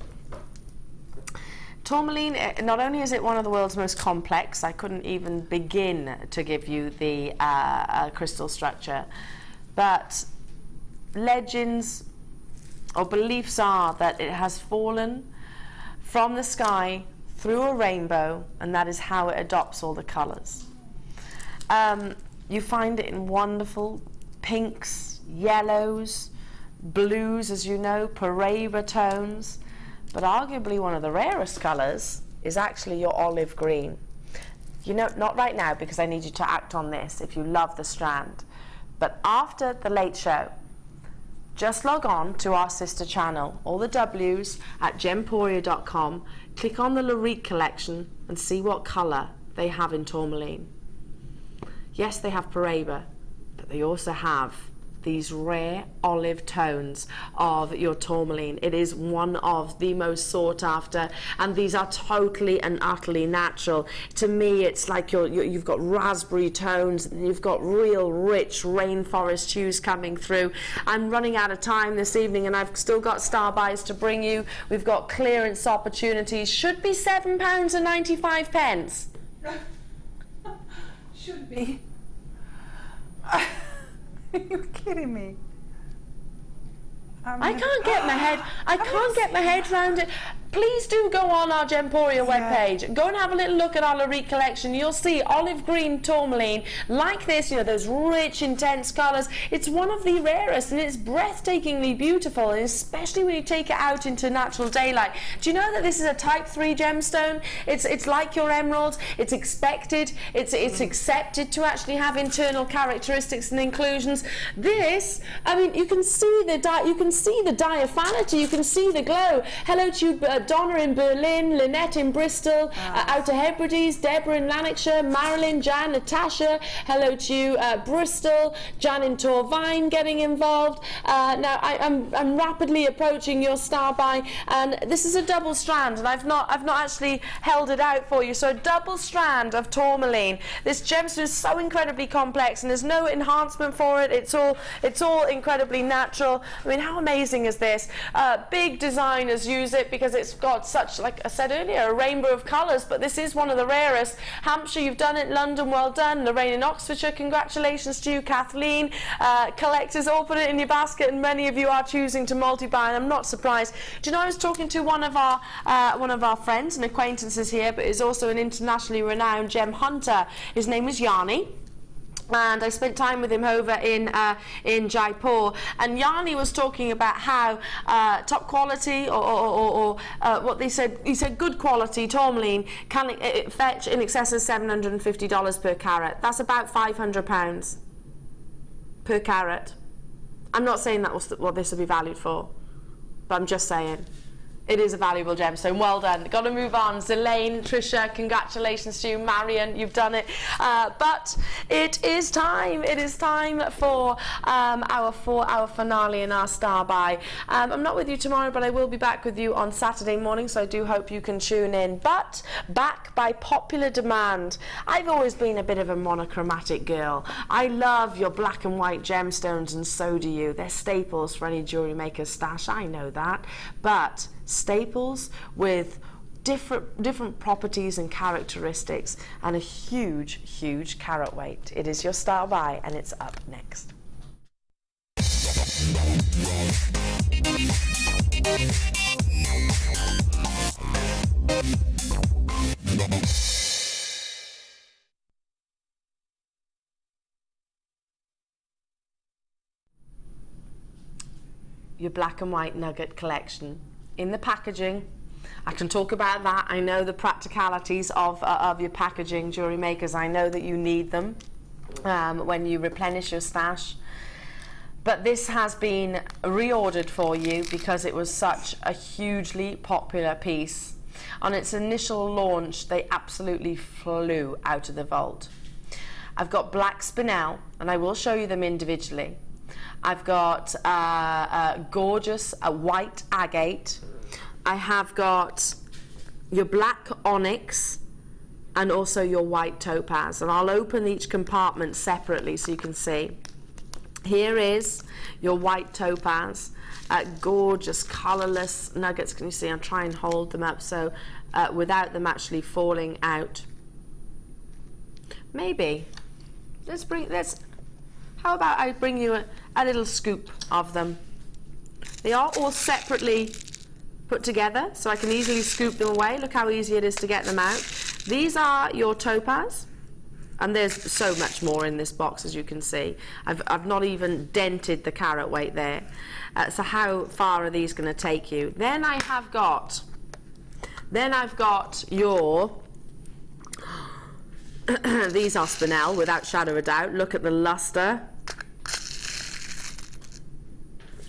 Tourmaline, not only is it one of the world's most complex, I couldn't even begin to give you the crystal structure, but legends or beliefs are that it has fallen from the sky through a rainbow, and that is how it adopts all the colours. You find it in wonderful pinks, yellows, blues, as you know, Paraiba tones. But arguably one of the rarest colours is actually your olive green. You know, not right now because I need you to act on this if you love the strand. But after the Late Show, just log on to our sister channel, all the W's at gemporia.com, click on the Larique collection and see what colour they have in tourmaline. Yes, they have Paraiba, but they also have these rare olive tones of your tourmaline. It is one of the most sought after, and these are totally and utterly natural. To me, it's like you've got raspberry tones, and you've got real rich rainforest hues coming through. I'm running out of time this evening, and I've still got star buys to bring you. We've got clearance opportunities. Should be £7.95. Should be. Are you kidding me? I can't get my head. I can't get my head around it. please do go on our Gemporia webpage. Go and have a little look at our Lorite collection. You'll see olive green tourmaline like this, you know, those rich, intense colours. It's one of the rarest, and it's breathtakingly beautiful, and especially when you take it out into natural daylight. Do you know that this is a type 3 gemstone? It's like your emeralds. It's expected. It's accepted to actually have internal characteristics and inclusions. This, I mean, you can see the diaphanity. You can see the glow. Hello to you, Donna in Berlin, Lynette in Bristol, out to Hebrides, Deborah in Lanarkshire, Marilyn, Jan, Natasha. Hello to you, Bristol, Jan in Torvine getting involved. Now I'm rapidly approaching your star by, and this is a double strand, and I've not actually held it out for you. So a double strand of tourmaline. This gemstone is so incredibly complex, and there's no enhancement for it. It's all incredibly natural. I mean, how amazing is this? Big designers use it because it's got such, like I said earlier, a rainbow of colours, but this is one of the rarest. Hampshire, you've done it. London, well done. Lorraine in Oxfordshire, congratulations to you. Kathleen, collectors, all put it in your basket, and many of you are choosing to multi-buy, and I'm not surprised. Do you know, I was talking to one of our friends and acquaintances here, but is also an internationally renowned gem hunter. His name is Yanni. And I spent time with him over in Jaipur, and Yanni was talking about how top quality or what they said, he said good quality tourmaline can fetch in excess of $750 per carat. That's about £500 per carat. I'm not saying that was what this would be valued for, but I'm just saying it is a valuable gemstone. Well done. Got to move on. Zelane, Trisha, congratulations to you. Marion, you've done it. But it is time. It is time for our 4-hour finale and our star by. I'm not with you tomorrow, but I will be back with you on Saturday morning, so I do hope you can tune in. But back by popular demand. I've always been a bit of a monochromatic girl. I love your black and white gemstones, and so do you. They're staples for any jewellery maker's stash. I know that. But staples with different properties and characteristics, and a huge carat weight. It is your star by, and it's up next. Your black and white nugget collection. In the packaging, I can talk about that. I know the practicalities of your packaging, jewellery makers. I know that you need them when you replenish your stash. But this has been reordered for you because it was such a hugely popular piece. On its initial launch, they absolutely flew out of the vault. I've got black spinel, and I will show you them individually. I've got gorgeous white agate. I have got your black onyx and also your white topaz. And I'll open each compartment separately so you can see. Here is your white topaz. Gorgeous, colourless nuggets. Can you see? I'll try and hold them up so without them actually falling out. Maybe. How about I bring you a little scoop of them. They are all separately put together, so I can easily scoop them away. Look how easy it is to get them out. These are your topaz, and there's so much more in this box, as you can see. I've not even dented the carat weight there. So how far are these going to take you? Then I've got your these are spinel, without shadow of a doubt. Look at the luster.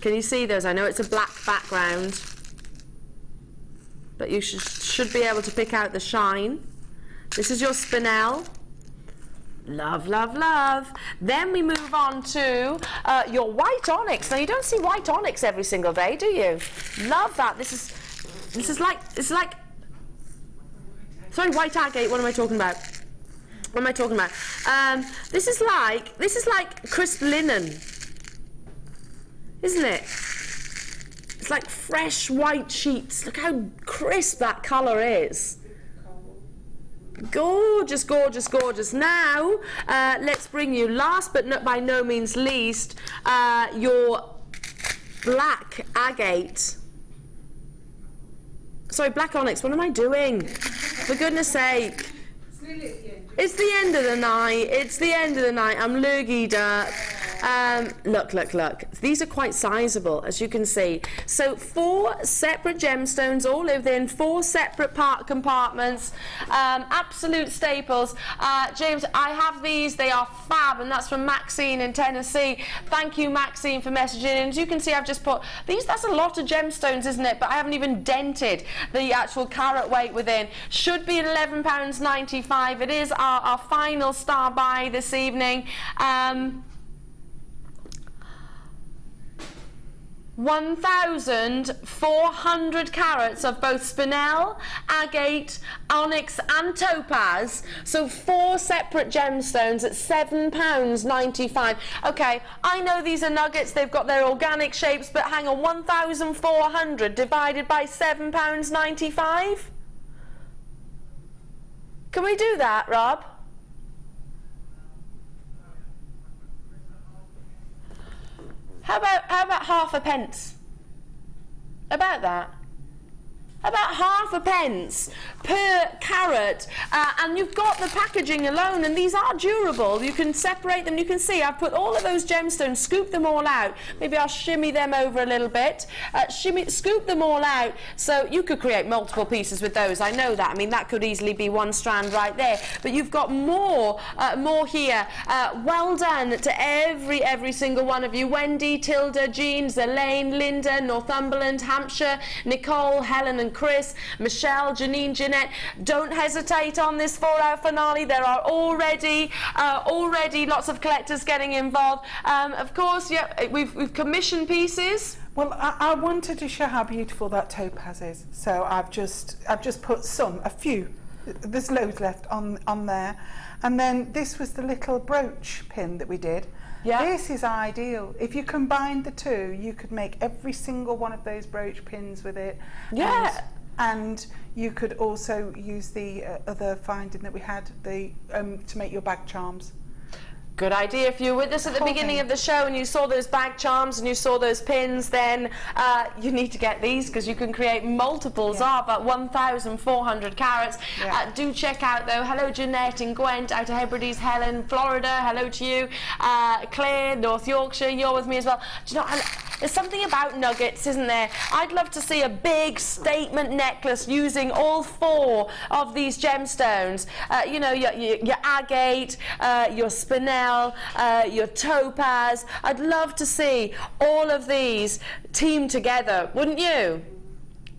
Can you see those? I know it's a black background, but you should be able to pick out the shine. This is your spinel. Love, love, love. Then we move on to your white onyx. Now, you don't see white onyx every single day, do you? Love that. This is like sorry, white agate. What am I talking about? What am I talking about? This is like crisp linen, isn't it? It's like fresh white sheets. Look how crisp that colour is. Gorgeous, gorgeous, gorgeous. Now, let's bring you, last but by no means least, your black agate sorry, black onyx, what am I doing? For goodness sake. It's the end of the night. It's the end of the night. I'm lurgied up. Look. These are quite sizable, as you can see. So 4 separate gemstones, all within 4 separate compartments. Absolute staples. James, I have these. They are fab, and that's from Maxine in Tennessee. Thank you, Maxine, for messaging. And as you can see, I've just put these. That's a lot of gemstones, isn't it? But I haven't even dented the actual carat weight within. Should be at £11.95. It is our final star buy this evening. 1,400 carats of both spinel, agate, onyx and topaz. So 4 separate gemstones at £7.95. Okay, I know these are nuggets, they've got their organic shapes, but hang on, 1,400 divided by £7.95? Can we do that, Rob? How about half a pence? About that? About half a pence per carat, and you've got the packaging alone, and these are durable. You can separate them. You can see I've put all of those gemstones, scoop them all out. Maybe I'll shimmy them over a little bit. Scoop them all out, so you could create multiple pieces with those. I know that. I mean, that could easily be 1 strand right there. But you've got more here. Well done to every single one of you. Wendy, Tilda, Jean, Elaine, Linda, Northumberland, Hampshire, Nicole, Helen and Chris, Michelle, Janine, Jeanette. Don't hesitate on this 4-hour finale. There are already lots of collectors getting involved. Of course, yeah, we've commissioned pieces. Well, I wanted to show how beautiful that topaz is, so I've just put a few. There's loads left on there, and then this was the little brooch pin that we did. Yeah. This is ideal. If you combine the two, you could make every single one of those brooch pins with it. Yeah. And you could also use the other finding that we had, to make your bag charms. Good idea. If you were with us at the beginning of the show and you saw those bag charms and you saw those pins, then you need to get these, because you can create multiples of 1,400 carats. Yeah. Do check out, though. Hello, Jeanette in Gwent, out of Hebrides. Helen, Florida. Hello to you. Claire, North Yorkshire. You're with me as well. Do you know, there's something about nuggets, isn't there? I'd love to see a big statement necklace using all 4 of these gemstones. You know, your agate, your spinel, your topaz. I'd love to see all of these team together, wouldn't you?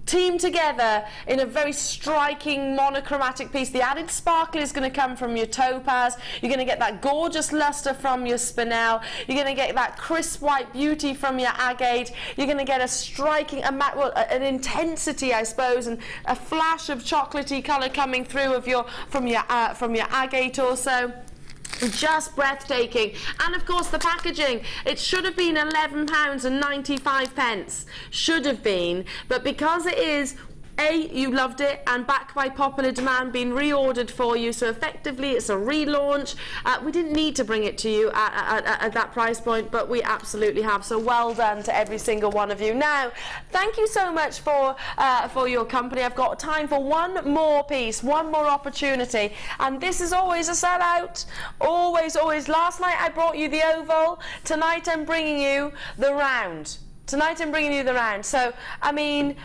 Team together in a very striking monochromatic piece. The added sparkle is going to come from your topaz. You're going to get that gorgeous luster from your spinel. You're going to get that crisp white beauty from your agate. You're going to get a striking, an intensity, I suppose, and a flash of chocolatey colour coming through from your agate also. Just breathtaking. And of course the packaging, it should have been £11.95, should have been, but because it is you loved it, and backed by popular demand, being reordered for you, so effectively it's a relaunch. We didn't need to bring it to you at that price point, but we absolutely have, so well done to every single one of you. Now, thank you so much for your company. I've got time for one more piece, one more opportunity, and this is always a sellout. Always. Last night I brought you the oval, tonight I'm bringing you the round. So, I mean,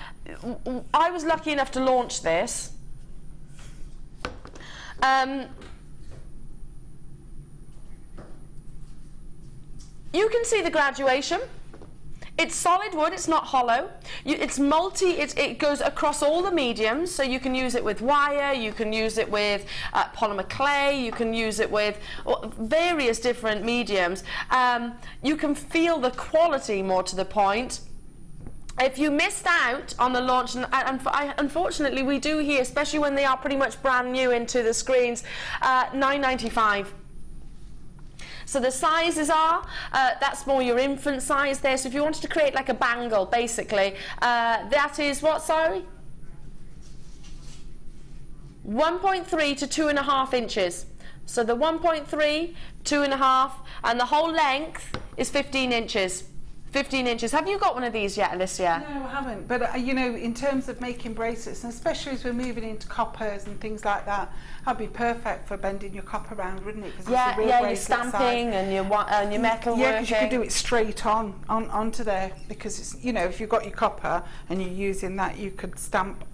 I was lucky enough to launch this. You can see the graduation. It's solid wood, it's not hollow. It's it goes across all the mediums, so you can use it with wire, you can use it with polymer clay, you can use it with various different mediums. You can feel the quality, more to the point. If you missed out on the launch, and unfortunately we do here, especially when they are pretty much brand new into the screens, £9.95. So the sizes are, that's more your infant size there. So if you wanted to create like a bangle, basically, that is what, sorry? 1.3 to 2.5 inches. So the 1.3, 2.5, and the whole length is 15 inches. 15 inches. Have you got one of these yet, Alicia? No, I haven't. But, you know, in terms of making bracelets, and especially as we're moving into coppers and things like that, that'd be perfect for bending your copper around, wouldn't it? Yeah, you're stamping and your metal yeah, because working. you could do it straight onto there, because, it's, you know, if you've got your copper and you're using that, you could stamp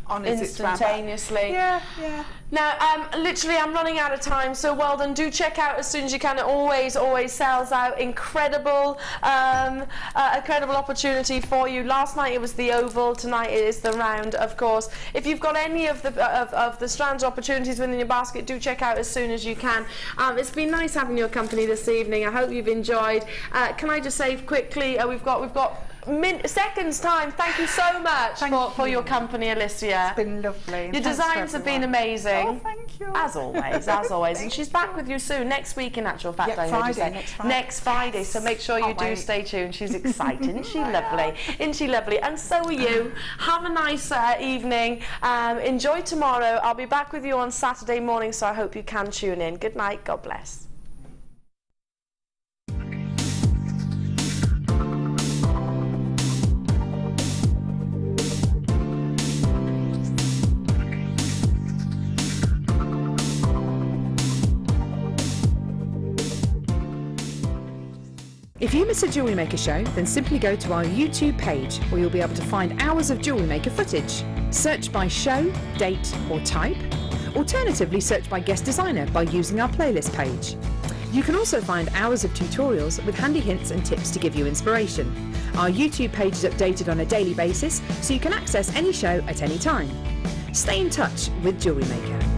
on as it's round back. Instantaneously. Yeah, yeah. Now, literally, I'm running out of time, so well done. Do check out as soon as you can. It always sells out. Incredible, incredible opportunity for you. Last night it was the oval. Tonight it is the round, of course. If you've got any of the strands opportunities within your basket, do check out as soon as you can. It's been nice having your company this evening. I hope you've enjoyed. Can I just say quickly, we've got seconds time. Thank you so much for your company, Alicia. It's been lovely. Your designs have been amazing. Oh, thank you. As always, as always. And she's back with you soon, next week in actual fact. Yeah, I heard you say. next Friday. So make sure you do stay tuned. She's excited. Isn't she lovely? Isn't she lovely? And so are you. Have a nice evening. Enjoy tomorrow. I'll be back with you on Saturday morning, so I hope you can tune in. Good night. God bless. If you miss a Jewellery Maker show, then simply go to our YouTube page where you'll be able to find hours of Jewellery Maker footage. Search by show, date or type. Alternatively, search by guest designer by using our playlist page. You can also find hours of tutorials with handy hints and tips to give you inspiration. Our YouTube page is updated on a daily basis, so you can access any show at any time. Stay in touch with Jewellery Maker.